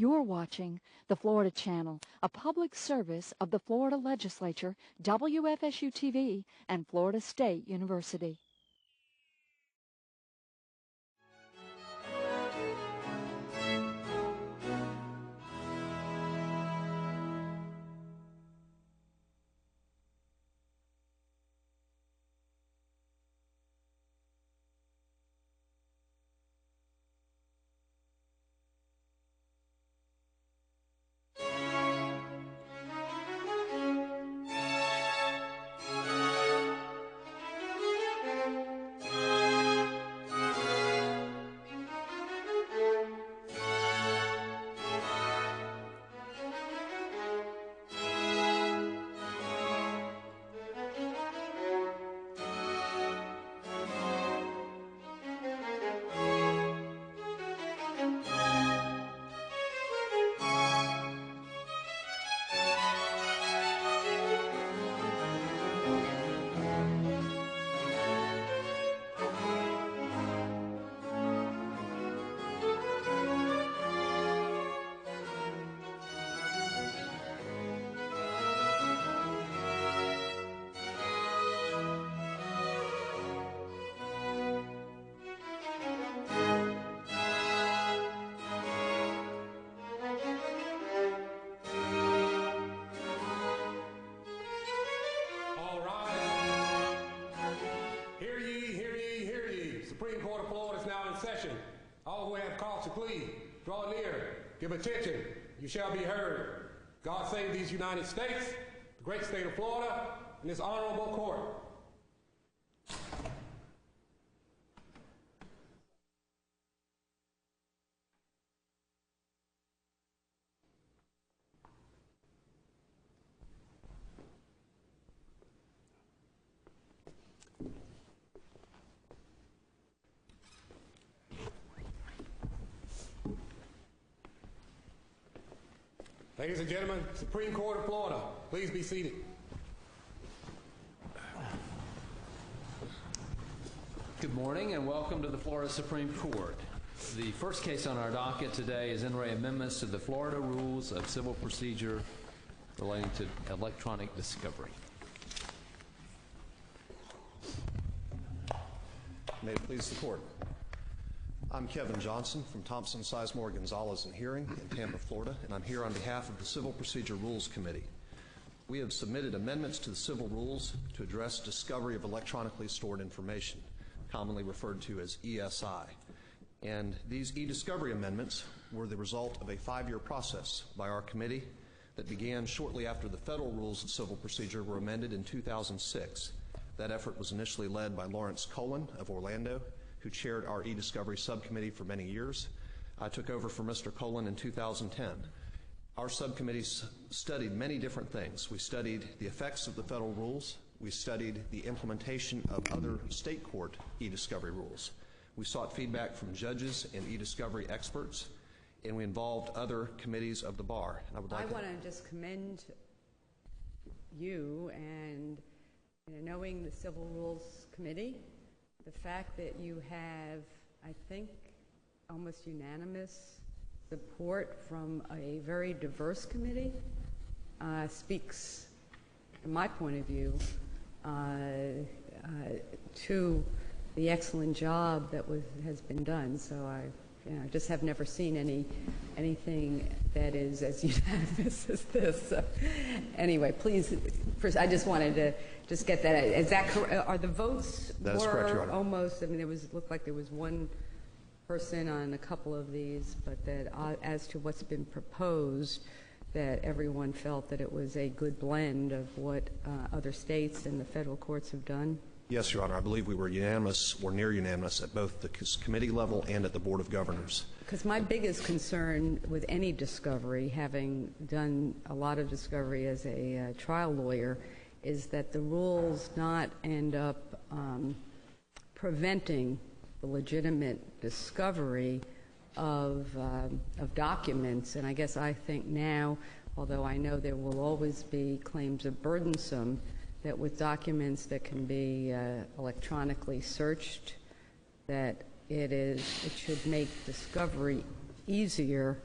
You're watching the Florida Channel, a public service of the Florida Legislature, WFSU-TV, and Florida State University. Draw near, give attention, you shall be heard. God save these United States, the great state of Florida, and this honorable court. Ladies and gentlemen, Supreme Court of Florida, please be seated. Good morning and welcome to the Florida Supreme Court. The first case on our docket today is in re amendments to the Florida Rules of Civil Procedure relating to electronic discovery. May it please the court. I'm Kevin Johnson from Thompson, Sizemore, Gonzalez and Hearing in Tampa, Florida, and I'm here on behalf of the Civil Procedure Rules Committee. We have submitted amendments to the civil rules to address discovery of electronically stored information, commonly referred to as ESI. And these e-discovery amendments were the result of a 5-year process by our committee that began shortly after the federal rules of civil procedure were amended in 2006. That effort was initially led by Lawrence Colin of Orlando, who chaired our e-discovery subcommittee for many years. I took over for Mr. Colin in 2010. Our subcommittees studied many different things. We studied the effects of the federal rules. We studied the implementation of other state court e-discovery rules. We sought feedback from judges and e-discovery experts, and we involved other committees of the bar. And I want to just commend you and knowing the Civil Rules Committee, the fact that you have, I think, almost unanimous support from a very diverse committee speaks, from my point of view, to the excellent job that has been done. So I just have never seen anything that is as unanimous as this. So anyway, please, first, I just wanted to just get that. Is that correct? Are the votes that is correct, Your Honor. Almost? I mean, looked like there was one person on a couple of these, but that as to what's been proposed, that everyone felt that it was a good blend of what other states and the federal courts have done. Yes, Your Honor. I believe we were unanimous or near unanimous at both the committee level and at the Board of Governors. Because my biggest concern with any discovery, having done a lot of discovery as a trial lawyer, is that the rules not end up preventing the legitimate discovery of documents. And I guess I think now, although I know there will always be claims of burdensome, that with documents that can be electronically searched, that it should make discovery easier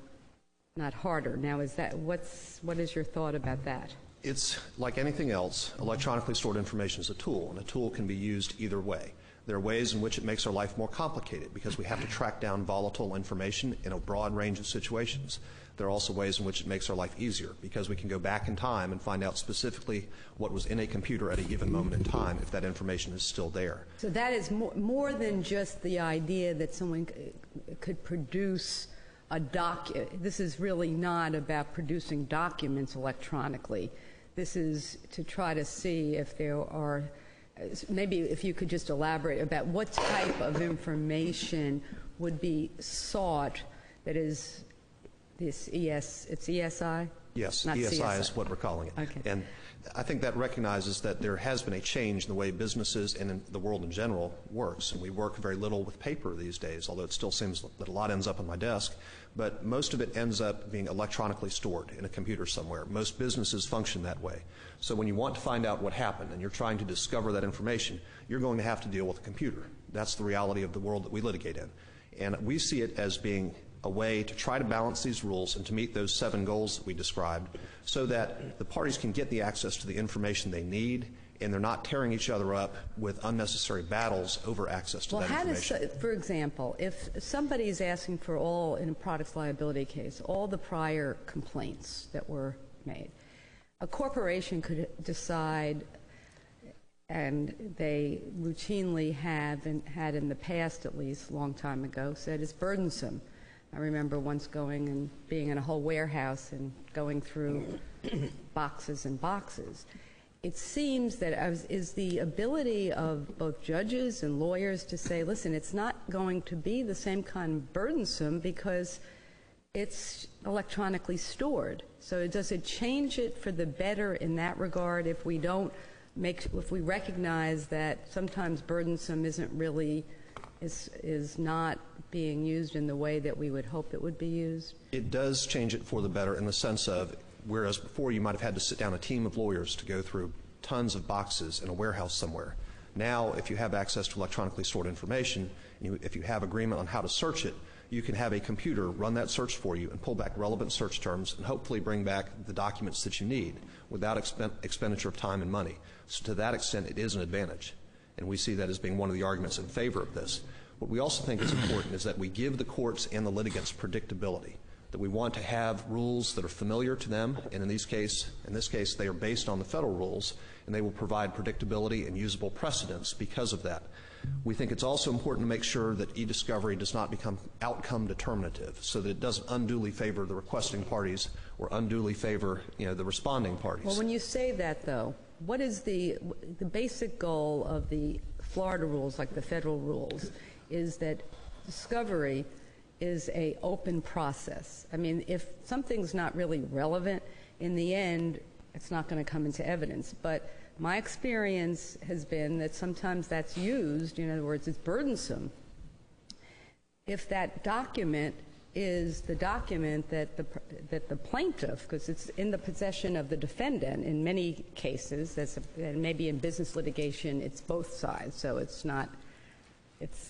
not harder. Now, what is your thought about that? It's like anything else. Electronically stored information is a tool, and a tool can be used either way. There are ways in which it makes our life more complicated because we have to track down volatile information in a broad range of situations. There are also ways in which it makes our life easier because we can go back in time and find out specifically what was in a computer at a given moment in time if that information is still there. So that is more than just the idea that someone could produce a this is really not about producing documents electronically. This is to try to see if there are, maybe if you could just elaborate about what type of information would be sought that is this it's ESI? Yes, not ESI CSI. is what we're calling it. Okay. And I think that recognizes that there has been a change in the way businesses and in the world in general works. And we work very little with paper these days, although it still seems that a lot ends up on my desk. But most of it ends up being electronically stored in a computer somewhere. Most businesses function that way. So when you want to find out what happened and you're trying to discover that information, you're going to have to deal with a computer. That's the reality of the world that we litigate in. And we see it as being a way to try to balance these rules and to meet those 7 goals that we described so that the parties can get the access to the information they need and they're not tearing each other up with unnecessary battles over access to that information. Well, for example, if somebody is asking for all, in a products liability case, all the prior complaints that were made, a corporation could decide, and they routinely have and had in the past at least, a long time ago, said it's burdensome. I remember once going and being in a whole warehouse and going through boxes and boxes. It seems that is the ability of both judges and lawyers to say, listen, it's not going to be the same kind of burdensome because it's electronically stored. So does it change it for the better in that regard if we recognize that sometimes burdensome isn't really is not being used in the way that we would hope it would be used? It does change it for the better in the sense of, whereas before you might have had to sit down a team of lawyers to go through tons of boxes in a warehouse somewhere. Now, if you have access to electronically stored information, and if you have agreement on how to search it, you can have a computer run that search for you and pull back relevant search terms and hopefully bring back the documents that you need without expenditure of time and money. So to that extent, it is an advantage. And we see that as being one of the arguments in favor of this. What we also think is important is that we give the courts and the litigants predictability, that we want to have rules that are familiar to them, and in this case, they are based on the federal rules, and they will provide predictability and usable precedents because of that. We think it's also important to make sure that e-discovery does not become outcome determinative, so that it doesn't unduly favor the requesting parties or unduly favor, the responding parties. Well, when you say that, though, what is the basic goal of the Florida rules, like the federal rules, is that discovery is an open process. I mean, if something's not really relevant, in the end, it's not going to come into evidence. But my experience has been that sometimes that's used, in other words, it's burdensome, if that document is the document that the plaintiff, because it's in the possession of the defendant in many cases, and maybe in business litigation it's both sides, so it's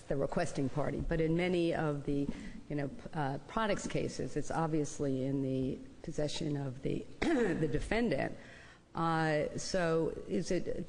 the requesting party. But in many of the products cases, it's obviously in the possession of the the defendant. So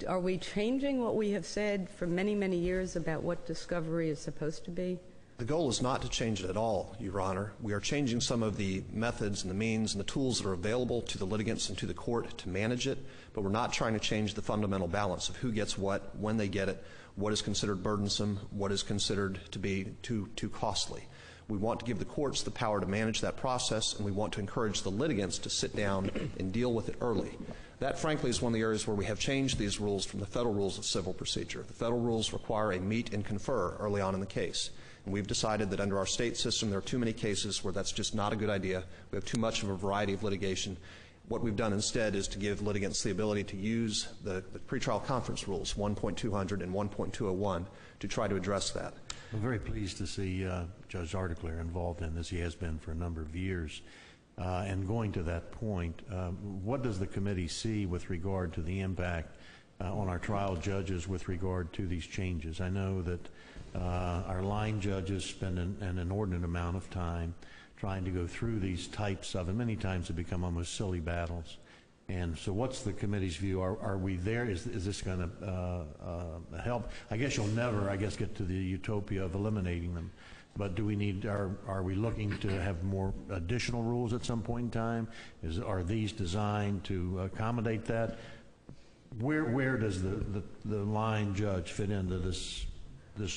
are we changing what we have said for many, many years about what discovery is supposed to be? The goal is not to change it at all, Your Honor. We are changing some of the methods and the means and the tools that are available to the litigants and to the court to manage it, but we're not trying to change the fundamental balance of who gets what, when they get it, what is considered burdensome, what is considered to be too costly. We want to give the courts the power to manage that process, and we want to encourage the litigants to sit down and deal with it early. That, frankly, is one of the areas where we have changed these rules from the federal rules of civil procedure. The federal rules require a meet and confer early on in the case. And we've decided that under our state system there are too many cases where that's just not a good idea. We have too much of a variety of litigation. What we've done instead is to give litigants the ability to use the pretrial conference rules, 1.200 and 1.201, to try to address that. I'm very pleased to see Judge Articler involved in this. He has been for a number of years. And going to that point, what does the committee see with regard to the impact on our trial judges with regard to these changes? I know that our line judges spend an inordinate amount of time trying to go through these types of, and many times they become almost silly battles. And so what's the committee's view? Are we there? Is this going to help? I guess you'll never, get to the utopia of eliminating them. But do we need, are we looking to have more additional rules at some point in time? Are these designed to accommodate that? Where does the line judge fit into this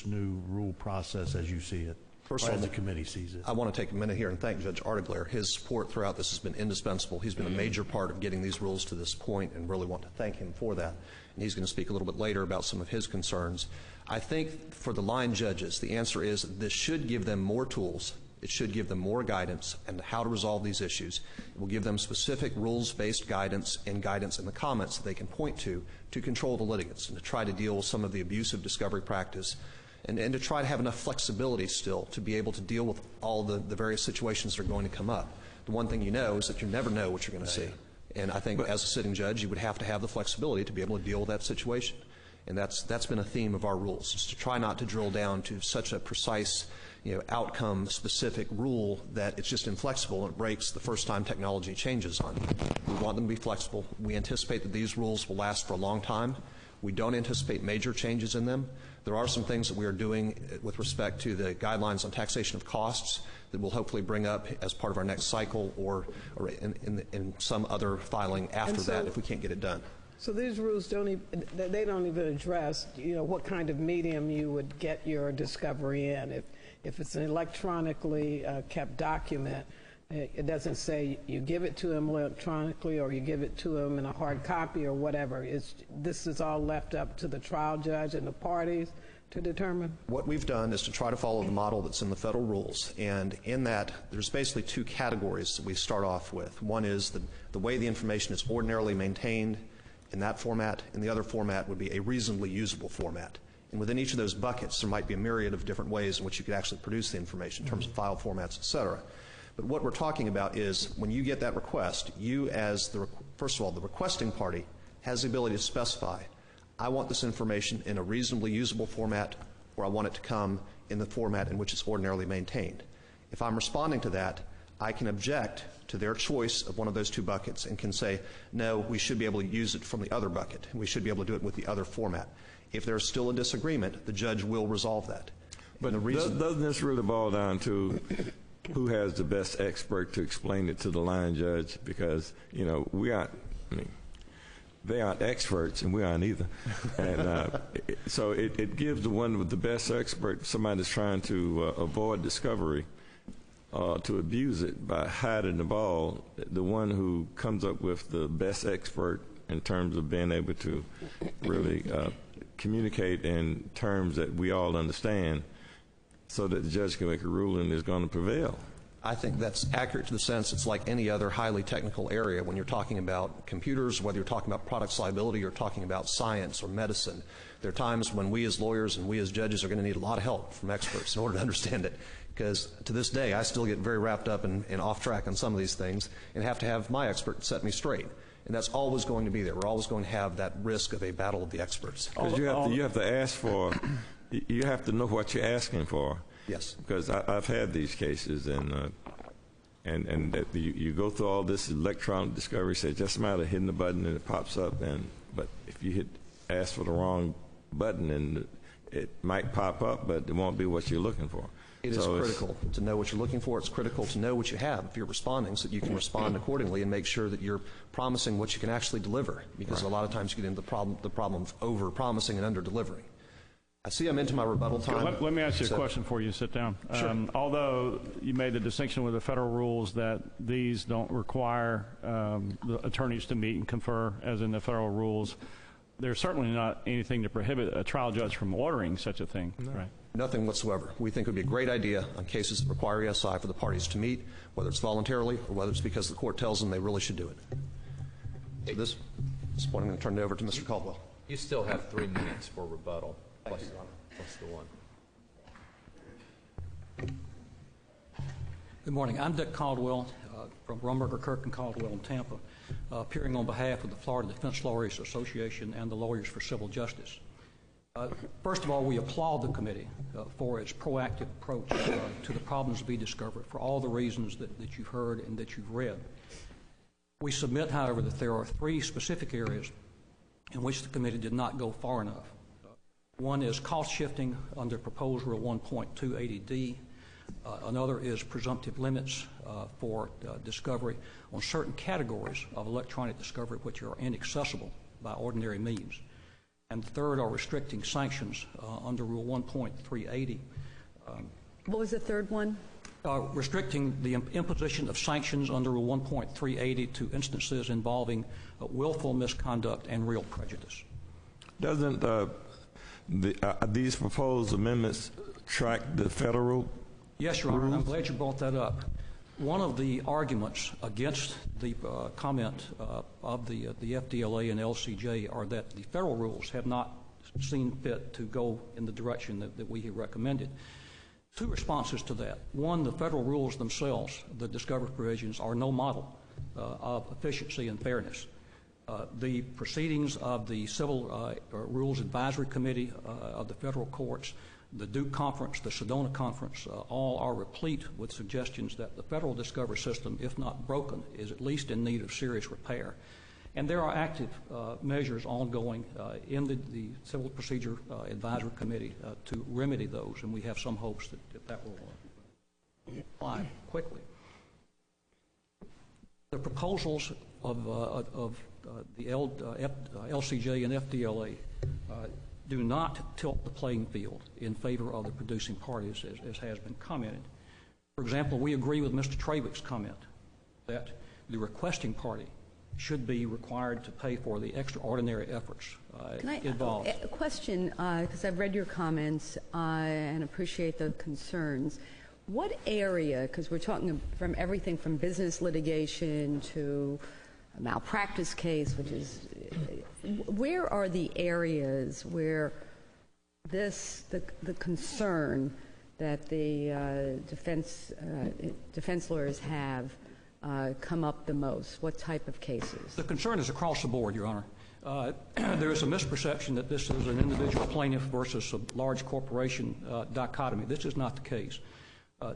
new rule process as you see it? First of all, the committee sees it. I want to take a minute here and thank Judge Artigler. His support throughout this has been indispensable. He's been a major part of getting these rules to this point, and really want to thank him for that. And he's going to speak a little bit later about some of his concerns. I think for the line judges, the answer is this should give them more tools. It should give them more guidance on how to resolve these issues. It will give them specific rules-based guidance and guidance in the comments that they can point to control the litigants and to try to deal with some of the abusive discovery practice, and to try to have enough flexibility still to be able to deal with all the various situations that are going to come up. The one thing you know is that you never know what you're going to see. And I think as a sitting judge, you would have to have the flexibility to be able to deal with that situation. And that's been a theme of our rules, is to try not to drill down to such a precise, outcome-specific rule that it's just inflexible and it breaks the first time technology changes on you. We want them to be flexible. We anticipate that these rules will last for a long time. We don't anticipate major changes in them. There are some things that we are doing with respect to the guidelines on taxation of costs that we'll hopefully bring up as part of our next cycle or in some other filing after that if we can't get it done. So these rules don't even address, what kind of medium you would get your discovery in. If it's an electronically kept document, it doesn't say you give it to them electronically or you give it to them in a hard copy or whatever. This is all left up to the trial judge and the parties to determine? What we've done is to try to follow the model that's in the federal rules, and in that there's basically two categories that we start off with. One is the way the information is ordinarily maintained in that format, and the other format would be a reasonably usable format. And within each of those buckets, there might be a myriad of different ways in which you could actually produce the information in terms of file formats, et cetera. But what we're talking about is when you get that request, you as first of all, the requesting party has the ability to specify, I want this information in a reasonably usable format, or I want it to come in the format in which it's ordinarily maintained. If I'm responding to that, I can object to their choice of one of those two buckets and can say, no, we should be able to use it from the other bucket. We should be able to do it with the other format. If there's still a disagreement, the judge will resolve that. But doesn't this really boil down to who has the best expert to explain it to the line judge? Because, we aren't, they aren't experts and we aren't either. And so it gives the one with the best expert, somebody that's trying to avoid discovery, to abuse it by hiding the ball, the one who comes up with the best expert in terms of being able to really communicate in terms that we all understand so that the judge can make a ruling is going to prevail. I think that's accurate to the sense it's like any other highly technical area when you're talking about computers, whether you're talking about products liability or talking about science or medicine. There are times when we as lawyers and we as judges are going to need a lot of help from experts in order to understand it. Because to this day, I still get very wrapped up and off track on some of these things and have to have my expert set me straight. And that's always going to be there. We're always going to have that risk of a battle of the experts. Because you have to ask for, you have to know what you're asking for. Yes. Because I've had these cases, and that you go through all this electronic discovery, say just a matter of hitting the button and it pops up, but if you ask for the wrong button, and it might pop up, but it won't be what you're looking for. It is critical to know what you're looking for. It's critical to know what you have if you're responding so that you can respond accordingly and make sure that you're promising what you can actually deliver, because a lot of times you get into the problem of over-promising and under-delivering. I see I'm into my rebuttal time. Let me ask you a question before you sit down. Sure. Although you made the distinction with the federal rules that these don't require the attorneys to meet and confer, as in the federal rules, there's certainly not anything to prohibit a trial judge from ordering such a thing, right? Nothing whatsoever. We think it would be a great idea on cases that require ESI for the parties to meet, whether it's voluntarily or whether it's because the court tells them they really should do it. At this point, I'm going to turn it over to Mr. Caldwell. You still have 3 minutes for rebuttal. Plus the one. Good morning. I'm Dick Caldwell from Rumberger, Kirk, and Caldwell in Tampa, appearing on behalf of the Florida Defense Lawyers Association and the Lawyers for Civil Justice. First of all, we applaud the committee for its proactive approach to the problems to be discovered for all the reasons that you've heard and that you've read. We submit, however, that there are 3 specific areas in which the committee did not go far enough. One is cost shifting under proposed Rule 1.280D. Another is presumptive limits for discovery on certain categories of electronic discovery which are inaccessible by ordinary means. And the third are restricting sanctions under Rule 1.380. What was the third one? Restricting the imposition of sanctions under Rule 1.380 to instances involving willful misconduct and real prejudice. Doesn't these proposed amendments track the federal? Yes, Your Honor, and I'm glad you brought that up. One of the arguments against the comment of the FDLA and LCJ are that the federal rules have not seen fit to go in the direction that we have recommended. 2 responses to that. One, the federal rules themselves, the discovery provisions, are no model of efficiency and fairness. The proceedings of the Civil Rules Advisory Committee of the federal courts, the Duke Conference, the Sedona Conference, all are replete with suggestions that the federal discovery system, if not broken, is at least in need of serious repair. And there are active measures ongoing in the Civil Procedure Advisory Committee to remedy those, and we have some hopes that will apply quickly. The proposals of the LCJ and FDLA do not tilt the playing field in favor of the producing parties, as has been commented. For example, we agree with Mr. Travick's comment that the requesting party should be required to pay for the extraordinary efforts involved. A question, because I've read your comments and appreciate the concerns. What area, because we're talking from everything from business litigation to a malpractice case, which is, where are the areas where the concern that the defense lawyers have come up the most? What type of cases? The concern is across the board, Your Honor. There is a misperception that this is an individual plaintiff versus a large corporation dichotomy. This is not the case.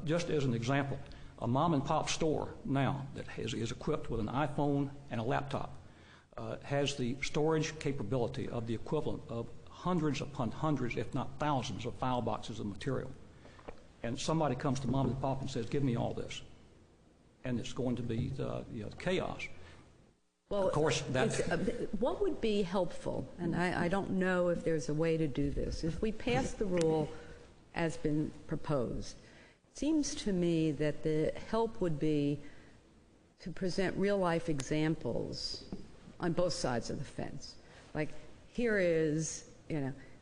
Just as an example, a mom-and-pop store now that is equipped with an iPhone and a laptop has the storage capability of the equivalent of hundreds upon hundreds, if not thousands, of file boxes of material. And somebody comes to mom-and-pop and says, give me all this. And it's going to be chaos. Well, of course, what would be helpful, and I don't know if there's a way to do this, if we pass the rule as been proposed, it seems to me that the help would be to present real-life examples on both sides of the fence. Like, here is,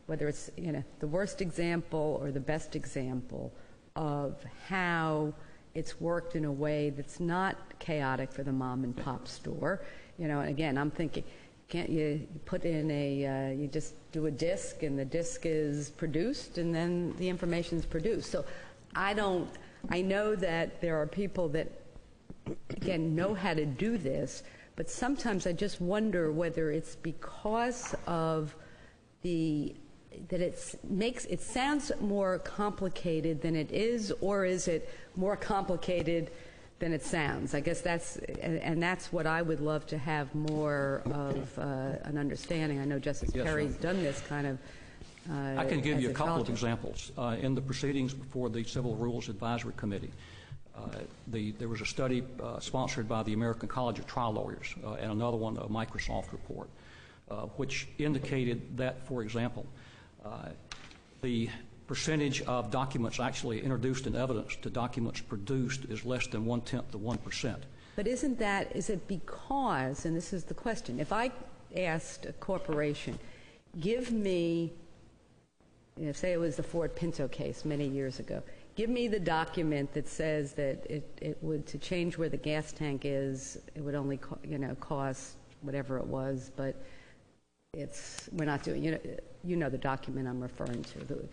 whether it's, the worst example or the best example of how it's worked in a way that's not chaotic for the mom-and-pop store. And again, I'm thinking, can't you put in you just do a disk and the disk is produced and then the information is produced. So I know that there are people that, again, know how to do this, but sometimes I just wonder whether it's because of that it sounds more complicated than it is, or is it more complicated than it sounds? I guess that's what I would love to have more of an understanding. I know Justice Perry's done this kind of. I can give you a couple of examples. In the proceedings before the Civil Rules Advisory Committee, there was a study sponsored by the American College of Trial Lawyers and another one, a Microsoft report, which indicated that, for example, the percentage of documents actually introduced in evidence to documents produced is less than 1/10 of 1%. But is it because, and this is the question, if I asked a corporation, give me, say it was the Ford Pinto case many years ago, give me the document that says that it would, to change where the gas tank is, it would only cost whatever it was, but we're not doing, the document I'm referring to.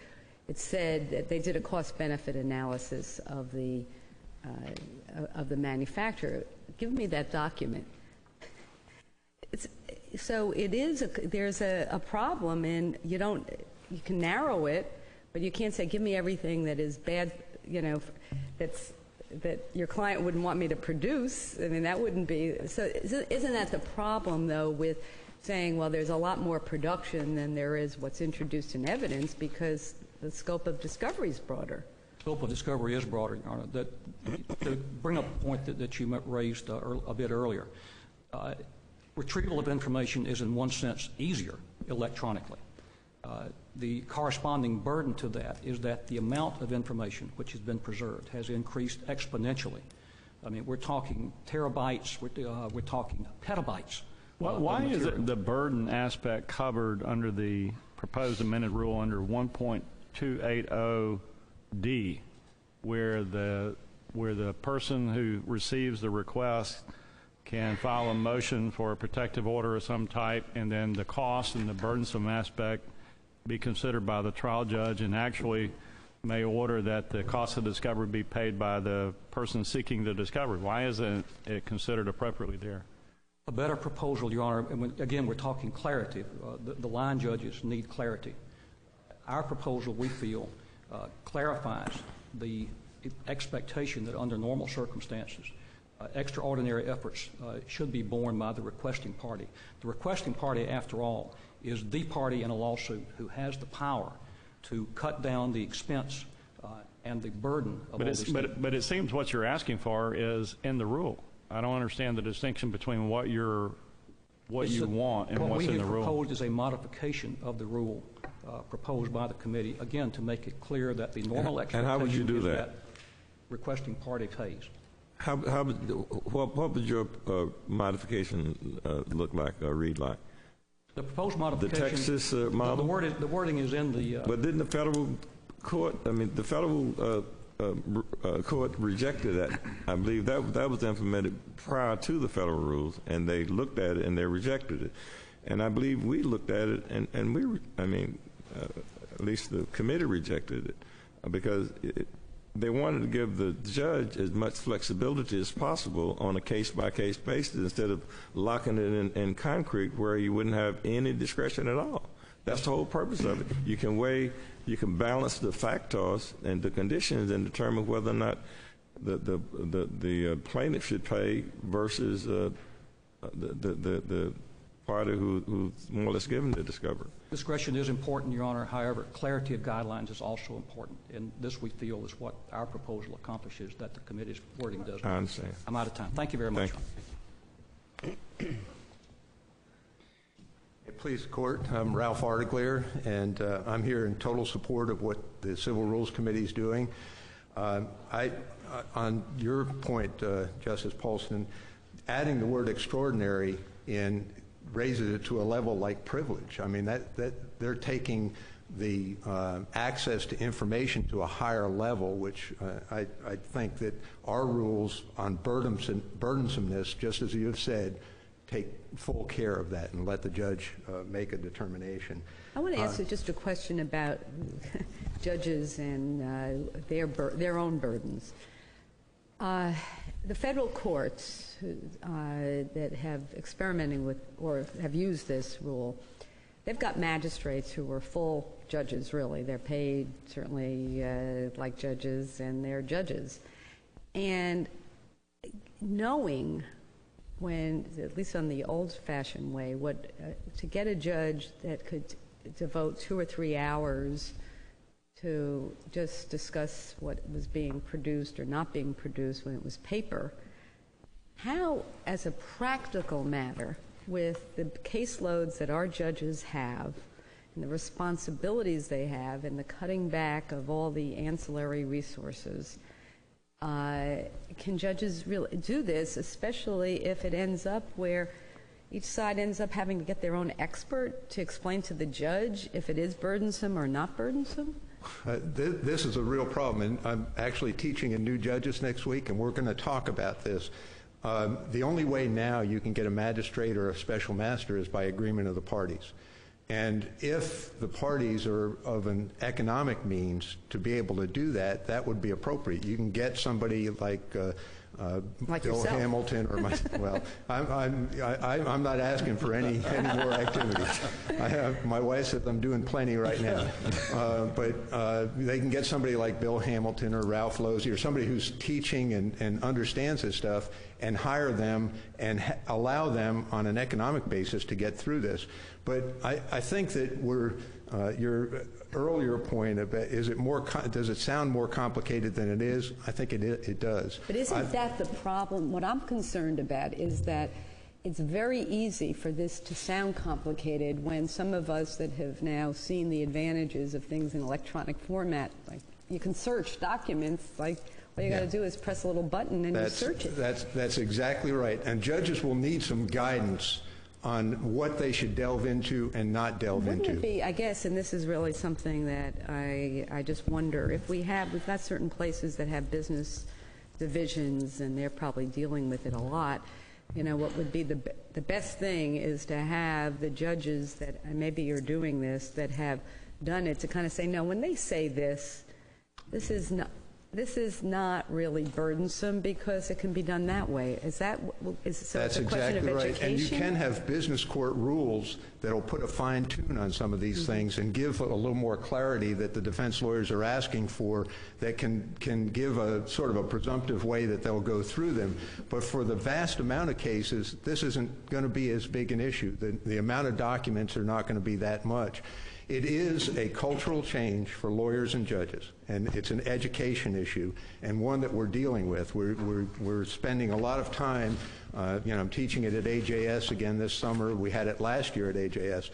It said that they did a cost-benefit analysis of the manufacturer. Give me that document. So there's a problem, and you can narrow it, but you can't say, give me everything that is bad, that your client wouldn't want me to produce. I mean, that wouldn't be. So isn't that the problem, though, with saying, well, there's a lot more production than there is what's introduced in evidence because the scope of discovery is broader? Scope of discovery is broader, Your Honor. To bring up a point that you raised a bit earlier, retrieval of information is in one sense easier electronically. The corresponding burden to that is that the amount of information which has been preserved has increased exponentially. I mean, we're talking terabytes, we're talking petabytes. Why is it the burden aspect covered under the proposed amended rule under 1.280D, where the person who receives the request can file a motion for a protective order of some type, and then the cost and the burdensome aspect be considered by the trial judge, and actually may order that the cost of discovery be paid by the person seeking the discovery? Why isn't it considered appropriately there? A better proposal, Your Honor, and again, we're talking clarity. The line judges need clarity. Our proposal, we feel, clarifies the expectation that under normal circumstances, extraordinary efforts should be borne by the requesting party. The requesting party, after all, is the party in a lawsuit who has the power to cut down the expense and the burden of all these things. But it seems what you're asking for is in the rule. I don't understand the distinction between what you want and what's in the rule. What we have proposed is a modification of the rule proposed by the committee, again, to make it clear that the normal expectation how would you do is that requesting party pays. What would your modification look like or read like? The proposed modification. The Texas model? The wording is in the. But didn't the federal court? I mean, the federal court rejected that. I believe that was implemented prior to the federal rules, and they looked at it and they rejected it. And I believe we looked at it, and at least the committee rejected it because they wanted to give the judge as much flexibility as possible on a case-by-case basis instead of locking it in concrete where you wouldn't have any discretion at all. That's the whole purpose of it. You can balance the factors and the conditions and determine whether or not the plaintiff should pay versus the party who's more or less given the discovery. Discretion is important, Your Honor. However, clarity of guidelines is also important. And this, we feel, is what our proposal accomplishes that the committee's wording does. I understand. I'm out of time. Thank you very much. Please, Court. I'm Ralph Artigler, and I'm here in total support of what the Civil Rules Committee is doing. On your point, Justice Paulson, adding the word extraordinary in raises it to a level like privilege. I mean, that they're taking the access to information to a higher level, which I think that our rules on burdensomeness, just as you have said, take full care of that and let the judge make a determination. I want to ask you just a question about judges and their own burdens. The federal courts that have experimented with or have used this rule, they've got magistrates who are full judges, really. They're paid certainly like judges, and they're judges. And knowing when, at least on the old-fashioned way, to get a judge that could devote 2 or 3 hours to just discuss what was being produced or not being produced when it was paper, how, as a practical matter, with the caseloads that our judges have and the responsibilities they have and the cutting back of all the ancillary resources, can judges really do this, especially if it ends up where each side ends up having to get their own expert to explain to the judge if it is burdensome or not burdensome? This is a real problem, and I'm actually teaching a new judges next week, and we're going to talk about this. The only way now you can get a magistrate or a special master is by agreement of the parties. And if the parties are of an economic means to be able to do that, that would be appropriate. You can get somebody like Like Bill yourself. Hamilton or my, well, I'm not asking for any more activities. My wife says I'm doing plenty right now. But they can get somebody like Bill Hamilton or Ralph Losey or somebody who's teaching and understands this stuff and hire them and allow them on an economic basis to get through this. But I think that your earlier point about does it sound more complicated than it is? I think it does. But isn't that the problem? What I'm concerned about is that it's very easy for this to sound complicated when some of us that have now seen the advantages of things in electronic format, like you can search documents, like all you got to do is press a little button and you search it. That's exactly right. And judges will need some guidance on what they should delve into and not delve into. Wouldn't it be, I guess, and this is really something that I just wonder, if we've got certain places that have business divisions and they're probably dealing with it a lot, you know, what would be the best thing is to have the judges that, and maybe you're doing this, that have done it to kind of say, no, when they say this is not really burdensome because it can be done that way. That's exactly right. And you can have business court rules that'll put a fine tune on some of these things and give a little more clarity that the defense lawyers are asking for, that can give a sort of a presumptive way that they'll go through them. But for the vast amount of cases, this isn't going to be as big an issue. The amount of documents are not going to be that much. It is a cultural change for lawyers and judges, and it's an education issue, and one that we're dealing with. We're spending a lot of time, I'm teaching it at AJS again this summer. We had it last year at AJS.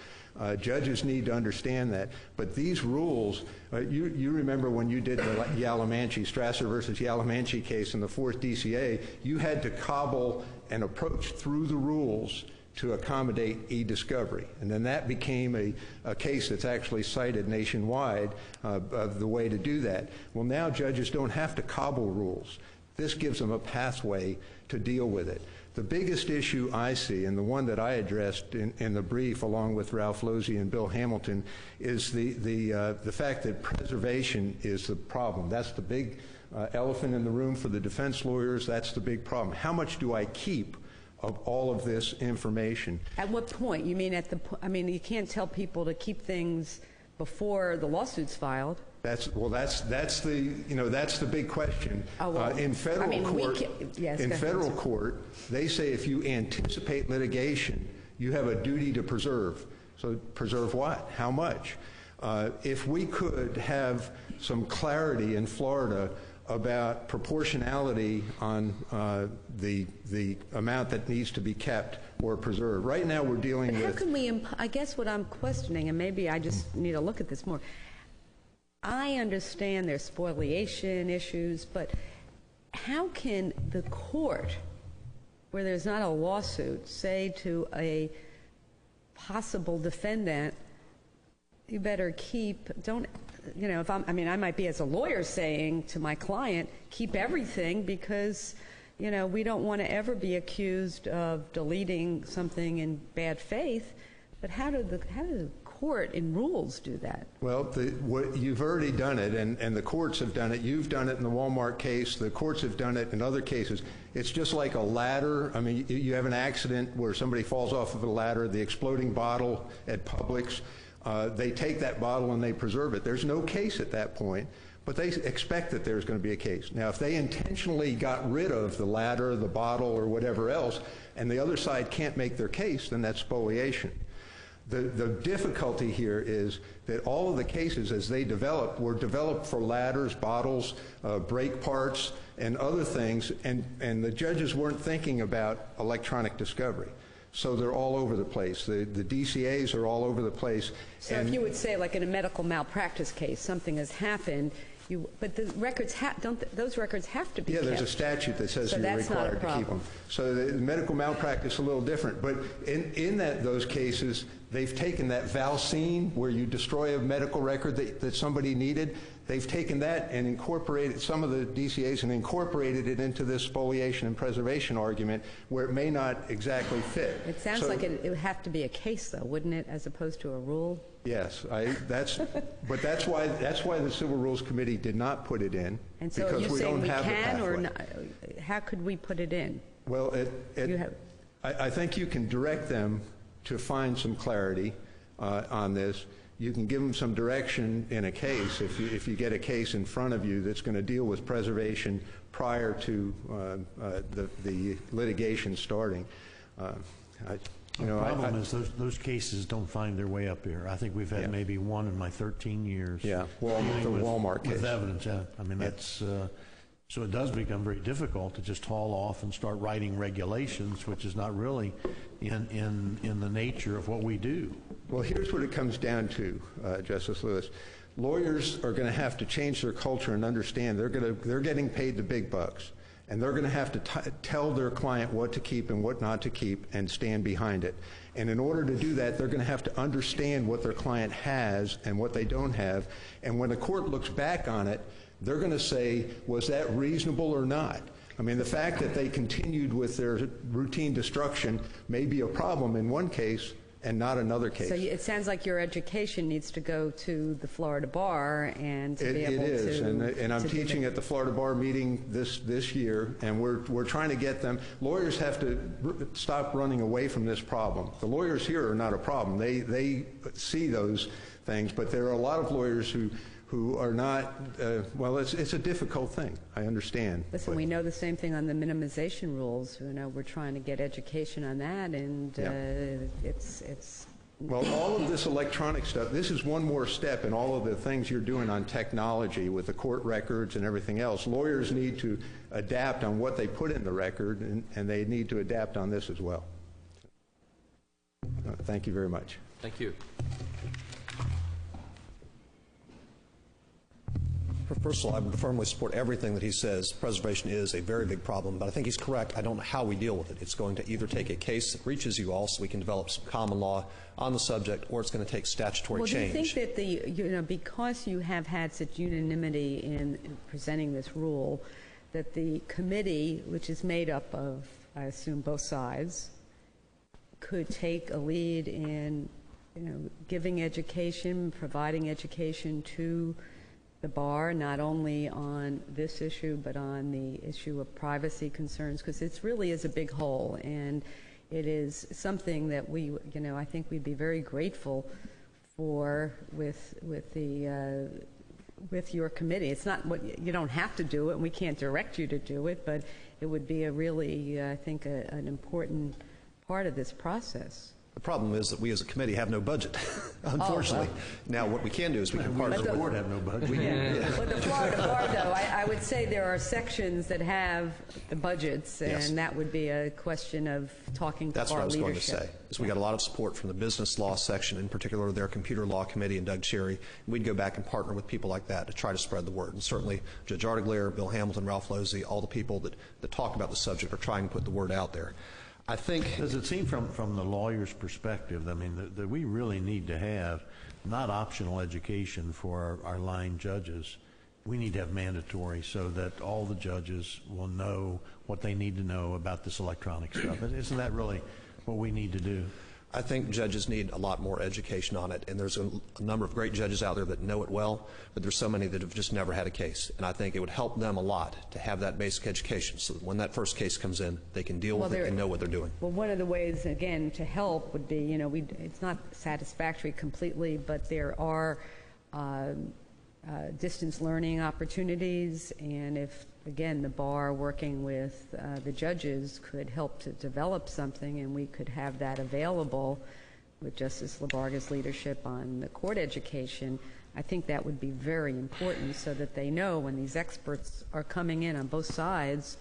Judges need to understand that. But these rules, you remember when you did the Yalamanchi, Strasser versus Yalamanchi case in the 4th DCA, you had to cobble an approach through the rules to accommodate e-discovery. And then that became a case that's actually cited nationwide of the way to do that. Well, now judges don't have to cobble rules. This gives them a pathway to deal with it. The biggest issue I see, and the one that I addressed in the brief along with Ralph Losey and Bill Hamilton, is the fact that preservation is the problem. That's the big elephant in the room for the defense lawyers. That's the big problem. How much do I keep of all of this information? At what point? You mean you can't tell people to keep things before the lawsuit's filed. That's the big question. Oh, well, in federal court, they say if you anticipate litigation, you have a duty to preserve. So preserve what? How much? If we could have some clarity in Florida about proportionality on the amount that needs to be kept or preserved. Right now we're dealing with... How can we... I guess what I'm questioning, and maybe I just need to look at this more, I understand there's spoliation issues, but how can the court, where there's not a lawsuit, say to a possible defendant, you better keep... I might be as a lawyer saying to my client, keep everything because, we don't want to ever be accused of deleting something in bad faith. But how do the court in rules do that? Well, you've already done it, and the courts have done it. You've done it in the Walmart case. The courts have done it in other cases. It's just like a ladder. I mean, you have an accident where somebody falls off of a ladder, the exploding bottle at Publix. They take that bottle and they preserve it. There's no case at that point, but they expect that there's going to be a case. Now, if they intentionally got rid of the ladder, the bottle, or whatever else, and the other side can't make their case, then that's spoliation. The difficulty here is that all of the cases as they developed were developed for ladders, bottles, brake parts, and other things, and the judges weren't thinking about electronic discovery. So they're all over the place. The DCAs are all over the place. So if you would say, like in a medical malpractice case, something has happened, but the records those records have to be kept. Yeah, there's a statute that says you're required to keep them. So the medical malpractice is a little different. But in those cases, they've taken that Valcine, where you destroy a medical record that somebody needed, they've taken that and incorporated some of the DCAs and incorporated it into this spoliation and preservation argument where it may not exactly fit. It sounds like it would have to be a case, though, wouldn't it, as opposed to a rule? Yes, but that's why the Civil Rules Committee did not put it in. And so because are you we saying don't we have can the or pathway. not? How could we put it in? Well, I think you can direct them to find some clarity on this. You can give them some direction in a case if you get a case in front of you that's going to deal with preservation prior to the litigation starting. The problem is those cases don't find their way up here. I think we've had maybe one in my 13 years. Yeah, the Walmart case. With evidence, yeah. I mean, that's... So it does become very difficult to just haul off and start writing regulations, which is not really in the nature of what we do. Well, here's what it comes down to, Justice Lewis. Lawyers are going to have to change their culture and understand they're getting paid the big bucks, and they're going to have to tell their client what to keep and what not to keep and stand behind it. And in order to do that, they're going to have to understand what their client has and what they don't have. And when the court looks back on it, they're going to say, was that reasonable or not? I mean, the fact that they continued with their routine destruction may be a problem in one case and not another case. So it sounds like your education needs to go to the Florida Bar and to be able to... It is, and I'm teaching at the Florida Bar meeting this year, and we're trying to get them... Lawyers have to stop running away from this problem. The lawyers here are not a problem. They see those things, but there are a lot of lawyers who are not, well, it's a difficult thing. I understand. Listen, we know the same thing on the minimization rules. You know, we're trying to get education on that, and it's... Well, all of this electronic stuff, this is one more step in all of the things you're doing on technology with the court records and everything else. Lawyers need to adapt on what they put in the record, and they need to adapt on this as well. Thank you very much. Thank you. First of all, I would firmly support everything that he says. Preservation is a very big problem, but I think he's correct. I don't know how we deal with it. It's going to either take a case that reaches you all so we can develop some common law on the subject, or it's going to take statutory change. Do you think that because you have had such unanimity in presenting this rule, that the committee, which is made up of, I assume, both sides, could take a lead in, giving education, providing education to the bar, not only on this issue, but on the issue of privacy concerns, because it really is a big hole, and it is something that we, I think we'd be very grateful for with your committee. It's not what you don't have to do it, and we can't direct you to do it, but it would be a really, I think, an important part of this process. The problem is that we as a committee have no budget, unfortunately. Now, what we can do is we can partner with... The board have no budget. Well, the Florida Bar, though, I would say there are sections that have the budgets, and that would be a question of talking to That's our what I was leadership. going to say, is we got a lot of support from the business law section, in particular their computer law committee and Doug Cherry. We'd go back and partner with people like that to try to spread the word. And certainly Judge Artiglair, Bill Hamilton, Ralph Losey, all the people that talk about the subject are trying to put the word out there. I think... Does it seem from the lawyer's perspective, I mean, that we really need to have not optional education for our line judges. We need to have mandatory so that all the judges will know what they need to know about this electronic stuff. Isn't that really what we need to do? I think judges need a lot more education on it, and there's a number of great judges out there that know it well, but there's so many that have just never had a case. And I think it would help them a lot to have that basic education so that when that first case comes in, they can deal with it and know what they're doing. Well, one of the ways, again, to help would be, it's not satisfactory completely, but there are distance learning opportunities, and if, again, the bar working with the judges could help to develop something, and we could have that available with Justice LaBarga's leadership on the court education, I think that would be very important so that they know when these experts are coming in on both sides,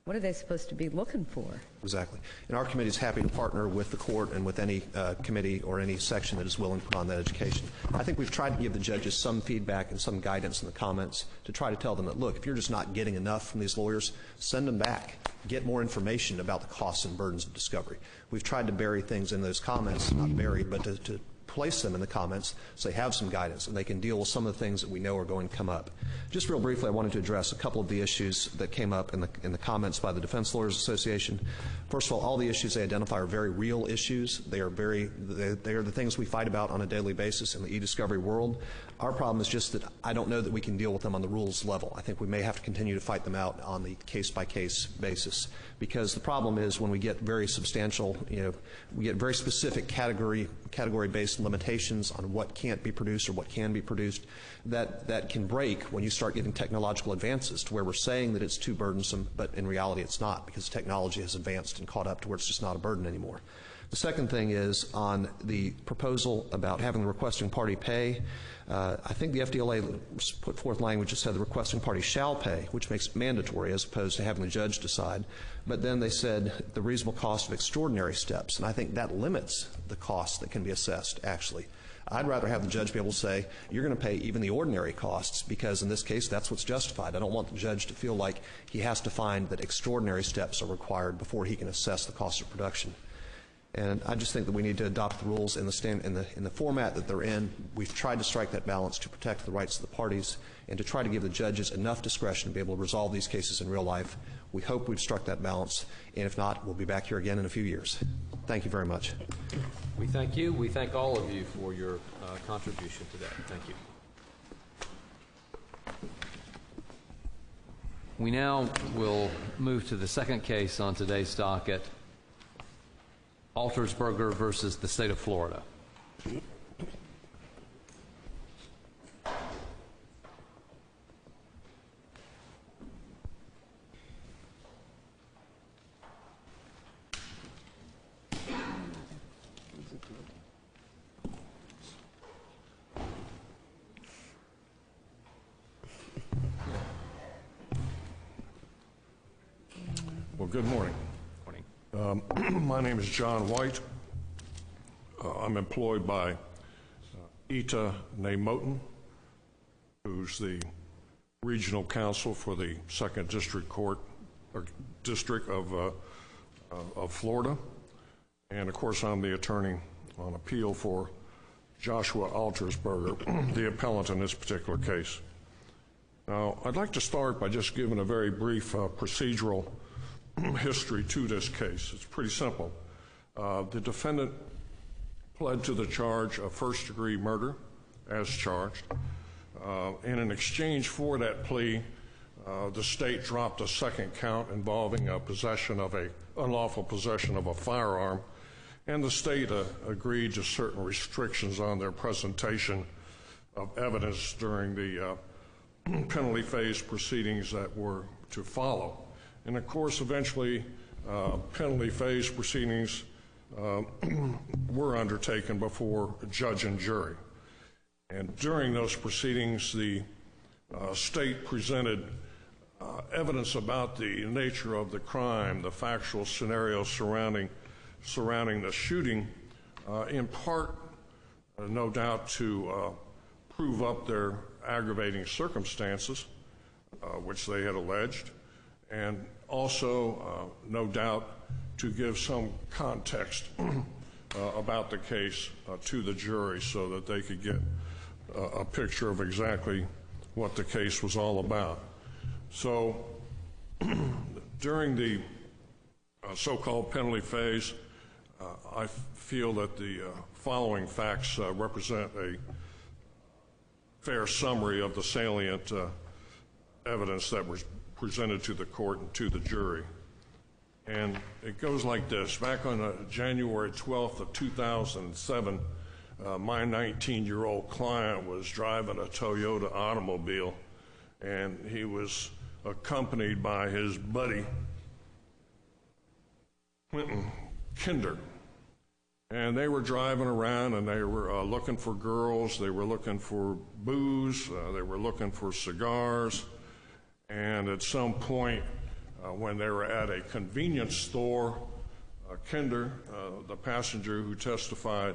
what are they supposed to be looking for? Exactly. And our committee is happy to partner with the court and with any committee or any section that is willing to put on that education. I think we've tried to give the judges some feedback and some guidance in the comments to try to tell them that, look, if you're just not getting enough from these lawyers, send them back. Get more information about the costs and burdens of discovery. We've tried to bury things in those comments, not bury, but to place them in the comments so they have some guidance and they can deal with some of the things that we know are going to come up. Just real briefly, I wanted to address a couple of the issues that came up in the comments by the Defense Lawyers Association. First of all the issues they identify are very real issues. They are the things we fight about on a daily basis in the e-discovery world. Our problem is just that I don't know that we can deal with them on the rules level. I think we may have to continue to fight them out on the case-by-case basis, because the problem is when we get very substantial, we get very specific category-based limitations on what can't be produced or what can be produced, that can break when you start getting technological advances to where we're saying that it's too burdensome, but in reality it's not, because technology has advanced and caught up to where it's just not a burden anymore. The second thing is on the proposal about having the requesting party pay. I think the FDLA put forth language that said the requesting party shall pay, which makes it mandatory as opposed to having the judge decide. But then they said the reasonable cost of extraordinary steps, and I think that limits the cost that can be assessed, actually. I'd rather have the judge be able to say, you're going to pay even the ordinary costs, because in this case, that's what's justified. I don't want the judge to feel like he has to find that extraordinary steps are required before he can assess the cost of production. And I just think that we need to adopt the rules in the format that they're in. We've tried to strike that balance to protect the rights of the parties and to try to give the judges enough discretion to be able to resolve these cases in real life. We hope we've struck that balance, and if not, we'll be back here again in a few years. Thank you very much. We thank you. We thank all of you for your contribution today. Thank you. We now will move to the second case on today's docket, Altersberger versus the State of Florida. Well, good morning. My name is John White. I'm employed by Ita Namoten, who's the regional counsel for the 2nd District Court, or District of Florida. And of course, I'm the attorney on appeal for Joshua Altersberger, the appellant in this particular case. Now, I'd like to start by just giving a very brief procedural history to this case. It's pretty simple. The defendant pled to the charge of first-degree murder as charged. And in exchange for that plea, the state dropped a second count involving unlawful possession of a firearm, and the state agreed to certain restrictions on their presentation of evidence during the penalty phase proceedings that were to follow. And of course, eventually, penalty phase proceedings were undertaken before a judge and jury. And during those proceedings, the state presented evidence about the nature of the crime, the factual scenario surrounding the shooting, in part, no doubt, to prove up their aggravating circumstances, which they had alleged, and also, no doubt, to give some context about the case to the jury so that they could get a picture of exactly what the case was all about. So during the so-called penalty phase, I feel that the following facts represent a fair summary of the salient evidence that was presented to the court and to the jury. And it goes like this. Back on January 12th of 2007, my 19-year-old client was driving a Toyota automobile, and he was accompanied by his buddy, Quentin Kinder. And they were driving around, and they were looking for girls, they were looking for booze, they were looking for cigars. And at some point, when they were at a convenience store, Kinder, the passenger who testified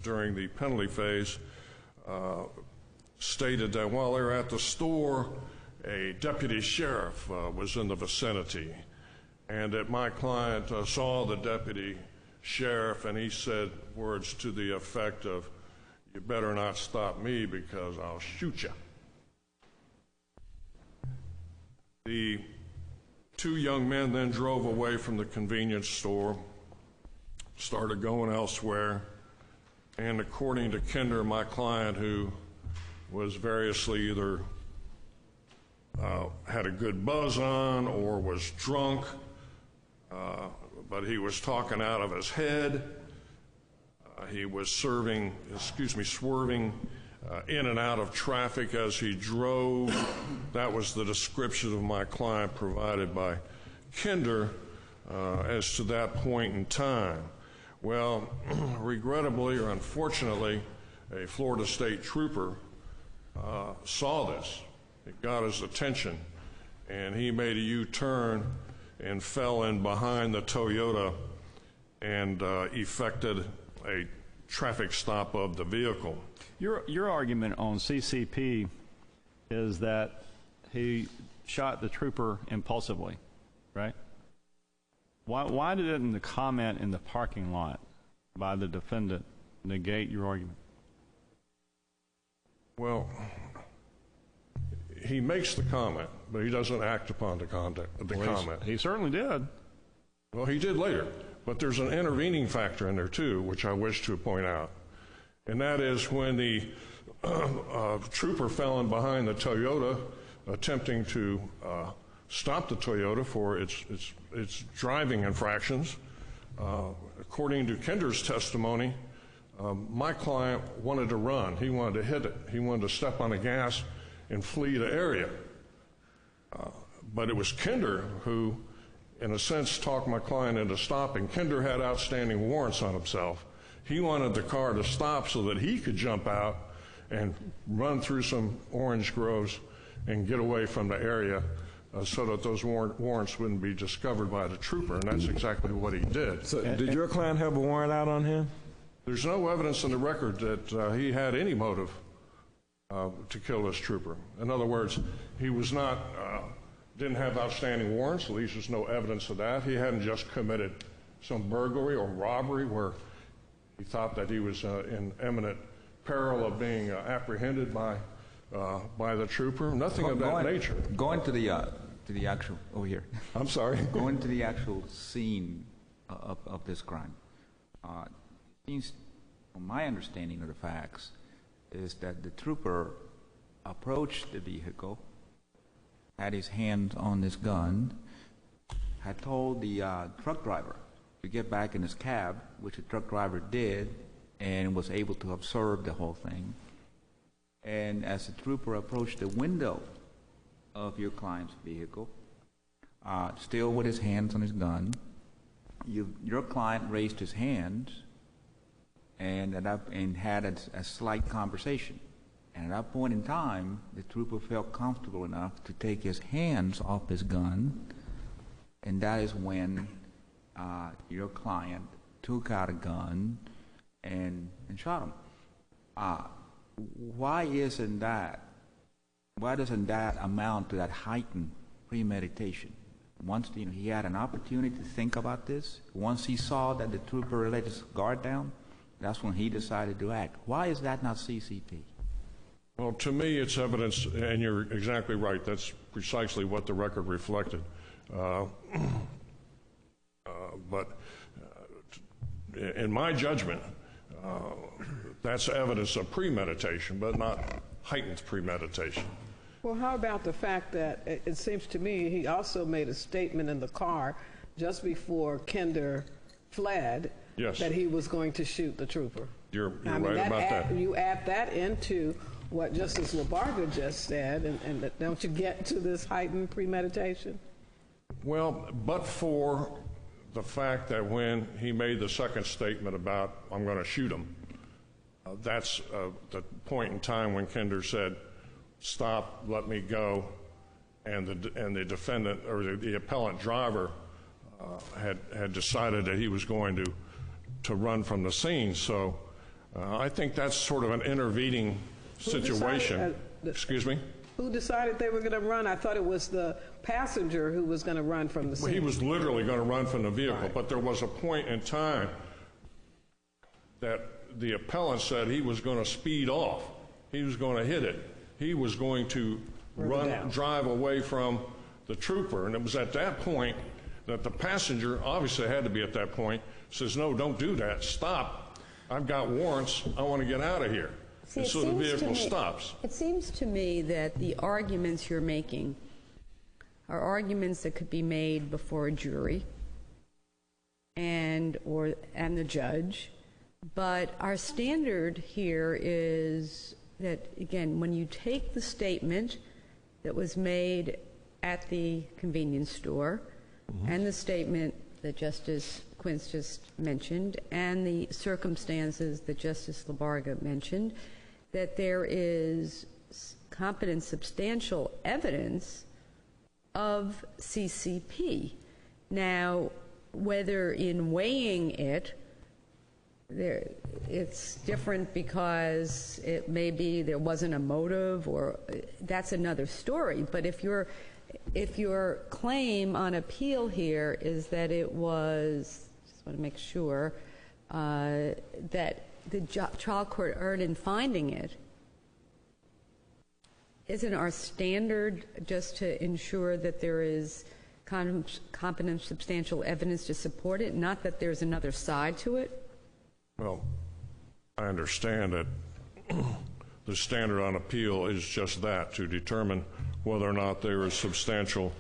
during the penalty phase, stated that while they were at the store, a deputy sheriff was in the vicinity, and that my client saw the deputy sheriff, and he said words to the effect of, you better not stop me because I'll shoot you. The two young men then drove away from the convenience store, started going elsewhere, and according to Kinder, my client, who was variously either had a good buzz on or was drunk, but he was talking out of his head. He was swerving in and out of traffic as he drove. That was the description of my client provided by Kinder as to that point in time. Well, regrettably or unfortunately, a Florida State trooper saw this. It got his attention, and he made a U-turn and fell in behind the Toyota and effected a traffic stop of the vehicle. Your argument on CCP is that he shot the trooper impulsively, right? Why didn't the comment in the parking lot by the defendant negate your argument? Well, he makes the comment, but he doesn't act upon the comment. He certainly did. Well, he did later, but there's an intervening factor in there too, which I wish to point out, and that is when the trooper fell in behind the Toyota, attempting to stop the Toyota for its driving infractions. According to Kinder's testimony, my client wanted to run. He wanted to hit it. He wanted to step on the gas and flee the area. But it was Kinder who, in a sense, talked my client into stopping. Kinder had outstanding warrants on himself. He wanted the car to stop so that he could jump out and run through some orange groves and get away from the area so that those warrants wouldn't be discovered by the trooper, and that's exactly what he did. So did your client have a warrant out on him? There's no evidence in the record that he had any motive to kill this trooper. In other words, he was not, didn't have outstanding warrants, at least there's no evidence of that. He hadn't just committed some burglary or robbery where he thought that he was in imminent peril of being apprehended by the trooper. Nothing of that nature. Going to the actual, over here. I'm sorry? Going to the actual scene of this crime. Seems, from my understanding of the facts, is that the trooper approached the vehicle, had his hand on his gun, had told the truck driver to get back in his cab, which the truck driver did, and was able to observe the whole thing. And as the trooper approached the window of your client's vehicle, still with his hands on his gun, your client raised his hand and had a slight conversation. And at that point in time, the trooper felt comfortable enough to take his hands off his gun, and that is when your client took out a gun and shot him. Why doesn't that amount to that heightened premeditation? Once he had an opportunity to think about this, once he saw that the trooper let his guard down, that's when he decided to act. Why is that not CCP? Well, to me, it's evidence, and you're exactly right. That's precisely what the record reflected. But in my judgment, that's evidence of premeditation, but not heightened premeditation. Well, how about the fact that it seems to me he also made a statement in the car just before Kinder fled, yes, that he was going to shoot the trooper. You're right about that. You add that into what Justice Rumberger just said, and don't you get to this heightened premeditation? Well, but for the fact that when he made the second statement about, I'm going to shoot him, that's the point in time when Kinder said, stop, let me go, and the defendant, or the appellant driver, had decided that he was going to run from the scene. So I think that's sort of an intervening situation. Excuse me? Who decided they were going to run? I thought it was the passenger who was going to run from the scene. Well, he was literally going to run from the vehicle, right, but there was a point in time that the appellant said he was going to speed off. He was going to hit it. He was going to drive away from the trooper. And it was at that point that the passenger, obviously had to be at that point, says, no, don't do that. Stop. I've got warrants. I want to get out of here. See, and so the vehicle stops. It seems to me that the arguments you're making are arguments that could be made before a jury and the judge. But our standard here is that, again, when you take the statement that was made at the convenience store and the statement that Justice Quince just mentioned and the circumstances that Justice Labarga mentioned, that there is competent, substantial evidence of CCP. Now, whether in weighing it, it's different because it may be there wasn't a motive, or that's another story. But if your claim on appeal here is that it was, just want to make sure, that the trial court erred in finding it, isn't our standard just to ensure that there is competent, substantial evidence to support it, not that there's another side to it? Well, I understand that the standard on appeal is just that, to determine whether or not there is substantial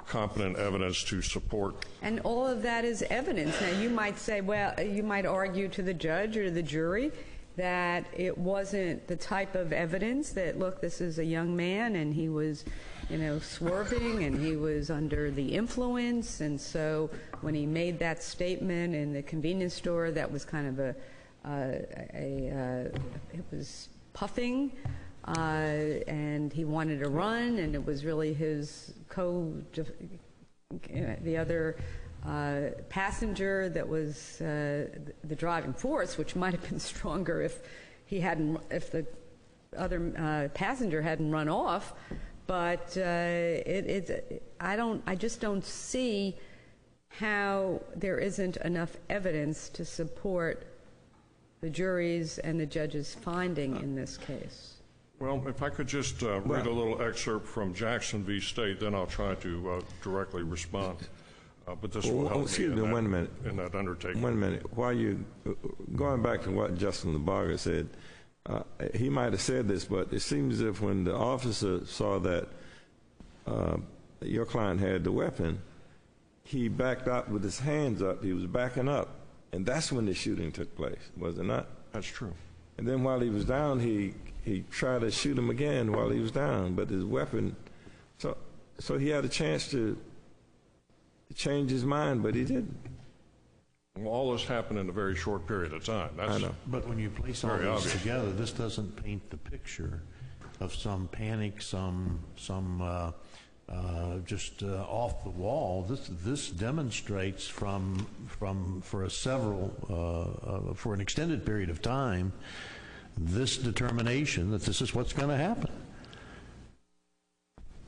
competent evidence to support. And all of that is evidence. Now, you might say, well, you might argue to the judge or the jury that it wasn't the type of evidence that, look, this is a young man and he was, swerving and he was under the influence, and so when he made that statement in the convenience store, that was kind of it was puffing, and he wanted to run, and it was really his the other passenger that was the driving force, which might have been stronger if the other passenger hadn't run off. But I just don't see how there isn't enough evidence to support the jury's and the judge's finding in this case. Well, if I could just read a little excerpt from Jackson v. State, then I'll try to directly respond. But this will help me in that undertaking. 1 minute. While you going back to what Justice Labarga said, he might have said this, but it seems as if when the officer saw that your client had the weapon, he backed up with his hands up. He was backing up, and that's when the shooting took place, was it not? That's true. And then while he was down, he tried to shoot him again while he was down, but his weapon. So he had a chance to change his mind, but he didn't. Well, all this happened in a very short period of time. I know. But when you place all this together, this doesn't paint the picture of some panic, some just off the wall. This demonstrates for an extended period of time, this determination that this is what's going to happen.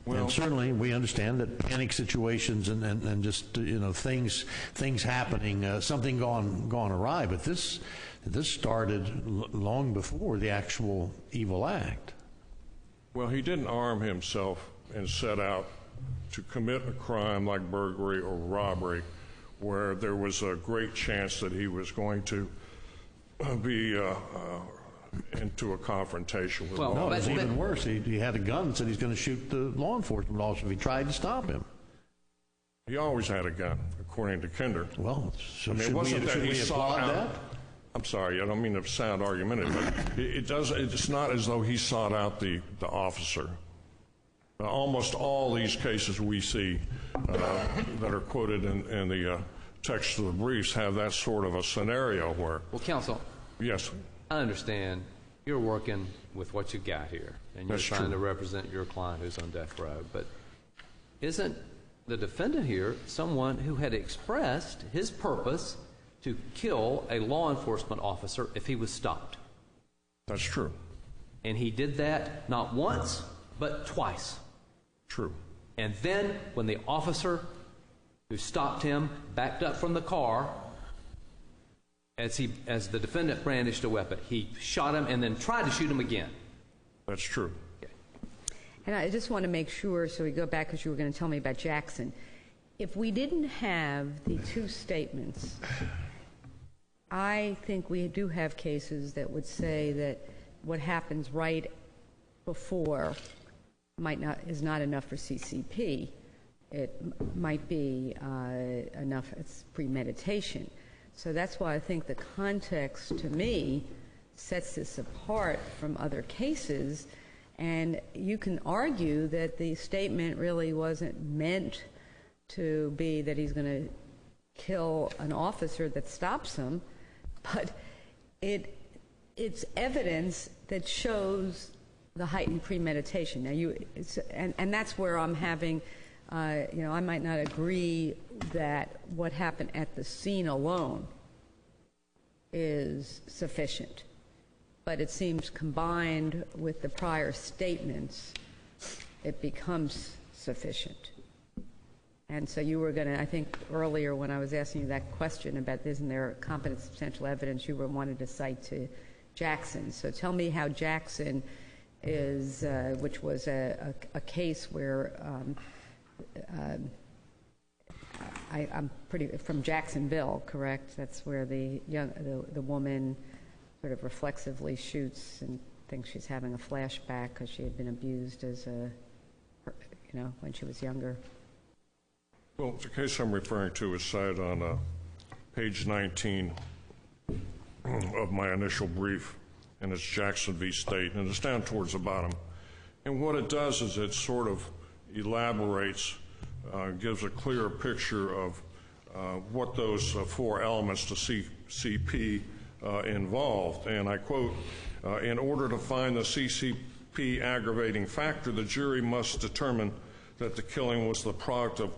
Well, and certainly we understand that panic situations and just things happening, something gone awry. But this started long before the actual evil act. Well, he didn't arm himself and set out to commit a crime like burglary or robbery, where there was a great chance that he was going to be into a confrontation with law. No, it was even worse. He had a gun and said he's going to shoot the law enforcement officer if he tried to stop him. He always had a gun, according to Kinder. Well, so it wasn't that he sought out. I'm sorry, I don't mean to sound argumentative, but it's not as though he sought out the officer. Almost all these cases we see that are quoted in the text of the briefs have that sort of a scenario where... Well, counsel. Yes. I understand you're working with what you got here, and you're trying to represent your client who's on death row. But isn't the defendant here someone who had expressed his purpose to kill a law enforcement officer if he was stopped? That's true. And he did that not once, but twice. True. And then when the officer who stopped him backed up from the car, as the defendant brandished a weapon. He shot him and then tried to shoot him again. That's true. Okay. And I just want to make sure, so we go back because you were going to tell me about Jackson. If we didn't have the two statements, I think we do have cases that would say that what happens right before is not enough for CCP. It might be enough as premeditation. So that's why I think the context, to me, sets this apart from other cases. And you can argue that the statement really wasn't meant to be that he's going to kill an officer that stops him, but it's evidence that shows the heightened premeditation. Now, and that's where I'm having, I might not agree that what happened at the scene alone is sufficient, but it seems combined with the prior statements, it becomes sufficient. And so you were going to, I think earlier when I was asking you that question about isn't there competent substantial evidence, you wanted to cite to Jackson. So tell me how Jackson is, which was a case where I'm from Jacksonville, correct? That's where the woman sort of reflexively shoots and thinks she's having a flashback because she had been abused as when she was younger. Well, the case I'm referring to is cited on page 19 of my initial brief, and it's Jackson v. State, and it's down towards the bottom. And what it does is it sort of elaborates, gives a clearer picture of what those four elements to CCP involved. And I quote, in order to find the CCP aggravating factor, the jury must determine that the killing was the product of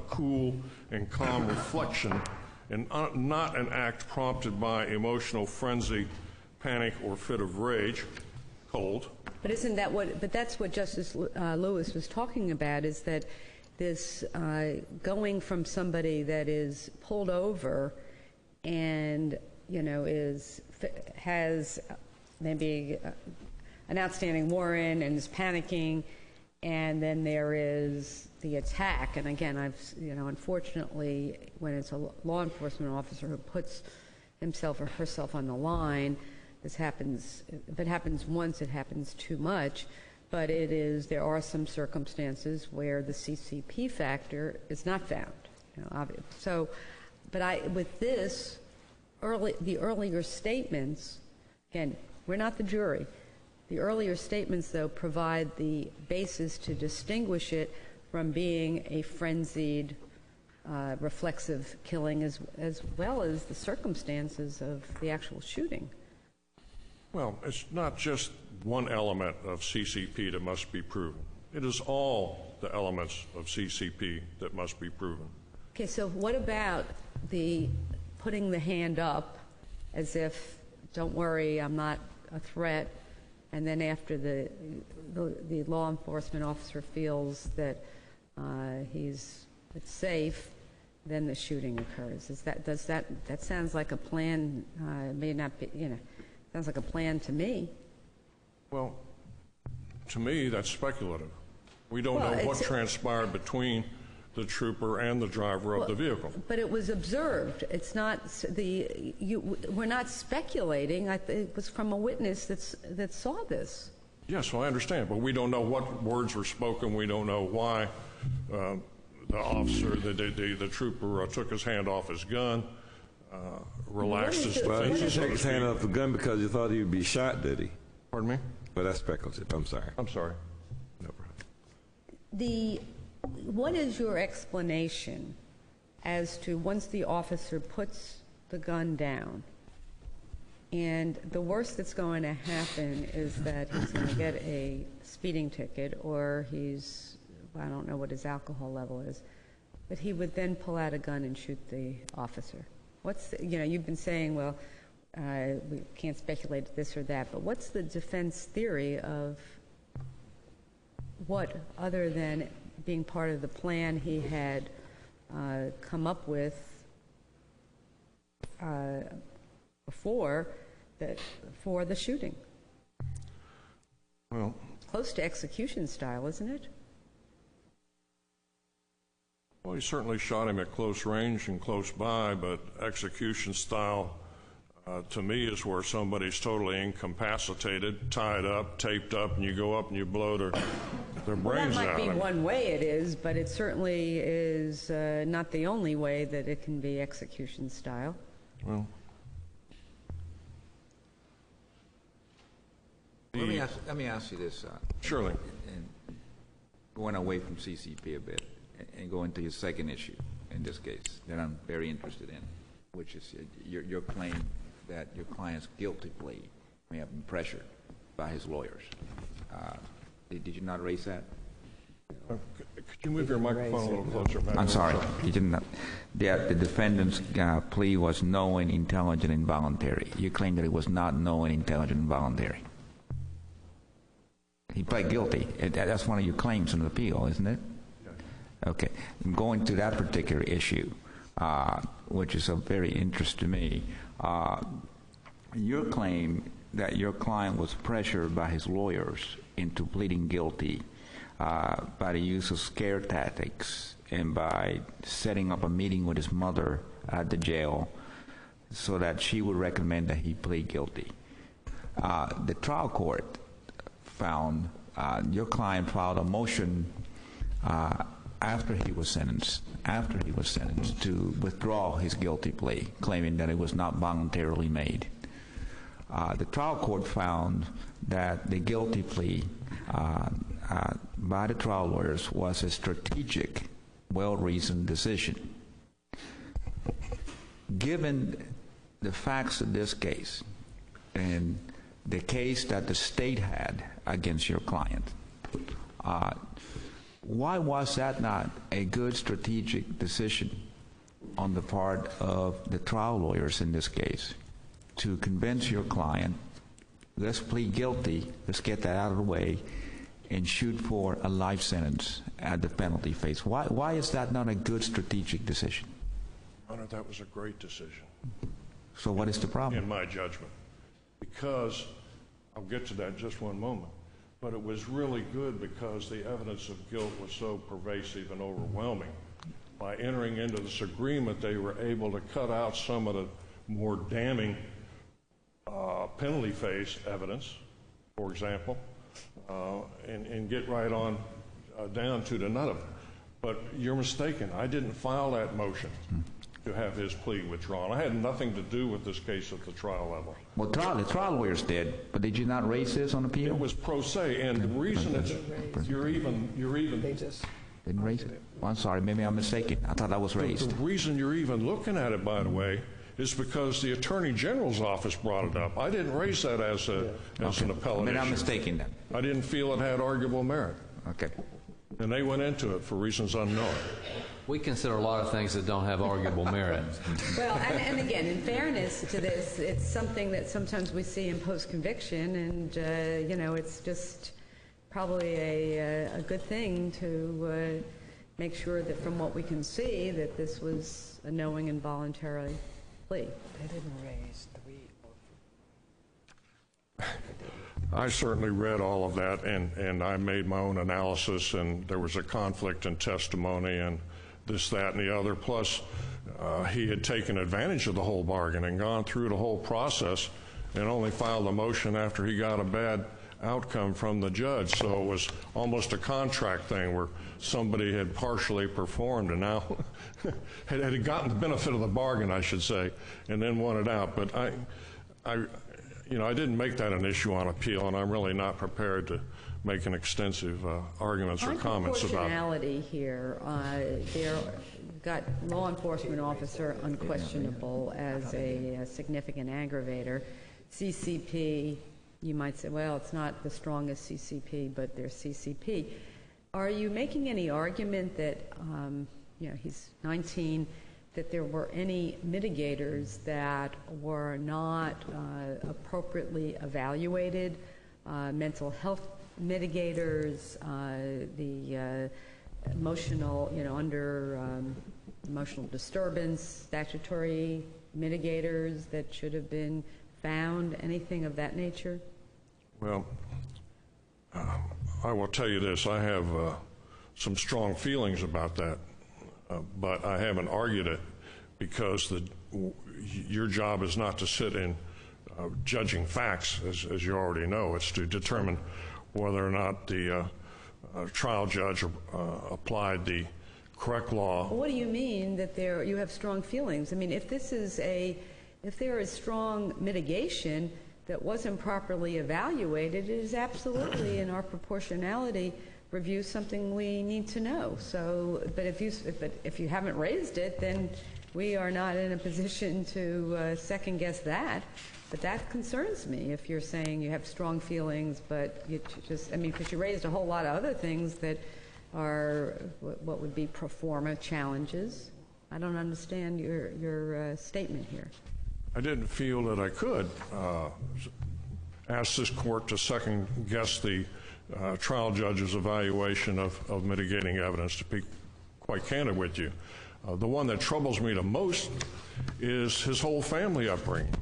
cool and calm reflection and not an act prompted by emotional frenzy, panic, or fit of rage, cold. But isn't that but that's what Justice Lewis was talking about, is that this going from somebody that is pulled over and, has maybe an outstanding warrant and is panicking, and then there is the attack. And again, unfortunately, when it's a law enforcement officer who puts himself or herself on the line, this happens. If it happens once, it happens too much. But there are some circumstances where the CCP factor is not found. So, but with this, the earlier statements, again, we're not the jury. The earlier statements, though, provide the basis to distinguish it from being a frenzied, reflexive killing, as well as the circumstances of the actual shooting. Well, it's not just one element of CCP that must be proven. It is all the elements of CCP that must be proven. Okay, so what about the putting the hand up as if, don't worry, I'm not a threat, and then after the law enforcement officer feels that it's safe, then the shooting occurs? That sounds like a plan? May not be, sounds like a plan to me. Well, to me, that's speculative. We don't know what transpired between the trooper and the driver of the vehicle. But it was observed. It's not we're not speculating. It was from a witness that saw this. Yes, well, I understand, but we don't know what words were spoken. We don't know why the officer, the trooper, took his hand off his gun, relaxed his defense. He took his hand off the gun because he thought he would be shot, did he? Pardon me? Well, that's speculative. I'm sorry. I'm sorry. No problem. What is your explanation as to once the officer puts the gun down, and the worst that's going to happen is that he's going to get a speeding ticket, or I don't know what his alcohol level is, but he would then pull out a gun and shoot the officer? You've been saying, well, we can't speculate this or that, but what's the defense theory of what, other than being part of the plan he had come up with? before for the shooting. Well, Close to execution style, isn't it? well, he certainly shot him at close range and close by, but execution style, to me, is where somebody's totally incapacitated, tied up, taped up, and you go up and you blow their brains That out. might be one way it is, but it certainly is not the only way that it can be execution style. Well, Let me ask you this. surely. And going away from CCP a bit and going to your second issue in this case that I'm very interested in, which is your claim that your client's guilty plea may have been pressured by his lawyers. Did you not raise that? Could you move your microphone a little closer back? I'm sorry. You did not. The defendant's plea was knowing, intelligent, and voluntary. You claim that it was not knowing, intelligent, and voluntary. He pled guilty. That's one of your claims in the appeal, isn't it? Okay. Going to that particular issue, which is of very interest to me, your claim that your client was pressured by his lawyers into pleading guilty by the use of scare tactics and by setting up a meeting with his mother at the jail so that she would recommend that he plead guilty. The trial court found your client filed a motion after he was sentenced to withdraw his guilty plea, claiming that it was not voluntarily made. The trial court found that the guilty plea by the trial lawyers was a strategic, well-reasoned decision. Given the facts of this case and the case that the state had against your client, why was that not a good strategic decision on the part of the trial lawyers in this case to convince your client, let's plead guilty, let's get that out of the way, and shoot for a life sentence at the penalty phase? Why is that not a good strategic decision? Honor, that was a great decision. So what is the problem? In my judgment. Because, I'll get to that in just one moment, but it was really good because the evidence of guilt was so pervasive and overwhelming. By entering into this agreement, they were able to cut out some of the more damning penalty phase evidence, for example, and get right on down to the nut of it. But you're mistaken. I didn't file that motion to have his plea withdrawn. I had nothing to do with this case at the trial level. Well, the trial lawyers did, but did you not raise this on appeal? It was pro se, and the reason it's, you're even. They just didn't raise it. Well, I'm sorry, maybe I'm mistaken. I thought that was raised. The reason you're even looking at it, by the way, is because the Attorney General's office brought it up. I didn't raise that as an appellate Maybe issue. I'm mistaken then. I didn't feel it had arguable merit. Okay. And they went into it for reasons unknown. We consider a lot of things that don't have arguable merit. Well, and again, in fairness to this, it's something that sometimes we see in post-conviction, and, it's just probably a good thing to make sure that from what we can see that this was a knowing and voluntary plea. they didn't raise 3 or 4. I certainly read all of that, and I made my own analysis, and there was a conflict in testimony and this, that, and the other. Plus, he had taken advantage of the whole bargain and gone through the whole process and only filed a motion after he got a bad outcome from the judge. So it was almost a contract thing where somebody had partially performed and now had gotten the benefit of the bargain, I should say, and then wanted out. But I didn't make that an issue on appeal, and I'm really not prepared to make an extensive arguments or comments about it. Proportionality here, there got law enforcement officer unquestionable as a significant aggravator. CCP, you might say, well, it's not the strongest CCP, but there's CCP. Are you making any argument that, he's 19, that there were any mitigators that were not appropriately evaluated, mental health mitigators, the emotional, under emotional disturbance, statutory mitigators that should have been found, anything of that nature? Well, I will tell you this. I have some strong feelings about that, but I haven't argued it because your job is not to sit in judging facts, as you already know. It's to determine whether or not the trial judge applied the correct law. Well, what do you mean that you have strong feelings? I mean, if there is strong mitigation that wasn't properly evaluated, it is absolutely in our proportionality review something we need to know. So, but if you haven't raised it, then we are not in a position to second guess that. But that concerns me if you're saying you have strong feelings, but you just, I mean, because you raised a whole lot of other things that are what would be pro forma challenges. I don't understand your statement here. I didn't feel that I could ask this court to second guess the trial judge's evaluation of mitigating evidence, to be quite candid with you. The one that troubles me the most is his whole family upbringing.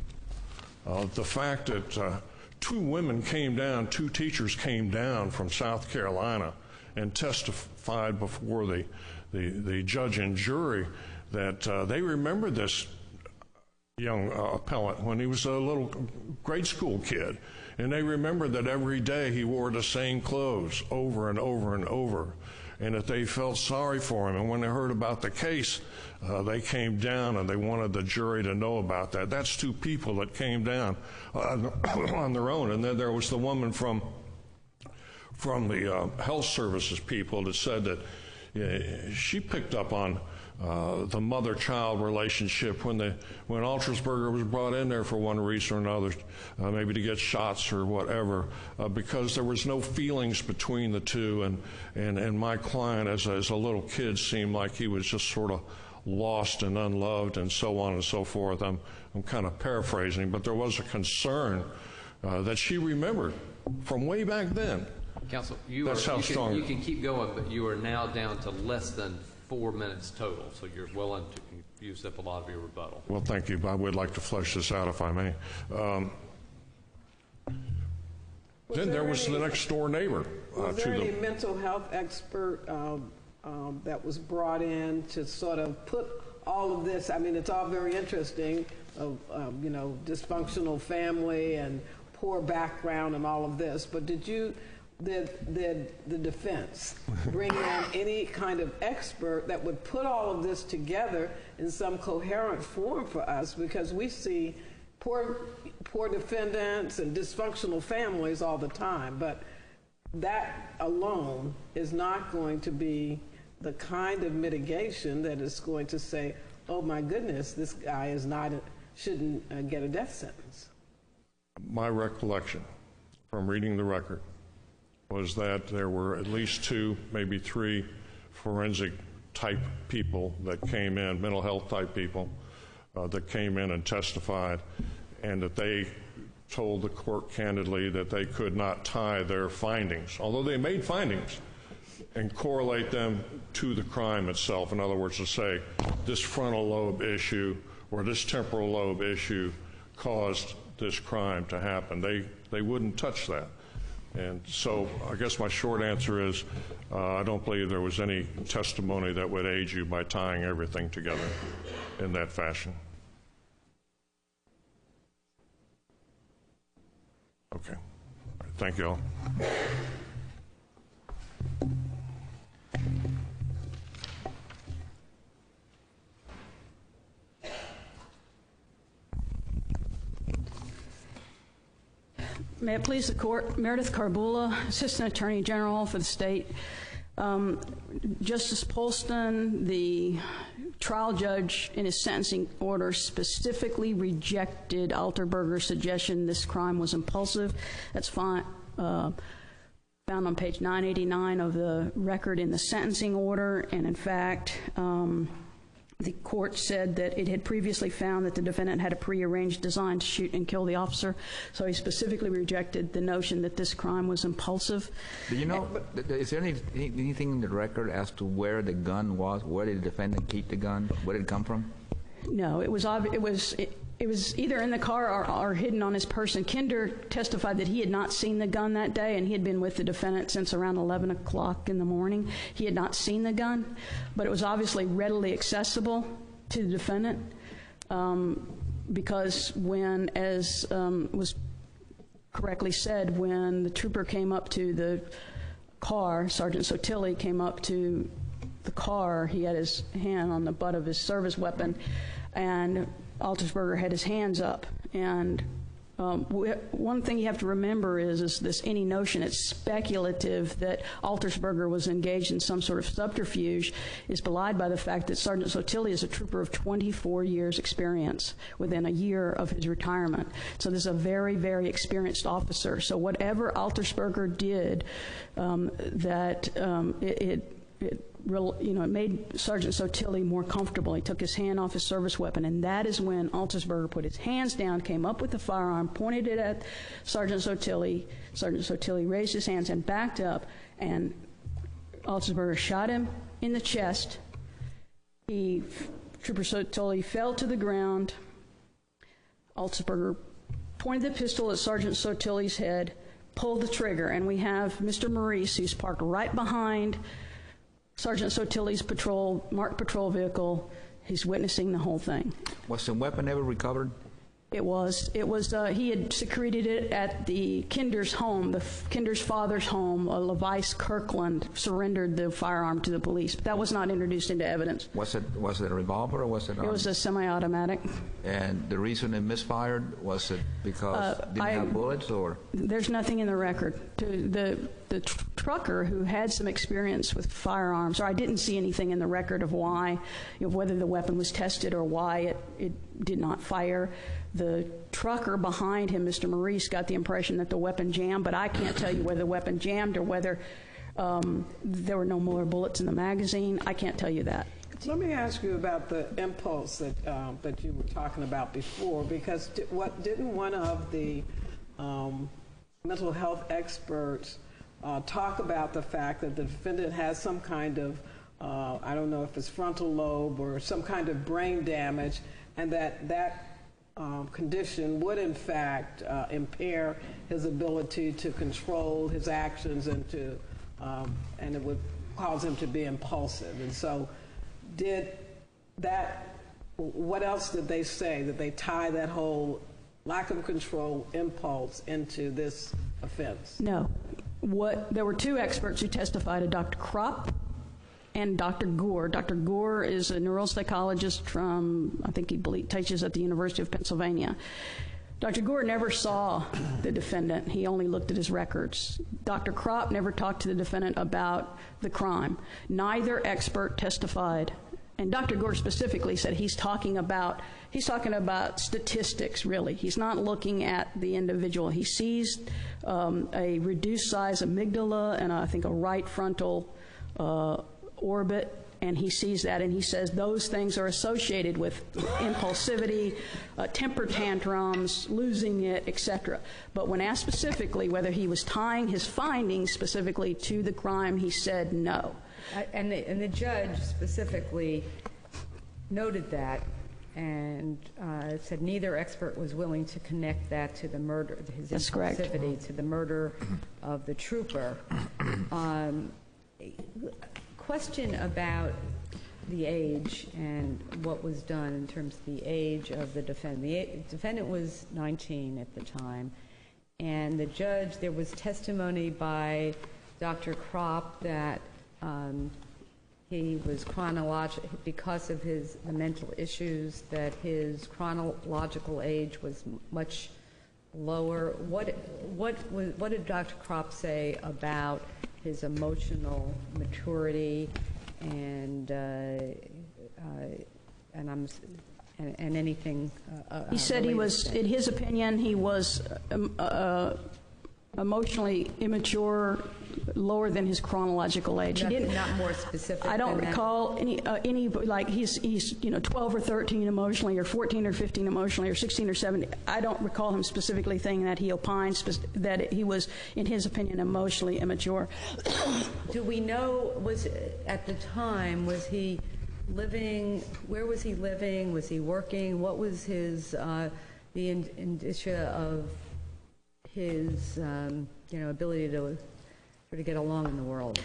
The fact that two teachers came down from South Carolina and testified before the judge and jury that they remembered this young appellant when he was a little grade school kid, and they remembered that every day he wore the same clothes over and over and over, and that they felt sorry for him. And when they heard about the case, they came down and they wanted the jury to know about that. That's two people that came down on their own. And then there was the woman from the health services people that said that she picked up on the mother-child relationship when Altersberger was brought in there for one reason or another, maybe to get shots or whatever, because there was no feelings between the two, and my client as a little kid seemed like he was just sort of lost and unloved and so on and so forth. I'm kind of paraphrasing, but there was a concern that she remembered from way back then. Counsel, you can keep going, but you are now down to less than 4 minutes total, so you're well into, you've used up a lot of your rebuttal. Well, thank you. I would like to flesh this out, if I may. Then there was the next door neighbor. Was there any mental health expert that was brought in to sort of put all of this? I mean, it's all very interesting, dysfunctional family and poor background and all of this, but did the defense bring in any kind of expert that would put all of this together in some coherent form for us? Because we see poor defendants and dysfunctional families all the time, but that alone is not going to be the kind of mitigation that is going to say, oh my goodness, this guy shouldn't get a death sentence. My recollection from reading the record was that there were at least 2, maybe 3 forensic type people that came in, mental health type people that came in and testified, and that they told the court candidly that they could not tie their findings, although they made findings, and correlate them to the crime itself. In other words, to say this frontal lobe issue or this temporal lobe issue caused this crime to happen. They wouldn't touch that. And so I guess my short answer is I don't believe there was any testimony that would aid you by tying everything together in that fashion. Okay. Thank you all. May it please the court, Meredith Carbula, Assistant Attorney General for the state. Justice Polston, the trial judge in his sentencing order specifically rejected Alterberger's suggestion this crime was impulsive. That's found on page 989 of the record in the sentencing order, and in fact, the court said that it had previously found that the defendant had a prearranged design to shoot and kill the officer, so he specifically rejected the notion that this crime was impulsive. Do you know, is there anything in the record as to where the gun was? Where did the defendant keep the gun? Where did it come from? No, it was either in the car or hidden on his person. Kinder testified that he had not seen the gun that day, and he had been with the defendant since around 11 o'clock in the morning. He had not seen the gun, but it was obviously readily accessible to the defendant because when, as was correctly said, when the trooper came up to the car, Sergeant Sotilli came up to the car, he had his hand on the butt of his service weapon, and Altersberger had his hands up. And one thing you have to remember is this any notion it's speculative that Altersberger was engaged in some sort of subterfuge is belied by the fact that Sergeant Sotilli is a trooper of 24 years experience within a year of his retirement. So this is a very, very experienced officer. So whatever Altersberger did, it made Sergeant Sotilli more comfortable. He took his hand off his service weapon, and that is when Altersberger put his hands down, came up with the firearm, pointed it at Sergeant Sotilli. Sergeant Sotilli raised his hands and backed up, and Altersberger shot him in the chest. Trooper Sotilli fell to the ground. Altersberger pointed the pistol at Sergeant Sotilli's head, pulled the trigger, and we have Mr. Maurice, who's parked right behind Sergeant Sotilli's marked patrol vehicle. He's witnessing the whole thing. Was the weapon ever recovered? It was. He had secreted it at the Kinder's home. The Kinder's father's home, Levice Kirkland, surrendered the firearm to the police. But that was not introduced into evidence. Was it a revolver or was it? It was a semi-automatic. And the reason it misfired, was it because it didn't have bullets, or? There's nothing in the record. The trucker who had some experience with firearms, or I didn't see anything in the record of why, whether the weapon was tested or why it did not fire. The trucker behind him, Mr. Maurice, got the impression that the weapon jammed, but I can't tell you whether the weapon jammed or whether there were no more bullets in the magazine. I can't tell you that. Let me ask you about the impulse that you were talking about before, because didn't one of the mental health experts talk about the fact that the defendant has some kind of, I don't know if it's frontal lobe or some kind of brain damage, and that condition would in fact impair his ability to control his actions and it would cause him to be impulsive. And so what else did they say? Did they tie that whole lack of control impulse into this offense? No. There were two experts who testified, Dr. Kropp and Dr. Gore. Dr. Gore is a neuropsychologist from, I think he teaches at the University of Pennsylvania. Dr. Gore never saw the defendant. He only looked at his records. Dr. Kropp never talked to the defendant about the crime. Neither expert testified. And Dr. Gore specifically said he's talking about statistics, really. He's not looking at the individual. He sees a reduced size amygdala and I think a right frontal orbit, and he sees that, and he says those things are associated with impulsivity, temper tantrums, losing it, etc. But when asked specifically whether he was tying his findings specifically to the crime, he said no. And the judge specifically noted that and said neither expert was willing to connect that to the murder, his impulsivity, to the murder of the trooper. Question about the age and what was done in terms of the age of the defendant. The defendant was 19 at the time, and the judge, there was testimony by Dr. Kropp that he was because of the mental issues, that his chronological age was much lower. What did Dr. Kropp say about his emotional maturity and anything? He said he was, in his opinion, he was emotionally immature, lower than his chronological age. Not more specific. I don't recall any like he's 12 or 13 emotionally, or 14 or 15 emotionally, or 16 or 17. I don't recall him specifically saying that. He opines that he was, in his opinion, emotionally immature. Do we know, at the time, was he living? Where was he living? Was he working? What was his the indicia of his ability to sort of get along in the world?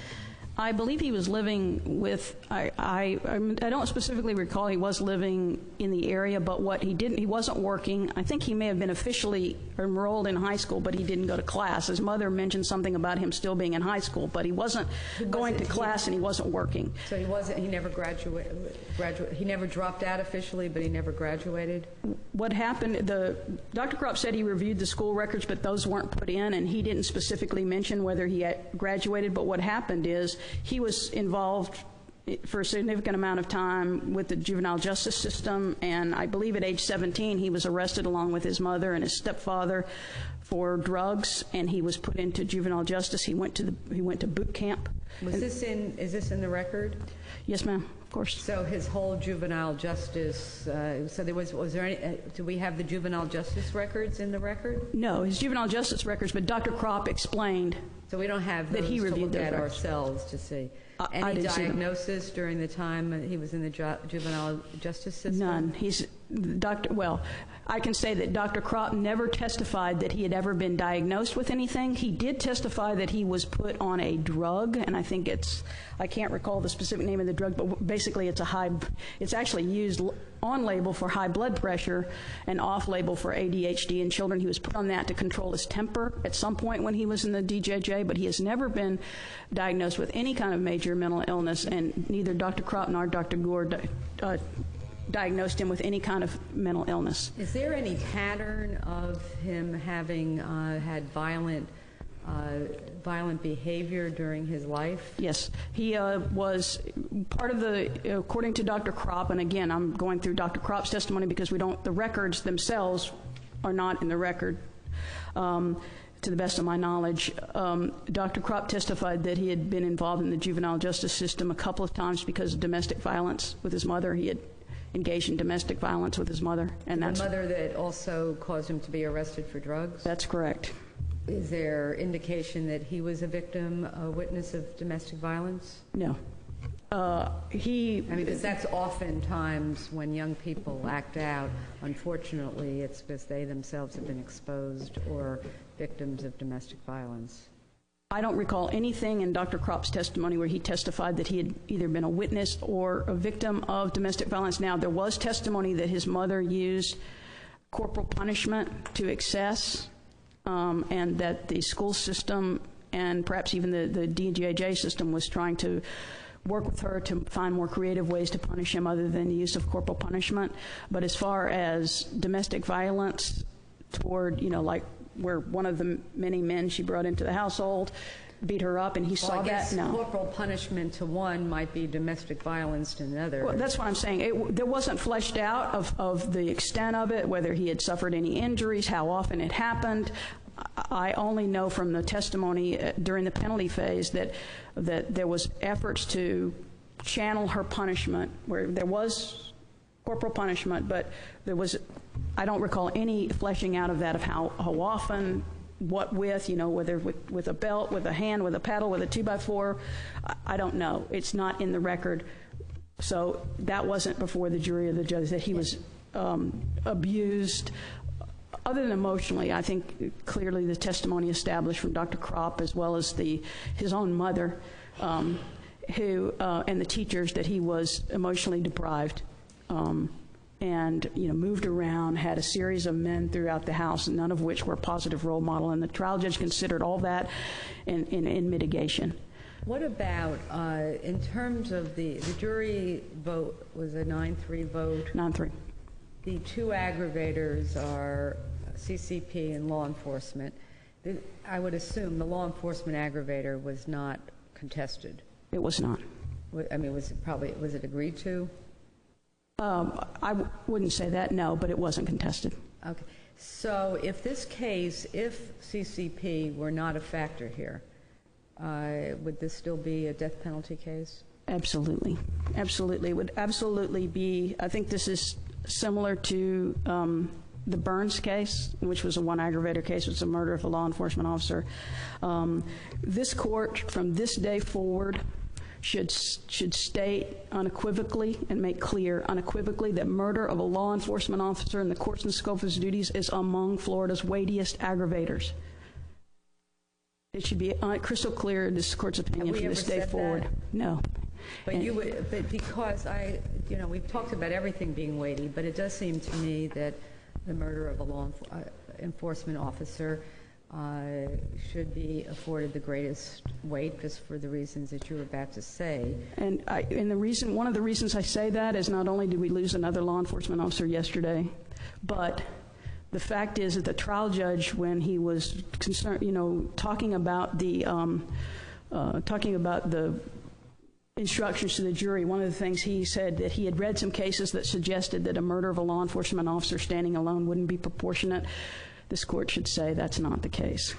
I believe he was living with, I don't specifically recall he was living in the area, but what he didn't, he wasn't working. I think he may have been officially enrolled in high school, but he didn't go to class. His mother mentioned something about him still being in high school, but he wasn't going to class and he wasn't working. So he never graduated, he never dropped out officially, but he never graduated? What happened, Dr. Kropp said he reviewed the school records, but those weren't put in, and he didn't specifically mention whether he had graduated, but what happened is he was involved for a significant amount of time with the juvenile justice system, and I believe at age 17 he was arrested along with his mother and his stepfather for drugs, and he was put into juvenile justice. He went to boot camp. Is this in the record? Yes, ma'am. Of course. So his whole juvenile justice. So there was there any? Do we have the juvenile justice records in the record? No, his juvenile justice records, but Dr. Kropp explained. So we don't have those that he reviewed to look at records. Ourselves to see. Any diagnosis during the time he was in the juvenile justice system? None. Well, I can say that Dr. Kropp never testified that he had ever been diagnosed with anything. He did testify that he was put on a drug, and I think I can't recall the specific name of the drug, but basically it's actually used on label for high blood pressure and off label for ADHD in children. He was put on that to control his temper at some point when he was in the DJJ, but he has never been diagnosed with any kind of major mental illness, and neither Dr. Kropp nor Dr. Gore diagnosed him with any kind of mental illness. Is there any pattern of him having had violent behavior during his life? Yes. He was part of according to Dr. Kropp, and again, I'm going through Dr. Kropp's testimony because the records themselves are not in the record. To the best of my knowledge, Dr. Kropp testified that he had been involved in the juvenile justice system a couple of times because of domestic violence with his mother. He had engaged in domestic violence with his mother. And the mother that also caused him to be arrested for drugs? That's correct. Is there indication that he was a victim, a witness of domestic violence? No. Because that's oftentimes when young people act out, unfortunately, it's because they themselves have been exposed or victims of domestic violence. I don't recall anything in Dr. Kropp's testimony where he testified that he had either been a witness or a victim of domestic violence. Now, there was testimony that his mother used corporal punishment to excess, and that the school system and perhaps even the DJJ system was trying to work with her to find more creative ways to punish him other than the use of corporal punishment. But as far as domestic violence toward, like where one of the many men she brought into the household beat her up and he saw that, no. Corporal punishment to one might be domestic violence to another. Well, that's what I'm saying. There wasn't fleshed out of the extent of it, whether he had suffered any injuries, how often it happened. I only know from the testimony during the penalty phase that there was efforts to channel her punishment, where there was corporal punishment, but there was, I don't recall any fleshing out of that, of how often, what with, whether with a belt, with a hand, with a paddle, with a 2x4, I don't know. It's not in the record. So that wasn't before the jury or the judge, that he was abused. Other than emotionally, I think clearly the testimony established from Dr. Kropp as well as his own mother and the teachers that he was emotionally deprived and moved around, had a series of men throughout the house, none of which were a positive role model, and the trial judge considered all that in mitigation. What about, in terms of the jury vote, was a 9-3 vote? 9-3. The two aggravators are CCP and law enforcement. I would assume the law enforcement aggravator was not contested. It was not. I mean, was it agreed to? I wouldn't say that, no, but it wasn't contested. Okay. So if CCP were not a factor here, would this still be a death penalty case? Absolutely. Absolutely. It would absolutely be. I think this is similar to the Burns case, which was a one aggravator case. It was a murder of a law enforcement officer. This court, from this day forward, should state unequivocally and make clear unequivocally that murder of a law enforcement officer in the course and scope of his duties is among Florida's weightiest aggravators. It should be crystal clear in this court's opinion from this day forward. No. But but because we've talked about everything being weighty, but it does seem to me that the murder of a law enforcement officer should be afforded the greatest weight, just for the reasons that you were about to say. And one of the reasons I say that is not only did we lose another law enforcement officer yesterday, but the fact is that the trial judge, when he was concerned, talking about the instructions to the jury, one of the things he said that he had read some cases that suggested that a murder of a law enforcement officer standing alone wouldn't be proportionate. This court should say that's not the case.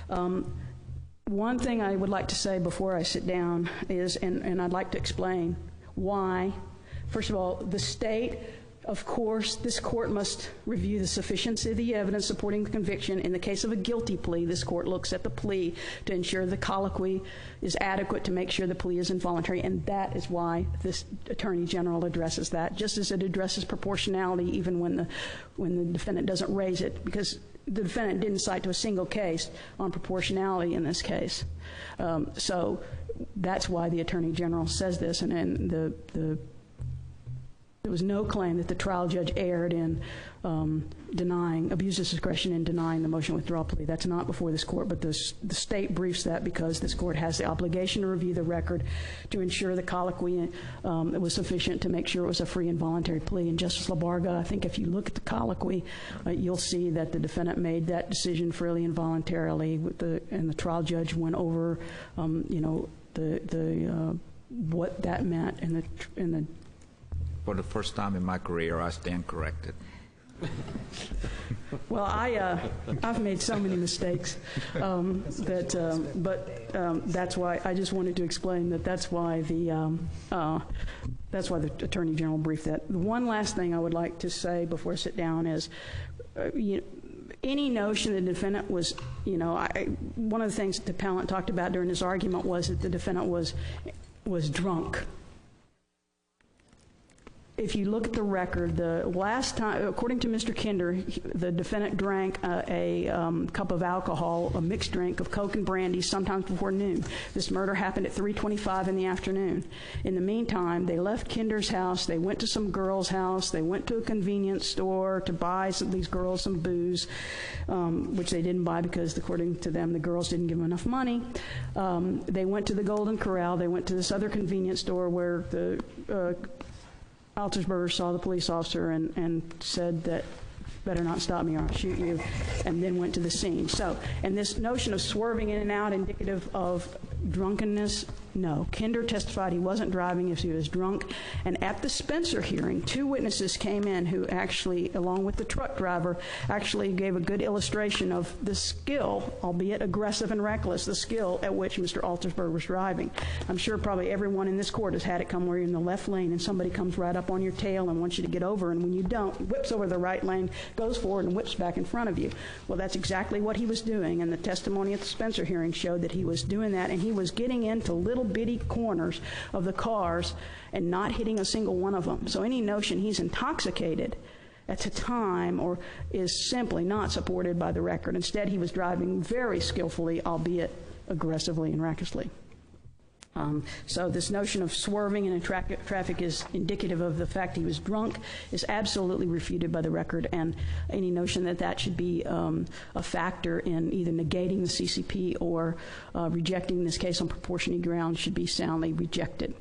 One thing I would like to say before I sit down is, and I'd like to explain why, first of all, the state, of course, this court must review the sufficiency of the evidence supporting the conviction. In the case of a guilty plea, this court looks at the plea to ensure the colloquy is adequate to make sure the plea is involuntary, and that is why this Attorney General addresses that, just as it addresses proportionality even when the defendant doesn't raise it, because the defendant didn't cite to a single case on proportionality in this case. So that's why the Attorney General says this, and there was no claim that the trial judge erred in abused his discretion in denying the motion withdrawal plea. That's not before this court, but the state briefs that because this court has the obligation to review the record to ensure the colloquy was sufficient to make sure it was a free and voluntary plea. And Justice LaBarga, I think if you look at the colloquy, you'll see that the defendant made that decision freely and voluntarily, and the trial judge went over, what that meant in the. For the first time in my career, I stand corrected. Well, I've made so many mistakes but that's why I just wanted to explain that's why the Attorney General briefed that. The one last thing I would like to say before I sit down is, any notion the defendant was, one of the things that the appellant talked about during his argument was that the defendant was drunk. If you look at the record, the last time, according to Mr. Kinder, the defendant drank a cup of alcohol, a mixed drink of Coke and brandy, sometimes before noon. This murder happened at 3:25 in the afternoon. In the meantime, they left Kinder's house. They went to some girl's house. They went to a convenience store to buy these girls some booze, which they didn't buy because, according to them, the girls didn't give them enough money. They went to the Golden Corral. They went to this other convenience store where the Altersberger saw the police officer and said that, better not stop me or I'll shoot you, and then went to the scene. So, and this notion of swerving in and out indicative of drunkenness, no. Kinder testified he wasn't driving if he was drunk. And at the Spencer hearing, 2 witnesses came in who actually, along with the truck driver, actually gave a good illustration of the skill, albeit aggressive and reckless, the skill at which Mr. Altersberger was driving. I'm sure probably everyone in this court has had it come where you're in the left lane and somebody comes right up on your tail and wants you to get over, and when you don't, whips over the right lane, goes forward and whips back in front of you. Well, that's exactly what he was doing, and the testimony at the Spencer hearing showed that he was doing that, and he was getting into little bitty corners of the cars and not hitting a single one of them. So any notion he's intoxicated at the time or is simply not supported by the record. Instead, he was driving very skillfully, albeit aggressively and recklessly. So this notion of swerving in traffic is indicative of the fact he was drunk is absolutely refuted by the record, and any notion that that should be a factor in either negating the CCP or rejecting this case on proportionate grounds should be soundly rejected.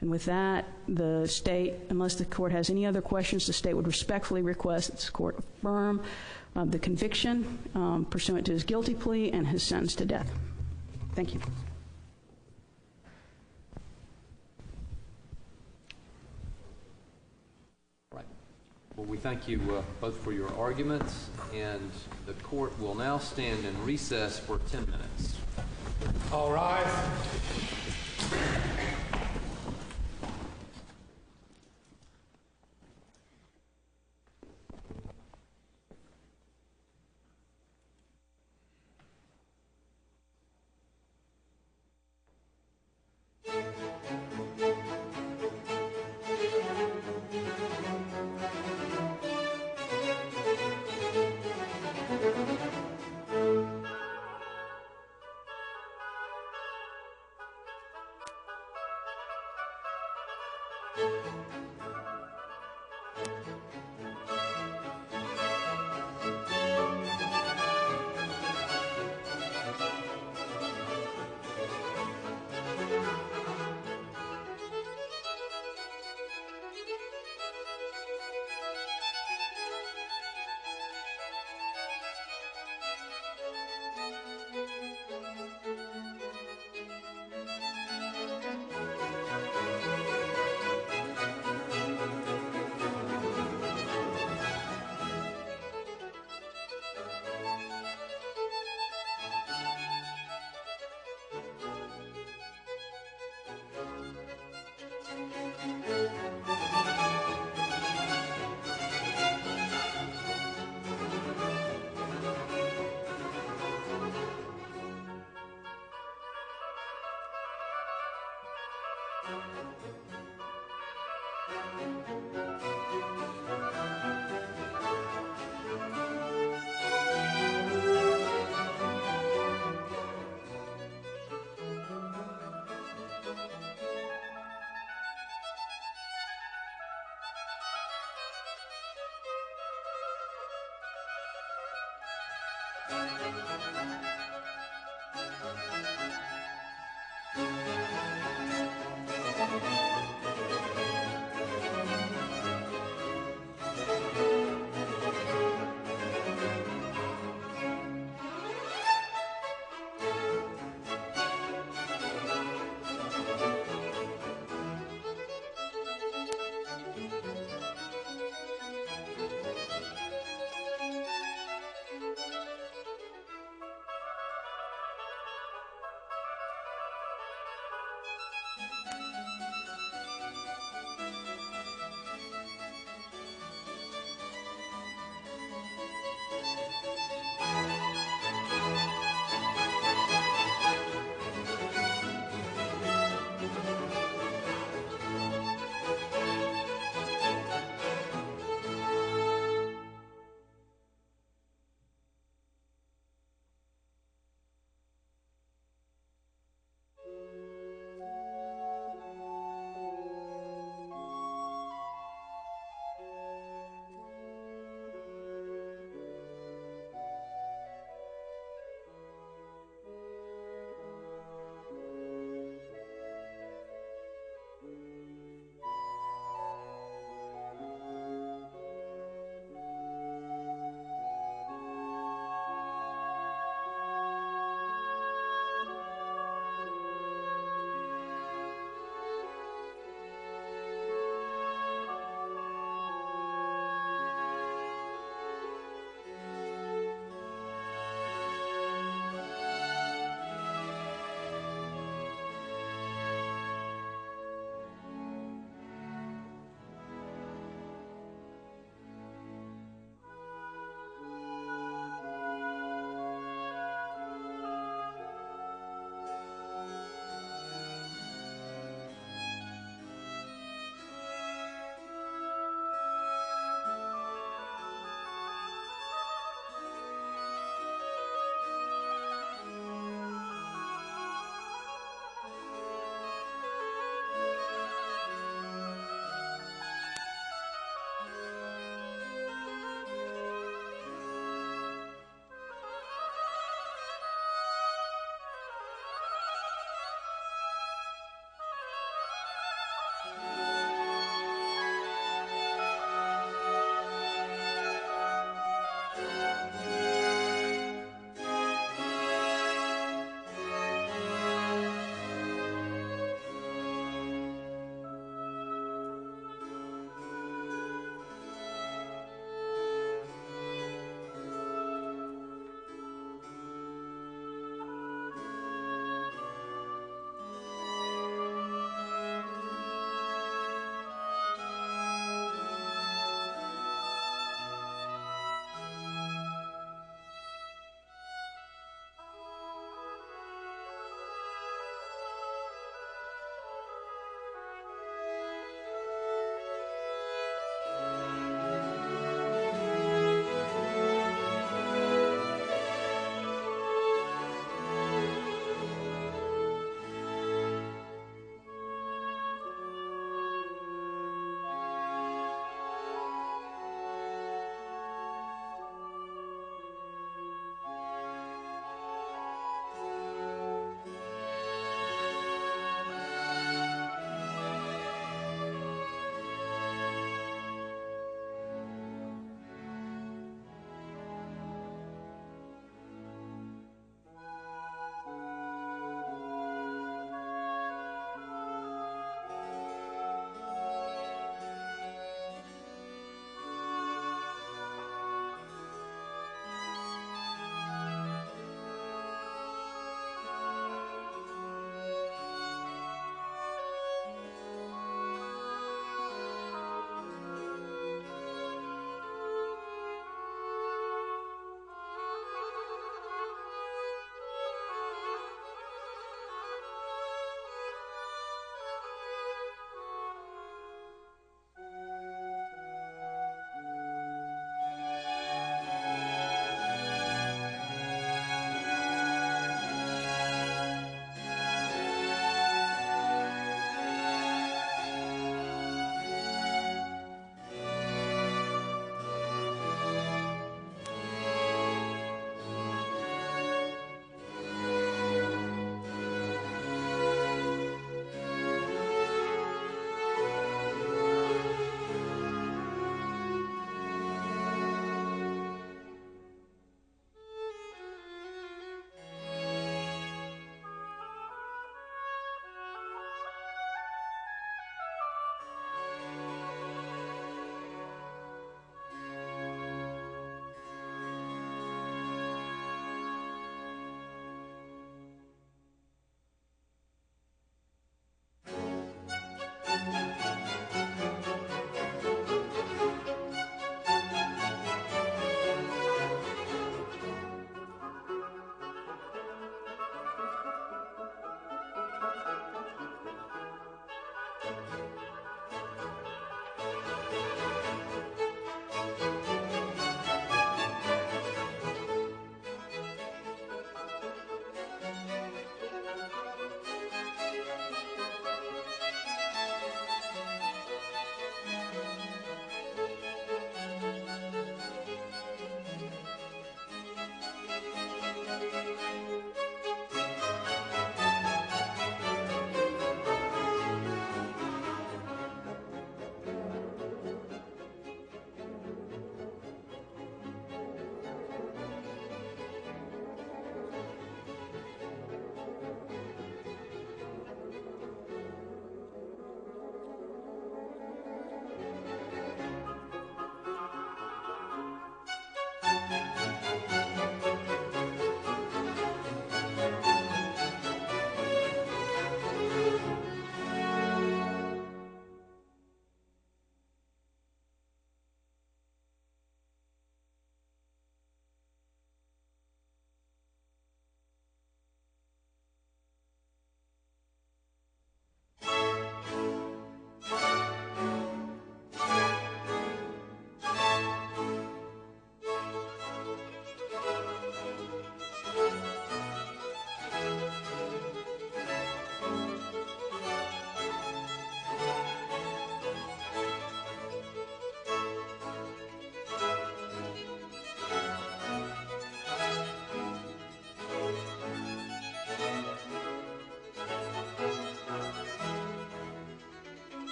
And with that, the state, unless the court has any other questions, the state would respectfully request that this court affirm the conviction pursuant to his guilty plea and his sentence to death. Thank you. Well, we thank you both for your arguments, and the court will now stand in recess for 10 minutes. All rise.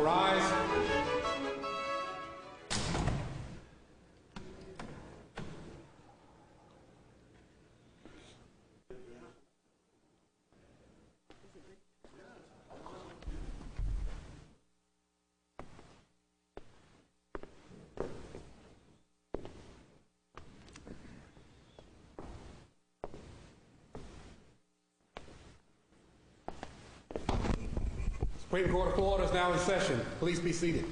rise. Supreme Court of Florida is now in session. Please be seated.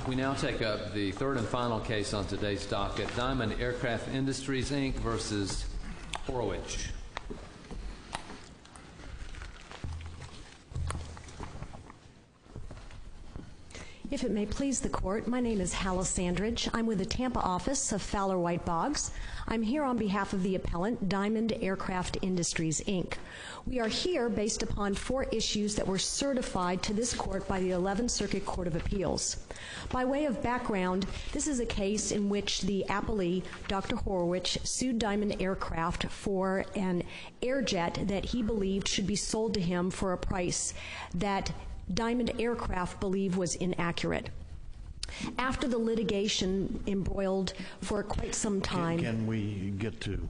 We now take up the third and final case on today's docket, Diamond Aircraft Industries, Inc. versus Horowitch. If it may please the court, my name is Halis Sandridge. I'm with the Tampa office of Fowler White Boggs. I'm here on behalf of the appellant, Diamond Aircraft Industries, Inc. We are here based upon 4 issues that were certified to this court by the 11th Circuit Court of Appeals. By way of background, this is a case in which the appellee, Dr. Horowitch, sued Diamond Aircraft for an Airjet that he believed should be sold to him for a price that Diamond Aircraft believed was inaccurate. After the litigation embroiled for quite some time. Can we get to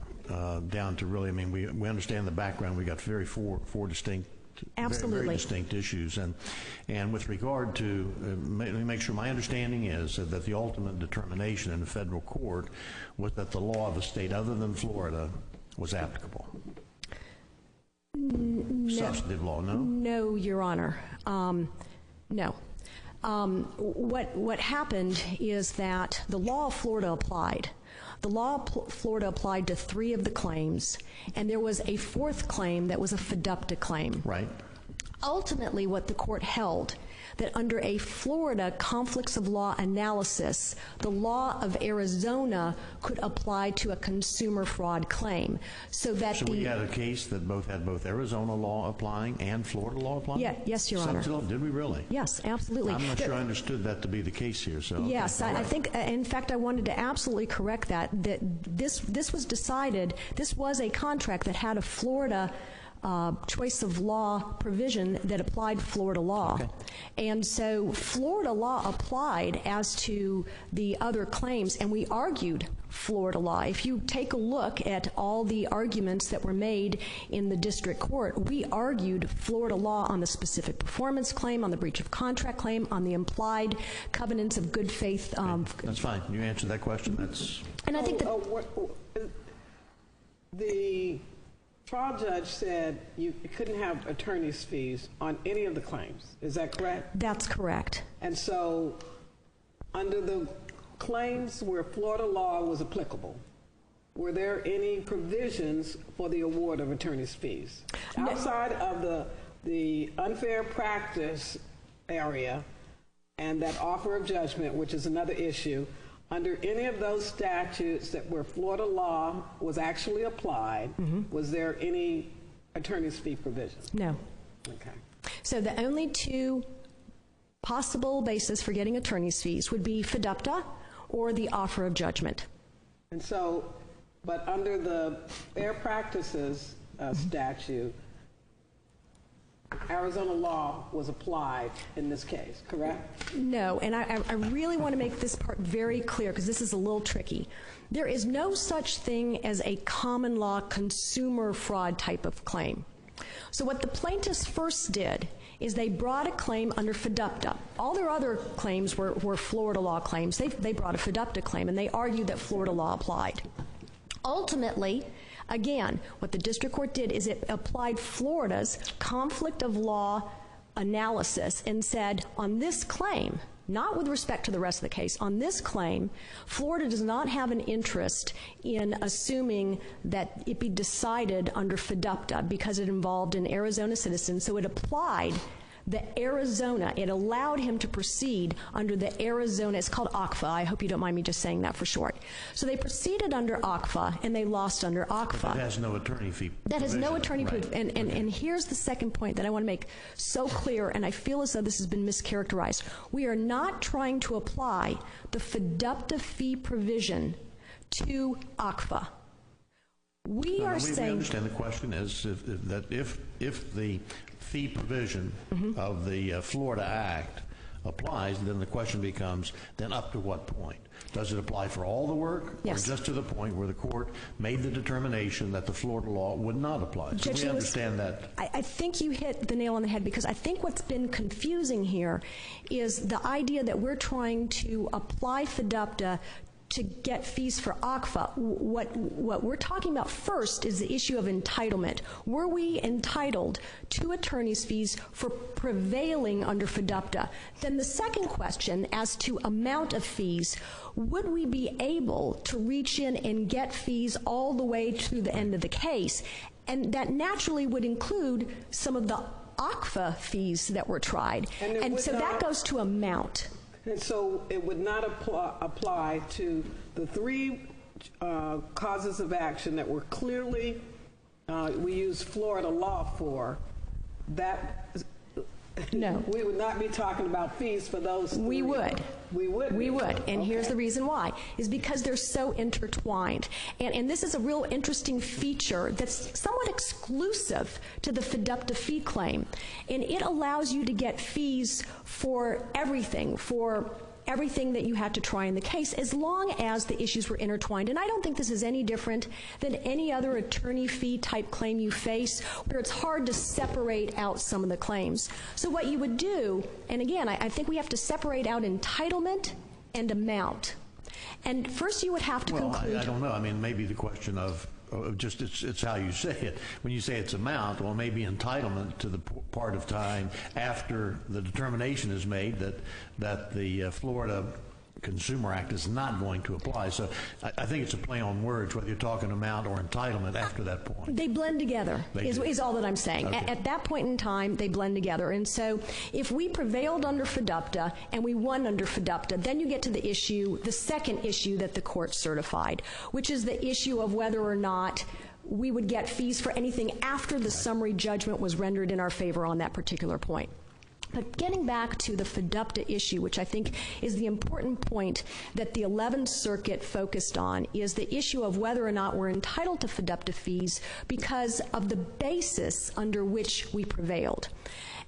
down to really? I mean, we understand the background. We got four distinct, absolutely very distinct issues, and with regard to, let me make sure my understanding is that the ultimate determination in the federal court was that the law of a state other than Florida was applicable. No. Substantive law, no? No, Your Honor. No. What happened is that the law of Florida applied. The law of Florida applied to 3 of the claims, and there was a 4th claim that was a FDUPTA claim. Right. Ultimately, what the court held, that under a Florida conflicts of law analysis, the law of Arizona could apply to a consumer fraud claim. So we had a case that had both Arizona law applying and Florida law applying? Yeah, yes, Your Honor. Did we really? Yes, absolutely. I'm not sure I understood that to be the case here. So yes, okay. I think, in fact, I wanted to absolutely correct that this was decided, this was a contract that had a Florida choice of law provision that applied Florida law. Okay. And so Florida law applied as to the other claims, and we argued Florida law. If you take a look at all the arguments that were made in the district court, we argued Florida law on the specific performance claim, on the breach of contract claim, on the implied covenants of good faith. That's fine. You answered that question. That's. And I think that the trial judge said you couldn't have attorney's fees on any of the claims. Is that correct? That's correct. And so under the claims where Florida law was applicable, were there any provisions for the award of attorney's fees? No. Outside of the unfair practice area and that offer of judgment, which is another issue, under any of those statutes that where Florida law was actually applied, was there any attorney's fee provisions? No. Okay. So the only 2 possible bases for getting attorney's fees would be FDUPTA or the offer of judgment. And so, but under the fair practices statute, Arizona law was applied in this case, correct? No, and I really want to make this part very clear because this is a little tricky. There is no such thing as a common law consumer fraud type of claim. So what the plaintiffs first did is they brought a claim under FDUPTA. All their other claims were Florida law claims. They brought a FDUPTA claim, and they argued that Florida law applied. Ultimately, again, what the district court did is it applied Florida's conflict of law analysis and said, on this claim, not with respect to the rest of the case, on this claim, Florida does not have an interest in assuming that it be decided under FDUPTA because it involved an Arizona citizen, so it applied the Arizona, it allowed him to proceed under the Arizona, it's called ACFA, I hope you don't mind me just saying that for short. So they proceeded under ACFA and they lost under ACFA. But that has no attorney fee. That has no attorney fee. Right. And here's the second point that I want to make so clear, and I feel as though this has been mischaracterized. We are not trying to apply the FDUPTA fee provision to ACFA. We are saying... We understand the question is if the fee provision of the Florida Act applies, then the question becomes, then up to what point? Does it apply for all the work, yes, or just to the point where the court made the determination that the Florida law would not apply? So Judge we understand that. I think you hit the nail on the head, because I think what's been confusing here is the idea that we're trying to apply FDUPTA to get fees for ACFA. What we're talking about first is the issue of entitlement. Were we entitled to attorney's fees for prevailing under FDUPTA? Then the second question, as to amount of fees, would we be able to reach in and get fees all the way to the end of the case? And that naturally would include some of the ACFA fees that were tried. And so that goes to amount. And so it would not apply to the three causes of action that were clearly, we use Florida law for, that no, we would not be talking about fees for those three. We would. We would. We would. And okay, here's the reason why, is because they're so intertwined. And this is a real interesting feature that's somewhat exclusive to the FDUPTA fee claim. And it allows you to get fees for everything that you had to try in the case, as long as the issues were intertwined. And I don't think this is any different than any other attorney fee type claim you face, where it's hard to separate out some of the claims. So what you would do, and again, I think we have to separate out entitlement and amount. And first you would have to conclude... I don't know. I mean, maybe the question of just it's how you say it. When you say it's amount, well, maybe entitlement to the part of time after the determination is made that the Florida Consumer Act is not going to apply. So I think it's a play on words, whether you're talking amount or entitlement after that point. They blend together, is all that I'm saying. Okay. At that point in time, they blend together. And so if we prevailed under FDUPTA and we won under FDUPTA, then you get to the issue, the second issue that the court certified, which is the issue of whether or not we would get fees for anything after the summary judgment was rendered in our favor on that particular point. But getting back to the FDUPTA issue, which I think is the important point that the 11th Circuit focused on, is the issue of whether or not we're entitled to FDUPTA fees because of the basis under which we prevailed.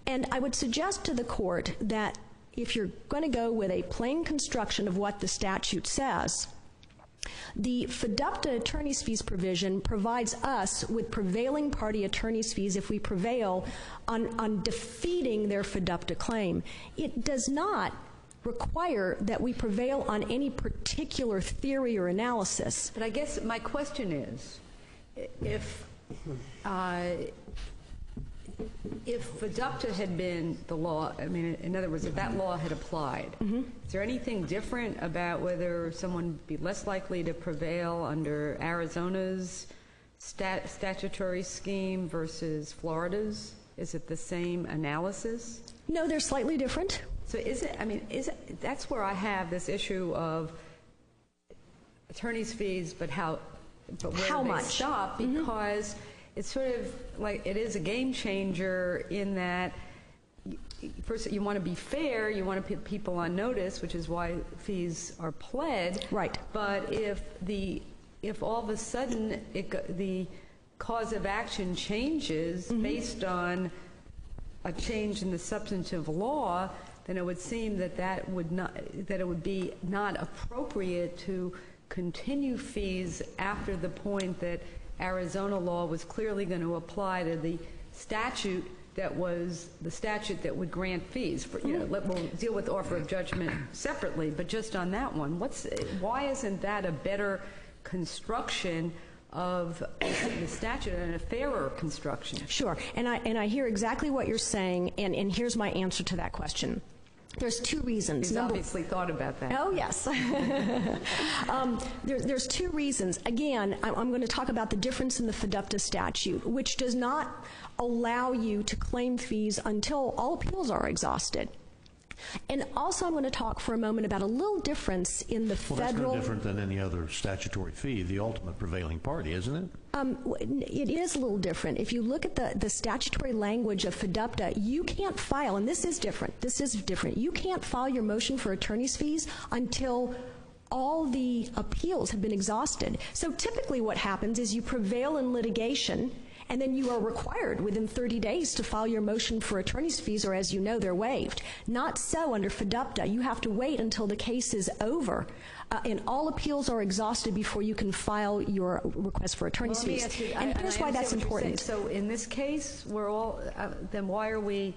And I would suggest to the court that if you're going to go with a plain construction of what the statute says, the FDUPTA attorney's fees provision provides us with prevailing party attorney's fees if we prevail on defeating their FDUPTA claim. It does not require that we prevail on any particular theory or analysis. But I guess my question is, if FDUPTA had been the law, I mean, in other words, if that law had applied, is there anything different about whether someone would be less likely to prevail under Arizona's statutory scheme versus Florida's? Is it the same analysis? No, they're slightly different. So is it, I mean, that's where I have this issue of attorney's fees, but where how they much? Stop, because it's sort of like it is a game changer in that first you want to be fair, you want to put people on notice, which is why fees are pled. Right. But if all of a sudden the cause of action changes based on a change in the substantive law, then it would seem that it would be not appropriate to continue fees after the point that Arizona law was clearly going to apply to the statute that was the statute that would grant fees. We'll deal with offer of judgment separately, but just on that one, why isn't that a better construction of the statute and a fairer construction? Sure, and I hear exactly what you're saying, and here's my answer to that question. There's two reasons. He's obviously thought about that. Oh, yes. There's two reasons. Again, I'm going to talk about the difference in the FDUPTA statute, which does not allow you to claim fees until all appeals are exhausted. And also I'm going to talk for a moment about a little difference in the federal... Well, that's no different than any other statutory fee, the ultimate prevailing party, isn't it? It is a little different. If you look at the statutory language of FDUPTA, you can't file, and this is different, you can't file your motion for attorney's fees until all the appeals have been exhausted. So typically what happens is you prevail in litigation, and then you are required within 30 days to file your motion for attorney's fees, or as you know, they're waived. Not so under FDUPTA. You have to wait until the case is over, and all appeals are exhausted before you can file your request for attorney's fees. And here's why that's important. So in this case, we're all, then why are we,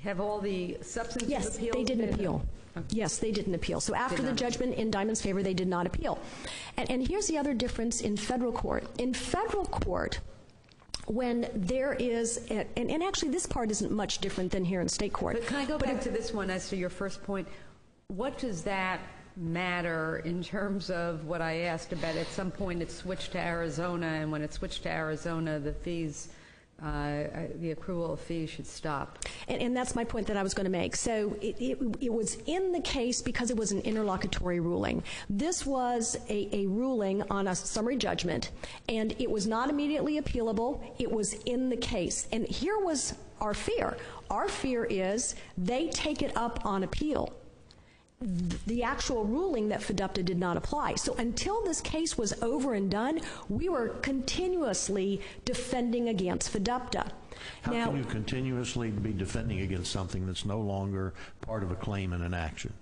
have all the substantive appeals? Yes, they didn't appeal. Okay. Yes, they didn't appeal. So after the judgment in Diamond's favor, they did not appeal. And here's the other difference in federal court. In federal court, when there is, and actually this part isn't much different than here in state court. But can I go back to this one as to your first point? What does that matter in terms of what I asked about? At some point it switched to Arizona, and when it switched to Arizona, the fees, the accrual of fees should stop. And that's my point that I was going to make. So it was in the case because it was an interlocutory ruling. This was a ruling on a summary judgment, and it was not immediately appealable. It was in the case. And here was our fear. Our fear is they take it up on appeal. The actual ruling that FDUPTA did not apply. So until this case was over and done, we were continuously defending against FDUPTA. How can you continuously be defending against something that's no longer part of a claim and an action?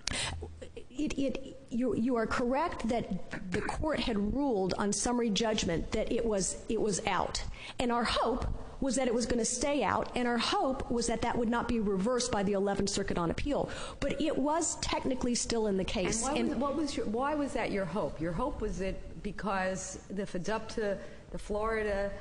You are correct that the court had ruled on summary judgment that it was out. And our hope was that it was going to stay out, and our hope was that that would not be reversed by the 11th Circuit on appeal. But it was technically still in the case. And why was that your hope? Your hope was that because the FDUPTA, the Florida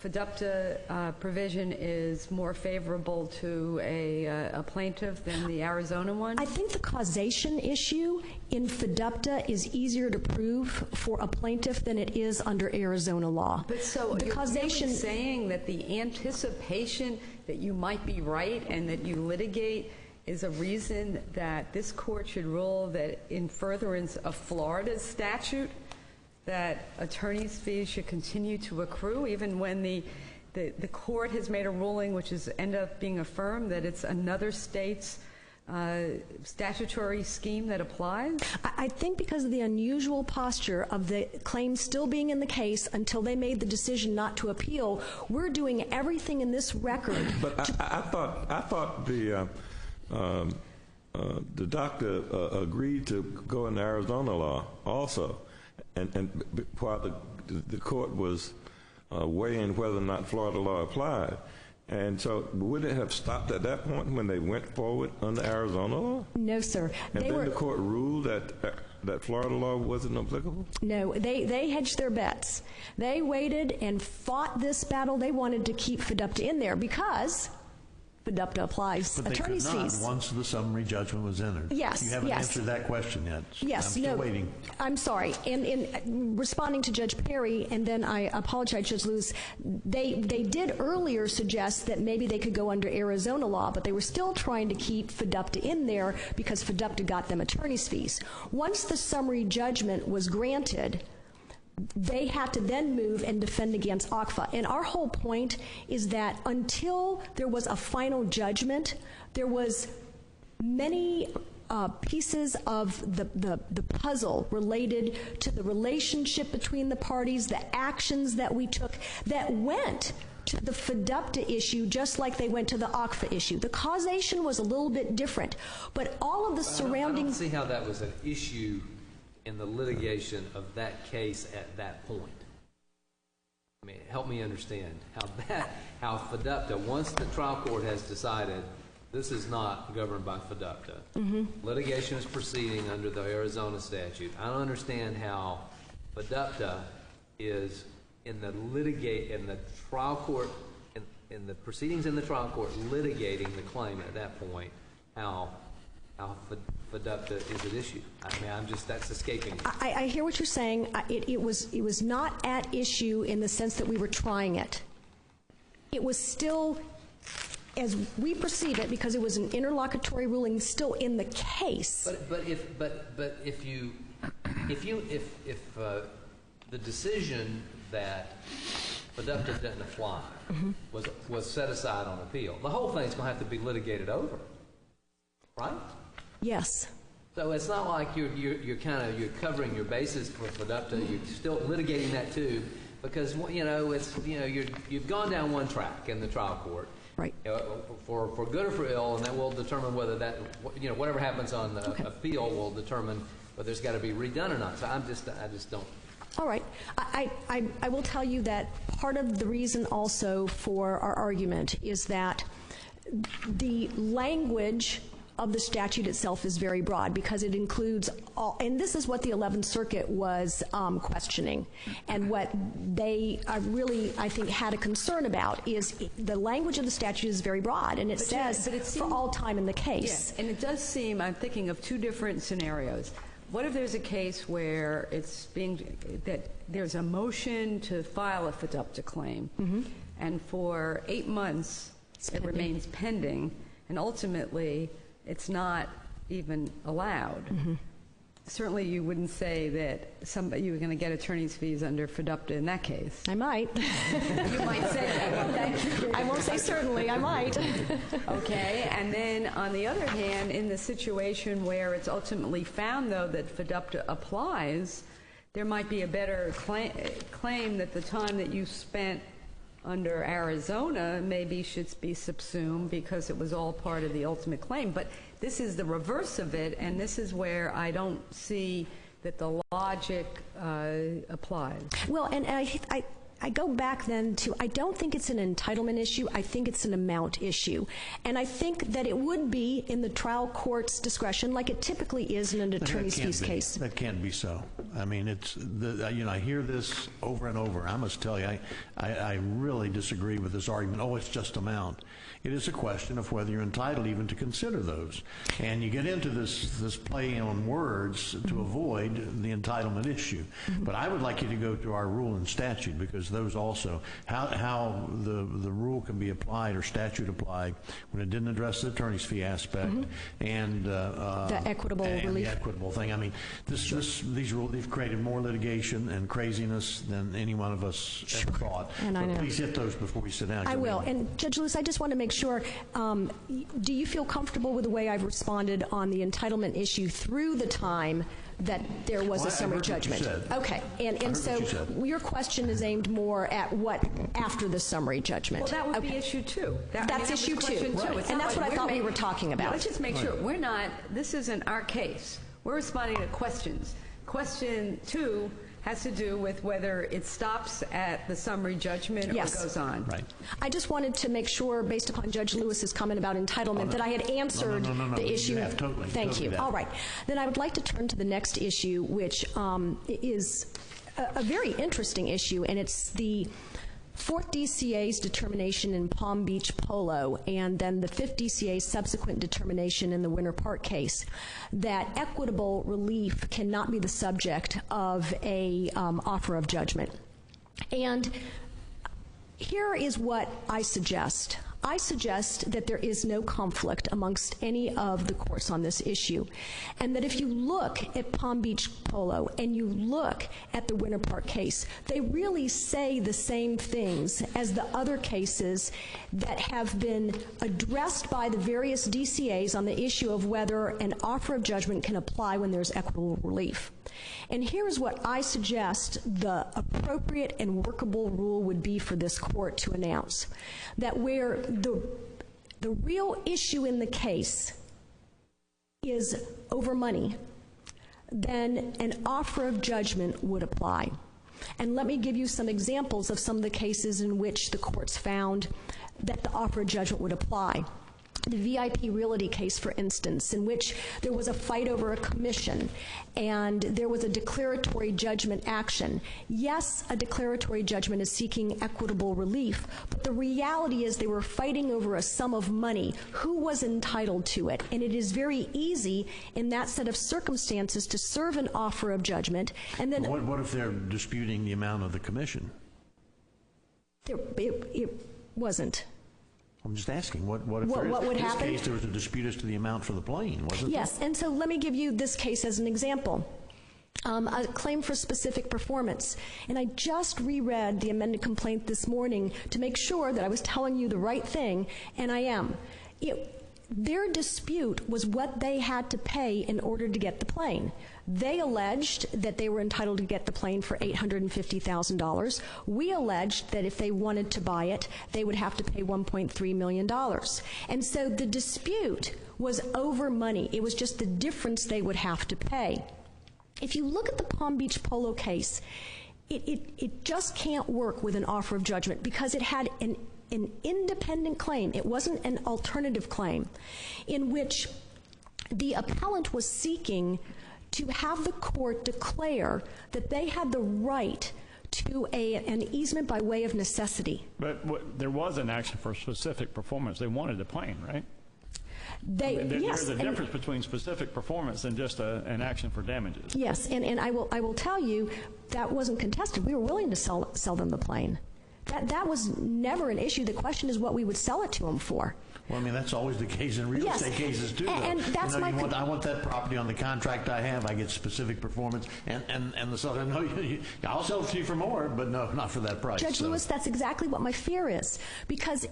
FDUPTA provision is more favorable to a plaintiff than the Arizona one? I think the causation issue in FDUPTA is easier to prove for a plaintiff than it is under Arizona law. But so the causation, really saying that the anticipation that you might be right and that you litigate is a reason that this court should rule that in furtherance of Florida's statute that attorney's fees should continue to accrue even when the court has made a ruling which has ended up being affirmed that it's another state's statutory scheme that applies? I think because of the unusual posture of the claim still being in the case until they made the decision not to appeal, we're doing everything in this record. But I thought the doctor agreed to go in Arizona law also. And while the court was weighing whether or not Florida law applied. And so would it have stopped at that point when they went forward under Arizona law? No, sir. And then the court ruled that Florida law wasn't applicable? No, they hedged their bets. They waited and fought this battle. They wanted to keep FDUPTA in there because FDUPTA applies attorney's fees. But they could not once the summary judgment was entered. Yes, You haven't answered that question yet. Yes, I'm still waiting. I'm sorry. And in responding to Judge Perry, and then I apologize, Judge Lewis, they did earlier suggest that maybe they could go under Arizona law, but they were still trying to keep FDUPTA in there because FDUPTA got them attorney's fees. Once the summary judgment was granted, they had to then move and defend against ACFA. And our whole point is that until there was a final judgment, there was many pieces of the puzzle related to the relationship between the parties, the actions that we took that went to the FDUPTA issue just like they went to the ACFA issue. The causation was a little bit different, but all of the surrounding... I don't see how that was an issue in the litigation of that case at that point. I mean, help me understand how FDUPTA, once the trial court has decided this is not governed by FDUPTA, litigation is proceeding under the Arizona statute. I don't understand how FDUPTA is in the trial court, in the proceedings in the trial court litigating the claim at that point, how FDUPTA is at issue. I mean, that's escaping me. I hear what you're saying. It was not at issue in the sense that we were trying it. It was still, as we perceive it, because it was an interlocutory ruling, still in the case. But if the decision that FDUPTA didn't apply was set aside on appeal, the whole thing's going to have to be litigated over, right? Yes. So it's not like you're covering your bases for FDUPTA. You're still litigating that too, because you've gone down one track in the trial court, right? For good or for ill, and that will determine whether that whatever happens on the appeal will determine whether it's got to be redone or not. So I just don't. All right. I will tell you that part of the reason also for our argument is that the language of the statute itself is very broad because it includes all, and this is what the 11th Circuit was questioning, and what they really, I think, had a concern about is the language of the statute is very broad, and it says for all time in the case. Yeah, and it does seem, I'm thinking of two different scenarios. What if there's a case where that there's a motion to file a FDUPTA claim, and for 8 months it remains pending, and ultimately it's not even allowed? Certainly you wouldn't say that you were going to get attorney's fees under FDUPTA in that case. I might. You might say that. I won't say certainly. I might. Okay. And then on the other hand, in the situation where it's ultimately found, though, that FDUPTA applies, there might be a better claim that the time that you spent under Arizona maybe should be subsumed because it was all part of the ultimate claim. But this is the reverse of it, and this is where I don't see that the logic applies. Well, and I go back then to, I don't think it's an entitlement issue. I think it's an amount issue. And I think that it would be in the trial court's discretion, like it typically is in an attorney's fees case. That can't be so. I mean, I hear this over and over. I must tell you, I really disagree with this argument. Oh, it's just amount. It is a question of whether you're entitled even to consider those. And you get into this play on words to avoid the entitlement issue. But I would like you to go to our rule and statute, because those also, how the rule can be applied or statute applied when it didn't address the attorney's fee aspect and the equitable relief. The equitable thing. I mean, these rules, they've created more litigation and craziness than any one of us ever thought. And so please hit those before we sit down. I will. And Judge Lewis, I just want to make sure, do you feel comfortable with the way I've responded on the entitlement issue through the time that there was a summary judgment? Okay. And so your question is aimed more at what after the summary judgment. Well, that would be issue two. That's issue two. Right. And that's what I thought we were talking about. Let's just make sure. This isn't our case. We're responding to questions. Question two has to do with whether it stops at the summary judgment or goes on. Right. I just wanted to make sure, based upon Judge Lewis's comment about entitlement, that I had answered the issue. You have totally. Thank you. All right. Then I would like to turn to the next issue, which is a very interesting issue, and it's the 4th DCA's determination in Palm Beach Polo and then the 5th DCA's subsequent determination in the Winter Park case that equitable relief cannot be the subject of a offer of judgment. And here is what I suggest. I suggest that there is no conflict amongst any of the courts on this issue, and that if you look at Palm Beach Polo and you look at the Winter Park case, they really say the same things as the other cases that have been addressed by the various DCAs on the issue of whether an offer of judgment can apply when there's equitable relief. And here's what I suggest the appropriate and workable rule would be for this court to announce: that where the real issue in the case is over money, then an offer of judgment would apply. And let me give you some examples of some of the cases in which the courts found that the offer of judgment would apply. The VIP Realty case, for instance, in which there was a fight over a commission and there was a declaratory judgment action. Yes, a declaratory judgment is seeking equitable relief, but the reality is they were fighting over a sum of money. Who was entitled to it? And it is very easy in that set of circumstances to serve an offer of judgment. And then what if they're disputing the amount of the commission? It wasn't. I'm just asking, what if in this case there was a dispute as to the amount for the plane, wasn't there? Yes, and so let me give you this case as an example. A claim for specific performance. And I just reread the amended complaint this morning to make sure that I was telling you the right thing, and I am. Their dispute was what they had to pay in order to get the plane. They alleged that they were entitled to get the plane for $850,000. We alleged that if they wanted to buy it, they would have to pay $1.3 million. And so the dispute was over money. It was just the difference they would have to pay. If you look at the Palm Beach Polo case, it just can't work with an offer of judgment because it had an independent claim. It wasn't an alternative claim in which the appellant was seeking to have the court declare that they had the right to an easement by way of necessity. But there was an action for specific performance. They wanted the plane, right? Yes. There's a difference between specific performance and just an action for damages. Yes, and I will tell you that wasn't contested. We were willing to sell them the plane. That was never an issue. The question is what we would sell it to them for. Well, I mean, that's always the case in real estate cases, too. And that's I want that property on the contract I have. I get specific performance. And the seller, no, I'll sell it to you for more, but no, not for that price. Judge Lewis, that's exactly what my fear is. Because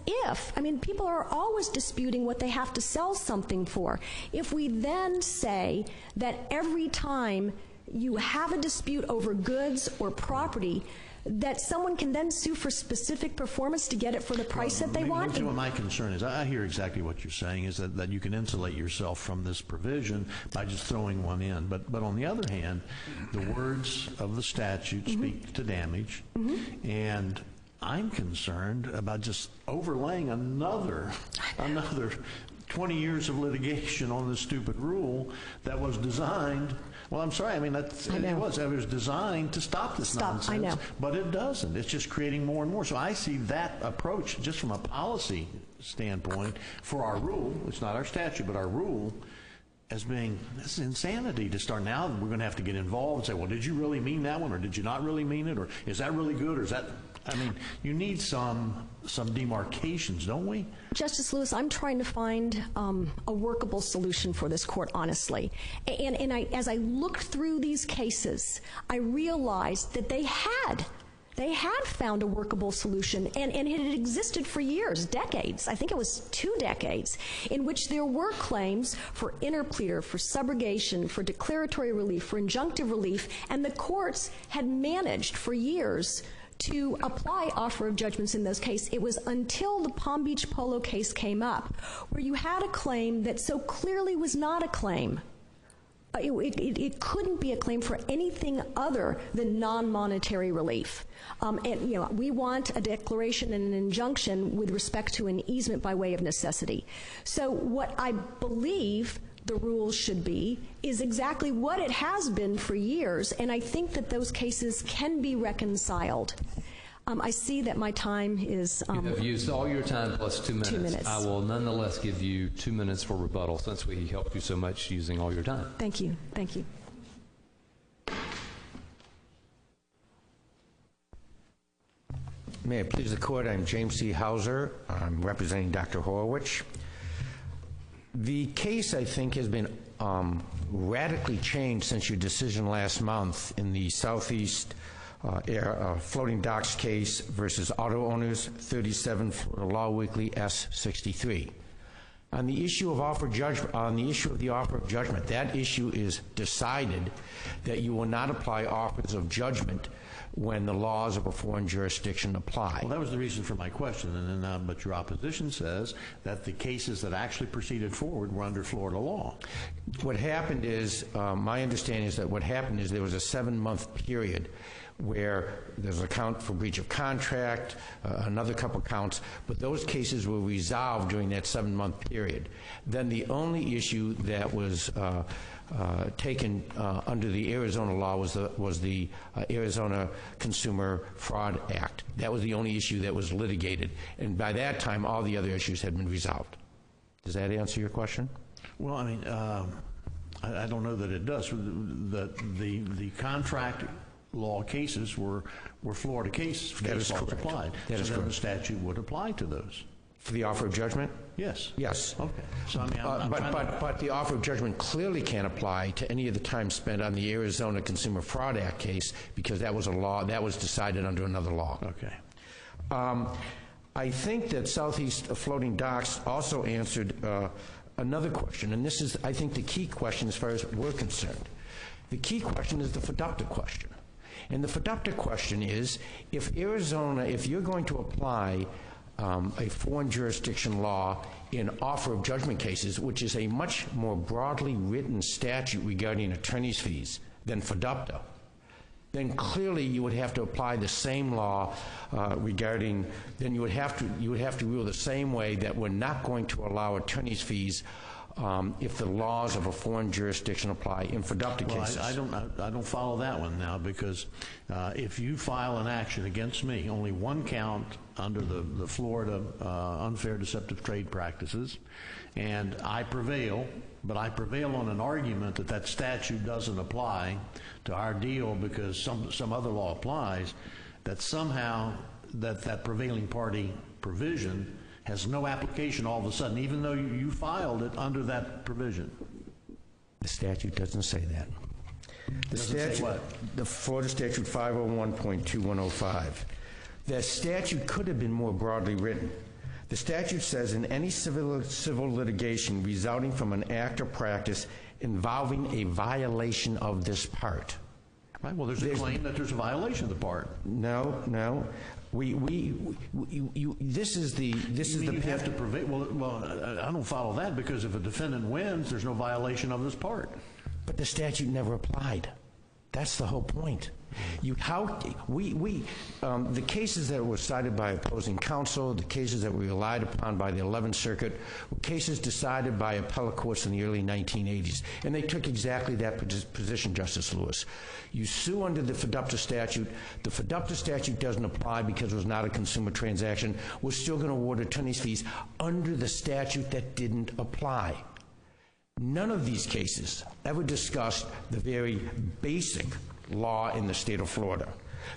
people are always disputing what they have to sell something for. If we then say that every time you have a dispute over goods or property, that someone can then sue for specific performance to get it for the price that they want. What my concern is, I hear exactly what you're saying, is that you can insulate yourself from this provision by just throwing one in. But on the other hand, the words of the statute speak to damage, and I'm concerned about just overlaying another 20 years of litigation on this stupid rule that was designed. Well, I'm sorry. I mean, it was designed to stop this nonsense. I know. But it doesn't. It's just creating more and more. So I see that approach just from a policy standpoint for our rule. It's not our statute, but our rule as being, this is insanity to start now. We're going to have to get involved and say, well, did you really mean that one, or did you not really mean it, or is that really good, or is that? I mean, you need some demarcations, don't we? Justice Lewis, I'm trying to find a workable solution for this court, honestly. And as I looked through these cases, I realized that they had found a workable solution, and it had existed for years, decades. I think it was 2 decades, in which there were claims for interpleader, for subrogation, for declaratory relief, for injunctive relief, and the courts had managed for years to apply offer of judgments in those cases. It was until the Palm Beach Polo case came up, where you had a claim that so clearly was not a claim. It couldn't be a claim for anything other than non-monetary relief. We want a declaration and an injunction with respect to an easement by way of necessity. So what I believe the rules should be is exactly what it has been for years, and I think that those cases can be reconciled. I see that my time is... you have used all your time plus 2 minutes. 2 minutes. I will nonetheless give you 2 minutes for rebuttal since we helped you so much using all your time. Thank you. Thank you. May it please the Court, I'm James C. Hauser. I'm representing Dr. Horowitch. The case, I think, has been radically changed since your decision last month in the Southeast Floating Docks case versus Auto Owners, 37 Law Weekly S63. On the issue of offer judgment, on the issue of the offer of judgment, that issue is decided that you will not apply offers of judgment when the laws of a foreign jurisdiction apply. Well, that was the reason for my question, but your opposition says that the cases that actually proceeded forward were under Florida law. What happened is, my understanding is that what happened is there was a 7-month period where there's a count for breach of contract, another couple counts, but those cases were resolved during that 7-month period. Then the only issue that was taken under the Arizona law was the Arizona Consumer Fraud Act. That was the only issue that was litigated, and by that time all the other issues had been resolved. Does that answer your question? Well, I mean, I don't know that it does. The contract law cases were Florida cases. That is correct. Applied. That is correct. correct. The statute would apply to those. For the offer of judgment? Yes. Yes. Okay. So, I mean, but the offer of judgment clearly can't apply to any of the time spent on the Arizona Consumer Fraud Act case, because that was a law that was decided under another law. Okay. I think that Southeast Floating Docks also answered another question, and this is, I think, the key question as far as we're concerned. The key question is the FDUCTA question. And the FDUCTA question is, if you're going to apply a foreign jurisdiction law in offer of judgment cases, which is a much more broadly written statute regarding attorney's fees than FDUCTA, then clearly you would have to apply the same law then you would have to rule the same way, that we're not going to allow attorney's fees if the laws of a foreign jurisdiction apply in FDUCTA cases. I don't follow that one now, because if you file an action against me, only one count under the Florida unfair deceptive trade practices, and I prevail, but I prevail on an argument that statute doesn't apply to our deal because some other law applies, that somehow that prevailing party provision has no application all of a sudden, even though you filed it under that provision. The statute doesn't say that. Say what? The Florida statute 501.2105. The statute could have been more broadly written. The statute says, in any civil litigation resulting from an act or practice involving a violation of this part. Right. Well, there's a claim that there's a violation of the part. No. This is the you have to prevail. Well, I don't follow that, because if a defendant wins, there's no violation of this part. But the statute never applied. That's the whole point. The cases that were cited by opposing counsel, the cases that were relied upon by the 11th Circuit, were cases decided by appellate courts in the early 1980s, and they took exactly that position, Justice Lewis. You sue under the FDUCTA statute. The FDUCTA statute doesn't apply because it was not a consumer transaction. We're still going to award attorney's fees under the statute that didn't apply. None of these cases ever discussed the very basic law in the state of Florida,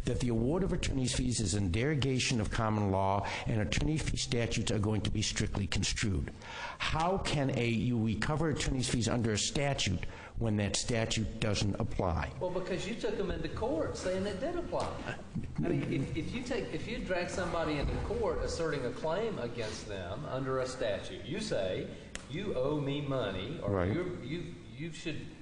that the award of attorney's fees is in derogation of common law, and attorney fee statutes are going to be strictly construed. How can you recover attorney's fees under a statute when that statute doesn't apply? Well, because you took them into court saying it did apply. I mean, if you drag somebody into court asserting a claim against them under a statute, you say, you owe me money, or right.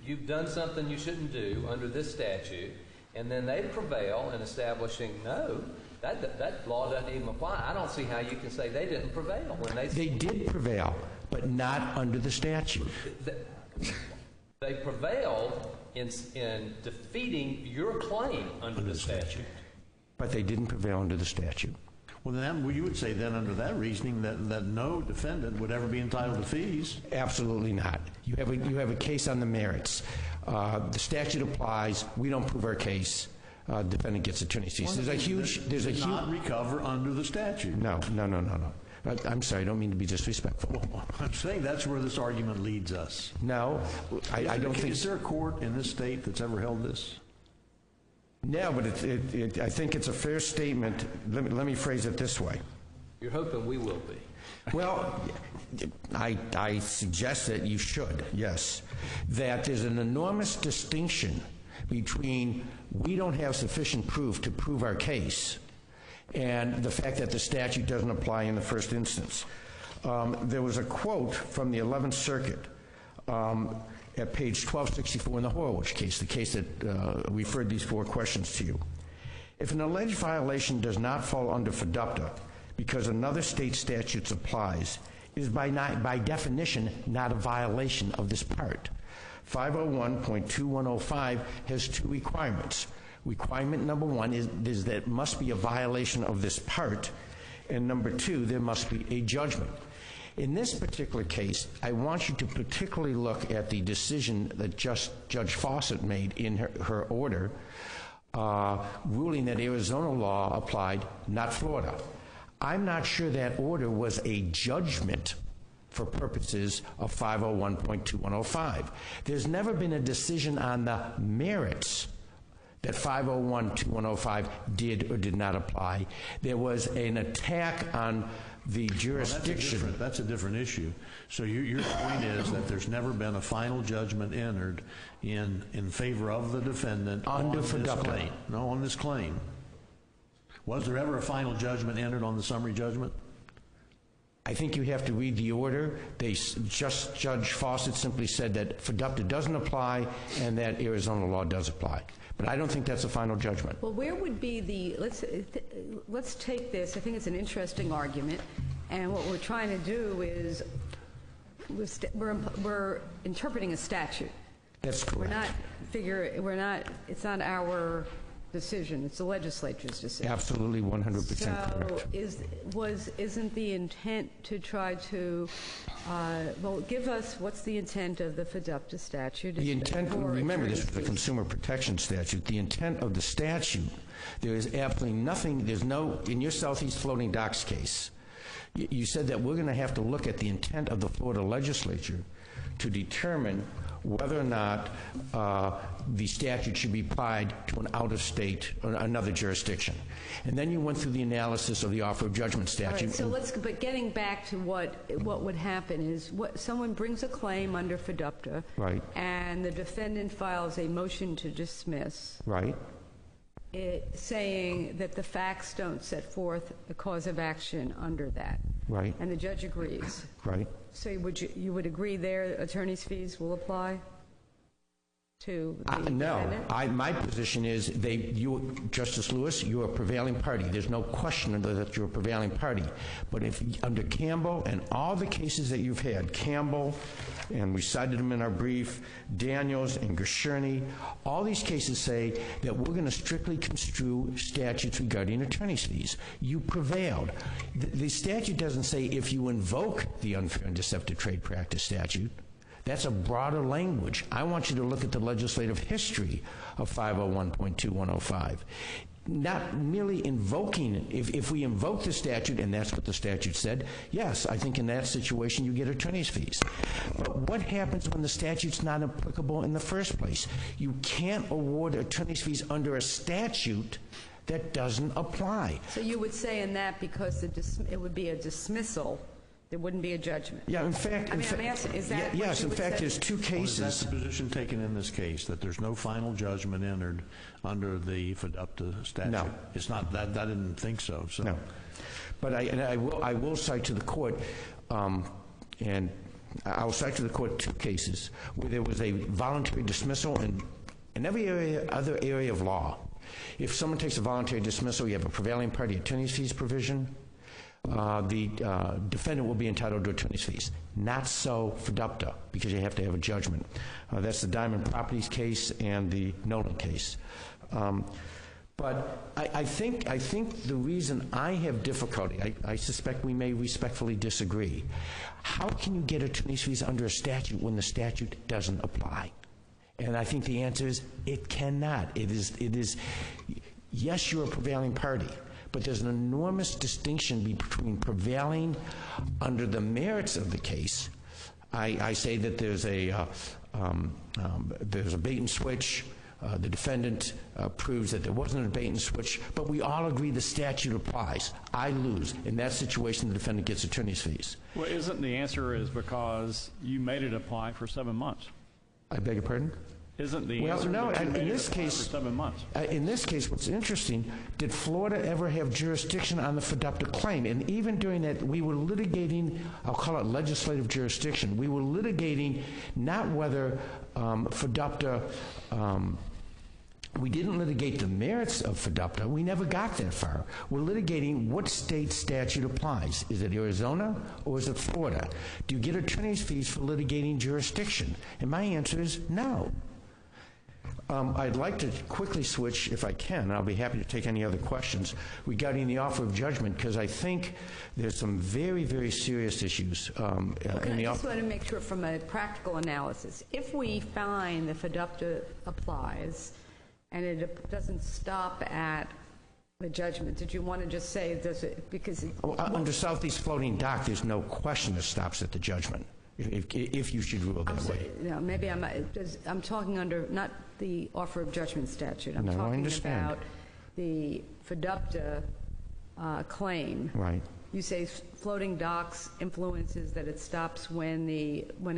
You've done something you shouldn't do under this statute, and then they prevail in establishing, no, that law doesn't even apply. I don't see how you can say they didn't prevail when they did prevail, but not under the statute. They prevailed in defeating your claim under the statute. But they didn't prevail under the statute. Well, then you would say then under that reasoning that no defendant would ever be entitled to fees? Absolutely not. You have a case on the merits. The statute applies. We don't prove our case. Defendant gets attorney's fees. There's a huge not recover under the statute. No. I'm sorry. I don't mean to be disrespectful. Well, I'm saying that's where this argument leads us. No, I don't think. Is there a court in this state that's ever held this? No, but I think it's a fair statement. Let me phrase it this way. You're hoping we will be. Well, I suggest that you should, yes. That there's an enormous distinction between we don't have sufficient proof to prove our case and the fact that the statute doesn't apply in the first instance. There was a quote from the 11th Circuit at page 1264 in the Horowitch case, the case that referred these four questions to you. If an alleged violation does not fall under FDUCTA because another state statute applies, it is by definition not a violation of this part. 501.2105 has two requirements. Requirement number one is that it must be a violation of this part, and number two, there must be a judgment. In this particular case, I want you to particularly look at the decision that Judge Fawcett made in her order, ruling that Arizona law applied, not Florida. I'm not sure that order was a judgment for purposes of 501.2105. There's never been a decision on the merits that 501.2105 did or did not apply. There was an attack on the jurisdiction. Well, that's a different issue. So your point is that there's never been a final judgment entered in favor of the defendant on this claim. No, on this claim. Was there ever a final judgment entered on the summary judgment? I think you have to read the order. Judge Fawcett simply said that FDUPTA doesn't apply and that Arizona law does apply. But I don't think that's a final judgment. Well, where would be the, let's take this, I think it's an interesting argument, and what we're trying to do is, we're interpreting a statute. That's correct. It's not our decision, it's the legislature's decision. Absolutely 100% correct. So isn't the intent to try to, give us what's the intent of the FDUPTA statute? The intent, remember this is the consumer protection statute. The intent of the statute, there is absolutely nothing, there's no, in your Southeast Floating Docks case, you said that we're going to have to look at the intent of the Florida legislature to determine whether or not the statute should be applied to an out-of-state or another jurisdiction. And then you went through the analysis of the offer of judgment statute. All right, so but getting back to what would happen is someone brings a claim under FDUPTA, right, and the defendant files a motion to dismiss, right, saying that the facts don't set forth a cause of action under that, right, and the judge agrees, right. So you would agree their attorney's fees will apply to the defendant? No. My position is Justice Lewis, you're a prevailing party. There's no question that you're a prevailing party. But if under Campbell and all the cases that you've had, Campbell, and we cited them in our brief, Daniels and Gershurny, all these cases say that we're going to strictly construe statutes regarding attorney's fees. You prevailed. The statute doesn't say if you invoke the unfair and deceptive trade practice statute. That's a broader language. I want you to look at the legislative history of 501.2105. Not merely invoking, if we invoke the statute, and that's what the statute said, yes, I think in that situation you get attorney's fees. But what happens when the statute's not applicable in the first place? You can't award attorney's fees under a statute that doesn't apply. So you would say in that because it would be a dismissal, there wouldn't be a judgment. Yeah, in fact, I'm asking, is that yes, in fact, there's two cases. Well, is that the position taken in this case, that there's no final judgment entered under the FDUPTA statute? No. It's not that. I didn't think so. No. But I will cite to the court, and I'll cite to the court two cases where there was a voluntary dismissal in every other area of law. If someone takes a voluntary dismissal, you have a prevailing party attorney's fees provision. The defendant will be entitled to attorney's fees. Not so for FDUPTA, because you have to have a judgment. That's the Diamond Properties case and the Nolan case. But I think the reason I have difficulty, I suspect we may respectfully disagree. How can you get attorney's fees under a statute when the statute doesn't apply? And I think the answer is it cannot. It is yes, you're a prevailing party, but there's an enormous distinction between prevailing under the merits of the case. I say that there's a bait and switch. The defendant proves that there wasn't a bait and switch, but we all agree the statute applies. I lose. In that situation, the defendant gets attorney's fees. Well, isn't the answer is because you made it apply for 7 months? I beg your pardon? Isn't the well, answer no, that you made in this it apply case, for 7 months? In this case, what's interesting, did Florida ever have jurisdiction on the FDUPTA claim? And even during that, we were litigating, I'll call it legislative jurisdiction. We were litigating not whether FDUPTA, we didn't litigate the merits of FDUPTA. We never got that far. We're litigating what state statute applies. Is it Arizona or is it Florida? Do you get attorney's fees for litigating jurisdiction? And my answer is no. I'd like to quickly switch, if I can, and I'll be happy to take any other questions, regarding the offer of judgment, because I think there's some very, very serious issues in the offer. I just want to make sure from a practical analysis, if we find the FDUPTA applies and it doesn't stop at the judgment, did you want to just say, does it, because... Under Southeast Floating Dock, there's no question it stops at the judgment, if you should rule that way. No, maybe I'm talking under, not the offer of judgment statute. I'm talking about the FDUPTA claim. Right. You say Floating Docks influences that it stops when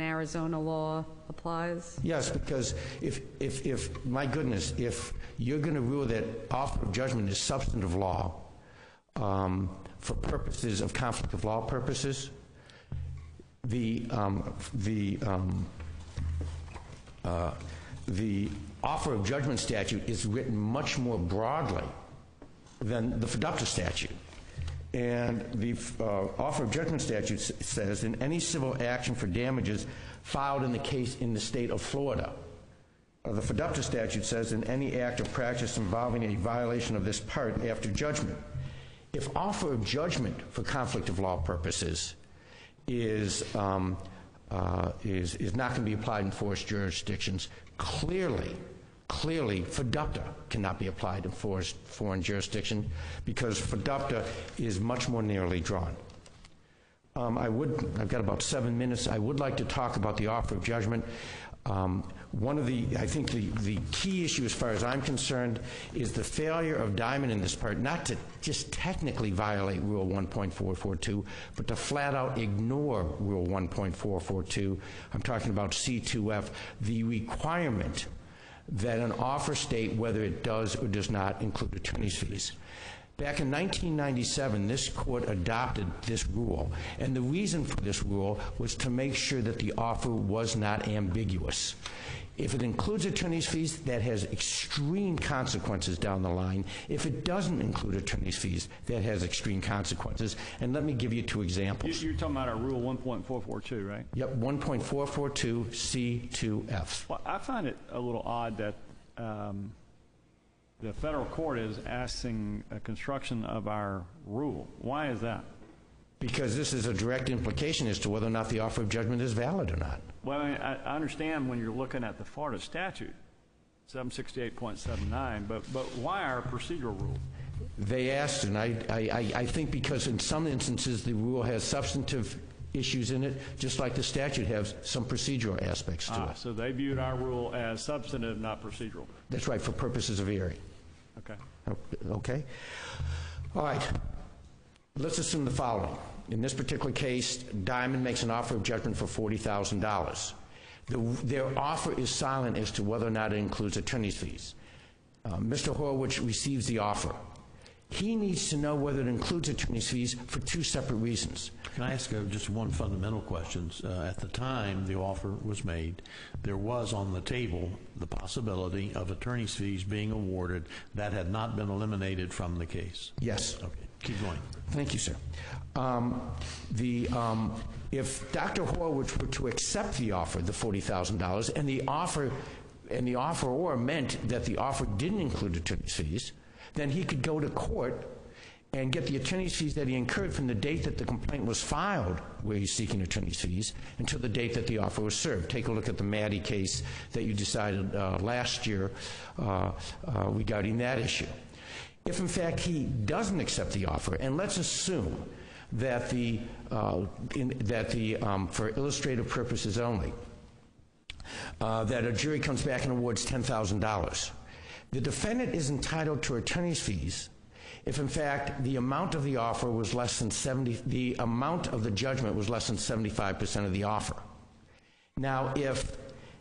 Arizona law applies? Yes, because if my goodness, if you're going to rule that offer of judgment is substantive law, for purposes of conflict of law purposes. The offer of judgment statute is written much more broadly than the fiducia statute. And the offer of judgment statute says, in any civil action for damages filed in the case in the state of Florida. The fiducia statute says, in any act of practice involving a violation of this part after judgment. If offer of judgment for conflict of law purposes is not going to be applied in forest jurisdictions, clearly fiducia cannot be applied in foreign jurisdiction because fiducia is much more narrowly drawn. I've got about 7 minutes. I would like to talk about the offer of judgment. I think the key issue as far as I'm concerned is the failure of Diamond in this part, not to just technically violate Rule 1.442, but to flat out ignore Rule 1.442. I'm talking about C2F, the requirement that an offer state whether it does or does not include attorney's fees. Back in 1997, this court adopted this rule, and the reason for this rule was to make sure that the offer was not ambiguous. If it includes attorney's fees, that has extreme consequences down the line. If it doesn't include attorney's fees, that has extreme consequences. And let me give you 2 examples. You're talking about our Rule 1.442, right? Yep, 1.442 C2F. Well, I find it a little odd that the federal court is asking a construction of our rule. Why is that? Because this is a direct implication as to whether or not the offer of judgment is valid or not. Well, I understand when you're looking at the Florida statute, 768.79, but why our procedural rule? They asked, and I think because in some instances the rule has substantive issues in it, just like the statute has some procedural aspects to it. So they viewed our rule as substantive, not procedural. That's right, for purposes of hearing. Okay. Okay. All right. Let's assume the following. In this particular case, Diamond makes an offer of judgment for $40,000. Their offer is silent as to whether or not it includes attorney's fees. Mr. Horowitch receives the offer. He needs to know whether it includes attorney's fees for 2 separate reasons. Can I ask just one fundamental question? At the time the offer was made, there was on the table the possibility of attorney's fees being awarded. That had not been eliminated from the case. Yes. Okay. Keep going. Thank you, sir. If Dr. Horowitz were to accept the offer, the $40,000, and the offeror meant that the offer didn't include attorney's fees, then he could go to court and get the attorney's fees that he incurred from the date that the complaint was filed, where he's seeking attorney's fees, until the date that the offer was served. Take a look at the Maddie case that you decided last year regarding that issue. If, in fact, he doesn't accept the offer, and let's assume that for illustrative purposes only, that a jury comes back and awards $10,000, the defendant is entitled to attorney's fees if, in fact, the amount of the offer was less than the amount of the judgment was less than 75% of the offer. Now, if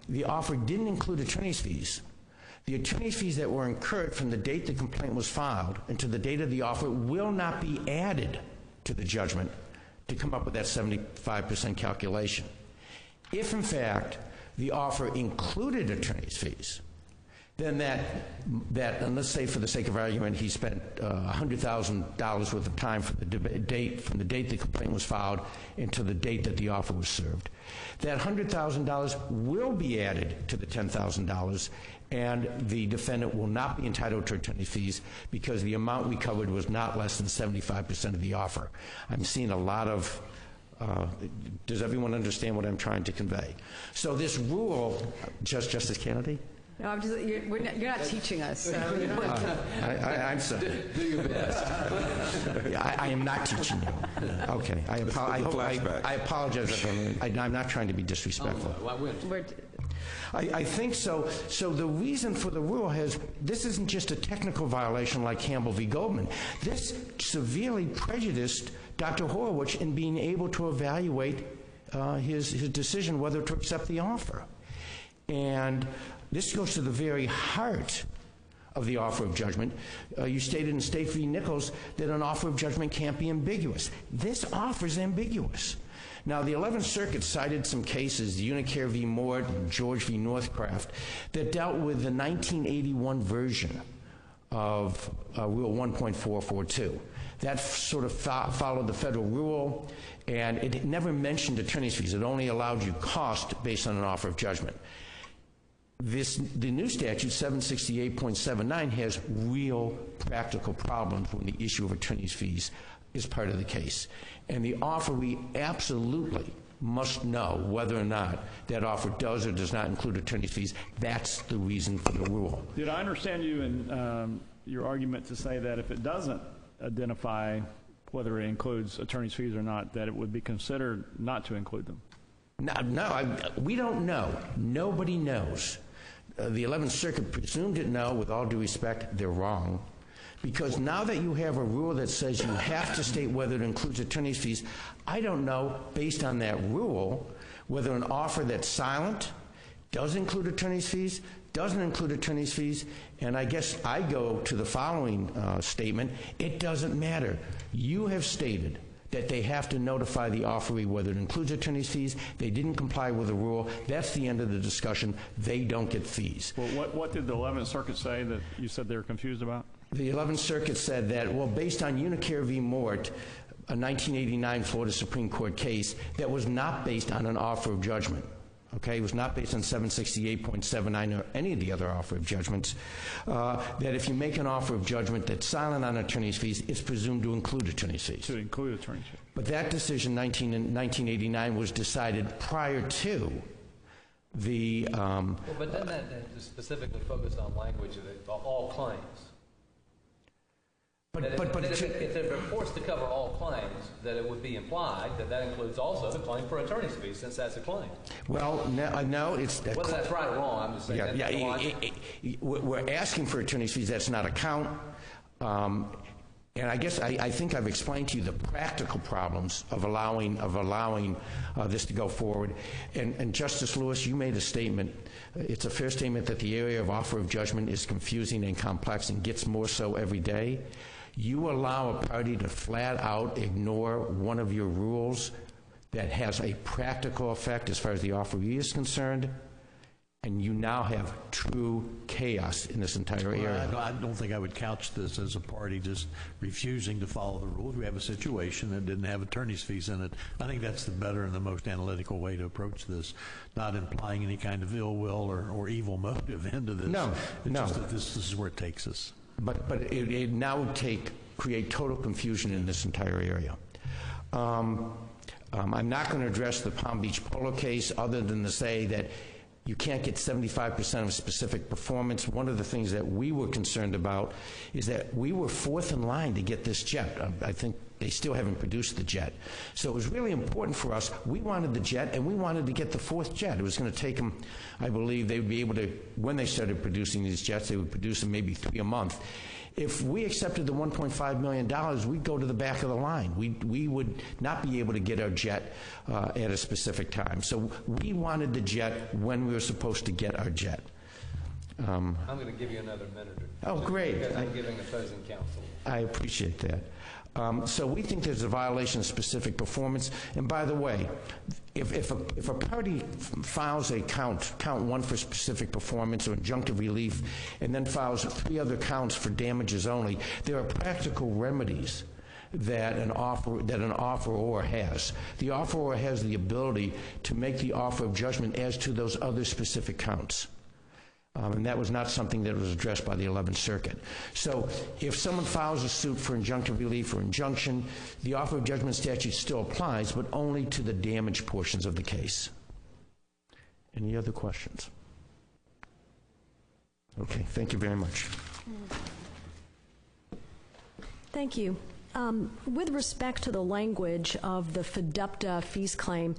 the offer didn't include attorney's fees, the attorney's fees that were incurred from the date the complaint was filed and to the date of the offer will not be added to the judgment to come up with that 75% calculation. If, in fact, the offer included attorney's fees, then and let's say for the sake of argument he spent $100,000 worth of time from the date the complaint was filed into the date that the offer was served, that $100,000 will be added to the $10,000, and the defendant will not be entitled to attorney fees because the amount recovered was not less than 75% of the offer. I'm seeing a lot of does everyone understand what I'm trying to convey? So this rule, Justice Kennedy? No, you're not teaching us. So. I'm sorry. Do your best. I am not teaching you. Okay. I apologize. I'm not trying to be disrespectful. I think so. So the reason for the rule this isn't just a technical violation like Campbell v. Goldman. This severely prejudiced Dr. Horowitz in being able to evaluate his decision whether to accept the offer. And this goes to the very heart of the offer of judgment. You stated in State v. Nichols that an offer of judgment can't be ambiguous. This offer is ambiguous. Now, the 11th Circuit cited some cases, Unicare v. Mort and George v. Northcraft, that dealt with the 1981 version of Rule 1.442. That sort of followed the federal rule, and it never mentioned attorney's fees. It only allowed you cost based on an offer of judgment. The new statute, 768.79, has real practical problems when the issue of attorney's fees is part of the case. And the offeree absolutely must know whether or not that offer does or does not include attorney's fees. That's the reason for the rule. Did I understand you in your argument to say that if it doesn't identify whether it includes attorney's fees or not, that it would be considered not to include them? We don't know. Nobody knows. The 11th Circuit presumed it no. With all due respect, they're wrong. Because now that you have a rule that says you have to state whether it includes attorney's fees, I don't know, based on that rule, whether an offer that's silent does include attorney's fees, doesn't include attorney's fees, and I guess I go to the following statement. It doesn't matter. You have stated that they have to notify the offeree whether it includes attorney's fees. They didn't comply with the rule. That's the end of the discussion. They don't get fees. Well, what did the 11th Circuit say that you said they were confused about? The 11th Circuit said that, well, based on Unicare v. Mort, a 1989 Florida Supreme Court case that was not based on an offer of judgment. Okay, it was not based on 768.79 or any of the other offer of judgments, that if you make an offer of judgment that's silent on attorney's fees, it's presumed to include attorney's fees. To include attorney's fees. But that decision, 1989, was decided prior to the... well, but then that specifically focused on language of all claims. But if they're forced to cover all claims, that it would be implied that that includes also the claim for attorney's fees, since that's a claim. Well, no, it's... Whether that's right or wrong, I'm just saying. We're asking for attorney's fees. That's not a count. And I guess I think I've explained to you the practical problems of allowing this to go forward. And Justice Lewis, you made a statement. It's a fair statement that the area of offer of judgment is confusing and complex and gets more so every day. You allow a party to flat out ignore one of your rules that has a practical effect as far as the offeree is concerned, and you now have true chaos in this entire area. I don't think I would couch this as a party just refusing to follow the rules. We have a situation that didn't have attorney's fees in it. I think that's the better and the most analytical way to approach this, not implying any kind of ill will or evil motive into this. It's just that this is where it takes us. But it now would create total confusion in this entire area. I'm not going to address the Palm Beach Polo case other than to say that you can't get 75% of specific performance. One of the things that we were concerned about is that we were fourth in line to get this jet. I think they still haven't produced the jet. So it was really important for us. We wanted the jet, and we wanted to get the fourth jet. It was going to take them, I believe, they would be able to, when they started producing these jets, they would produce them maybe 3 a month. If we accepted the $1.5 million, we'd go to the back of the line. We would not be able to get our jet at a specific time. So we wanted the jet when we were supposed to get our jet. I'm going to give you another minute or two. Oh, great. Because I'm giving opposing counsel. I appreciate that. So we think there's a violation of specific performance. And by the way, if a party files a count 1 for specific performance or injunctive relief, and then files 3 other counts for damages only, there are practical remedies that an offeror has. The offeror has the ability to make the offer of judgment as to those other specific counts. And that was not something that was addressed by the 11th Circuit. So if someone files a suit for injunctive relief or injunction, the offer of judgment statute still applies, but only to the damaged portions of the case. Any other questions? Okay, thank you very much. Thank you. With respect to the language of the FDUPTA fees claim,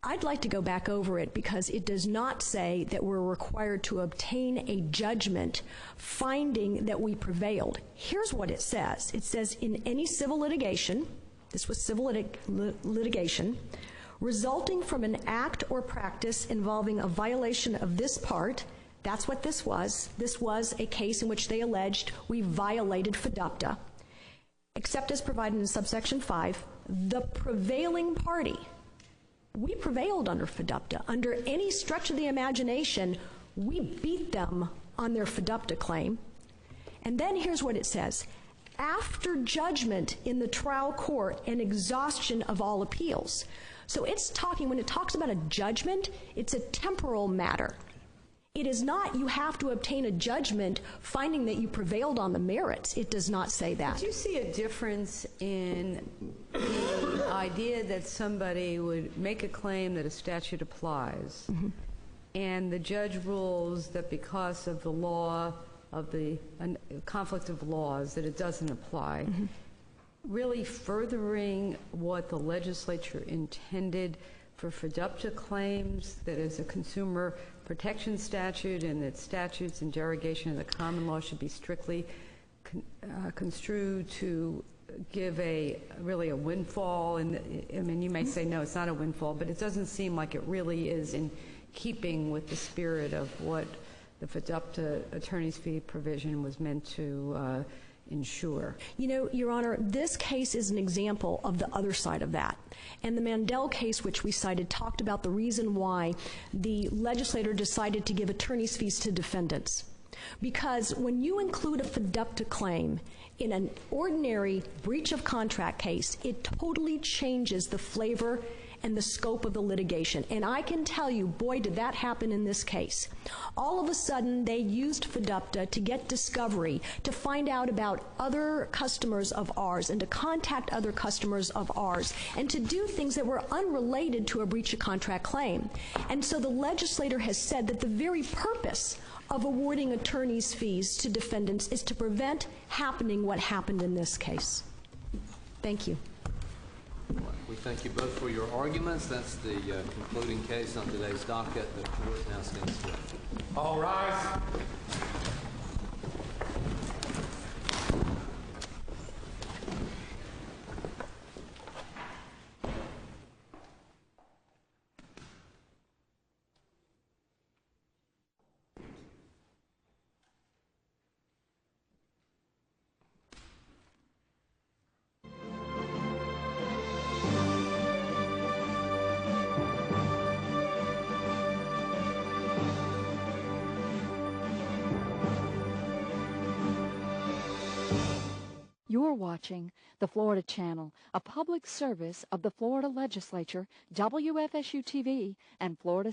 I'd like to go back over it because it does not say that we're required to obtain a judgment finding that we prevailed. Here's what it says. It says, in any civil litigation, this was civil litigation, resulting from an act or practice involving a violation of this part, That's what this was. This was a case in which they alleged we violated FDUPTA. Except as provided in subsection 5, the prevailing party, we prevailed under FDUPTA. Under any stretch of the imagination, we beat them on their FDUPTA claim. And then here's what it says. After judgment in the trial court and exhaustion of all appeals. So it's talking, when it talks about a judgment, it's a temporal matter. It is not you have to obtain a judgment finding that you prevailed on the merits. It does not say that. Do you see a difference in the idea that somebody would make a claim that a statute applies, and the judge rules that because of the law of the conflict of laws that it doesn't apply, really furthering what the legislature intended for FDUPTA claims, that is a consumer protection statute, and that statutes and derogation of the common law should be strictly construed to give really a windfall? And I mean, you may say, no, it's not a windfall, but it doesn't seem like it really is in keeping with the spirit of what the FDUPTA attorney's fee provision was meant to ensure. You know, Your Honor, this case is an example of the other side of that. And the Mandel case, which we cited, talked about the reason why the legislator decided to give attorney's fees to defendants. Because when you include a FDUPTA claim in an ordinary breach of contract case, it totally changes the flavor and the scope of the litigation. And I can tell you, boy, did that happen in this case. All of a sudden, they used FDUPTA to get discovery, to find out about other customers of ours, and to contact other customers of ours, and to do things that were unrelated to a breach of contract claim. And so the legislator has said that the very purpose of awarding attorney's fees to defendants is to prevent happening what happened in this case. Thank you. We thank you both for your arguments. That's the concluding case on today's docket. The court now stands adjourned. All rise. You're watching the Florida Channel, a public service of the Florida Legislature, WFSU TV, and Florida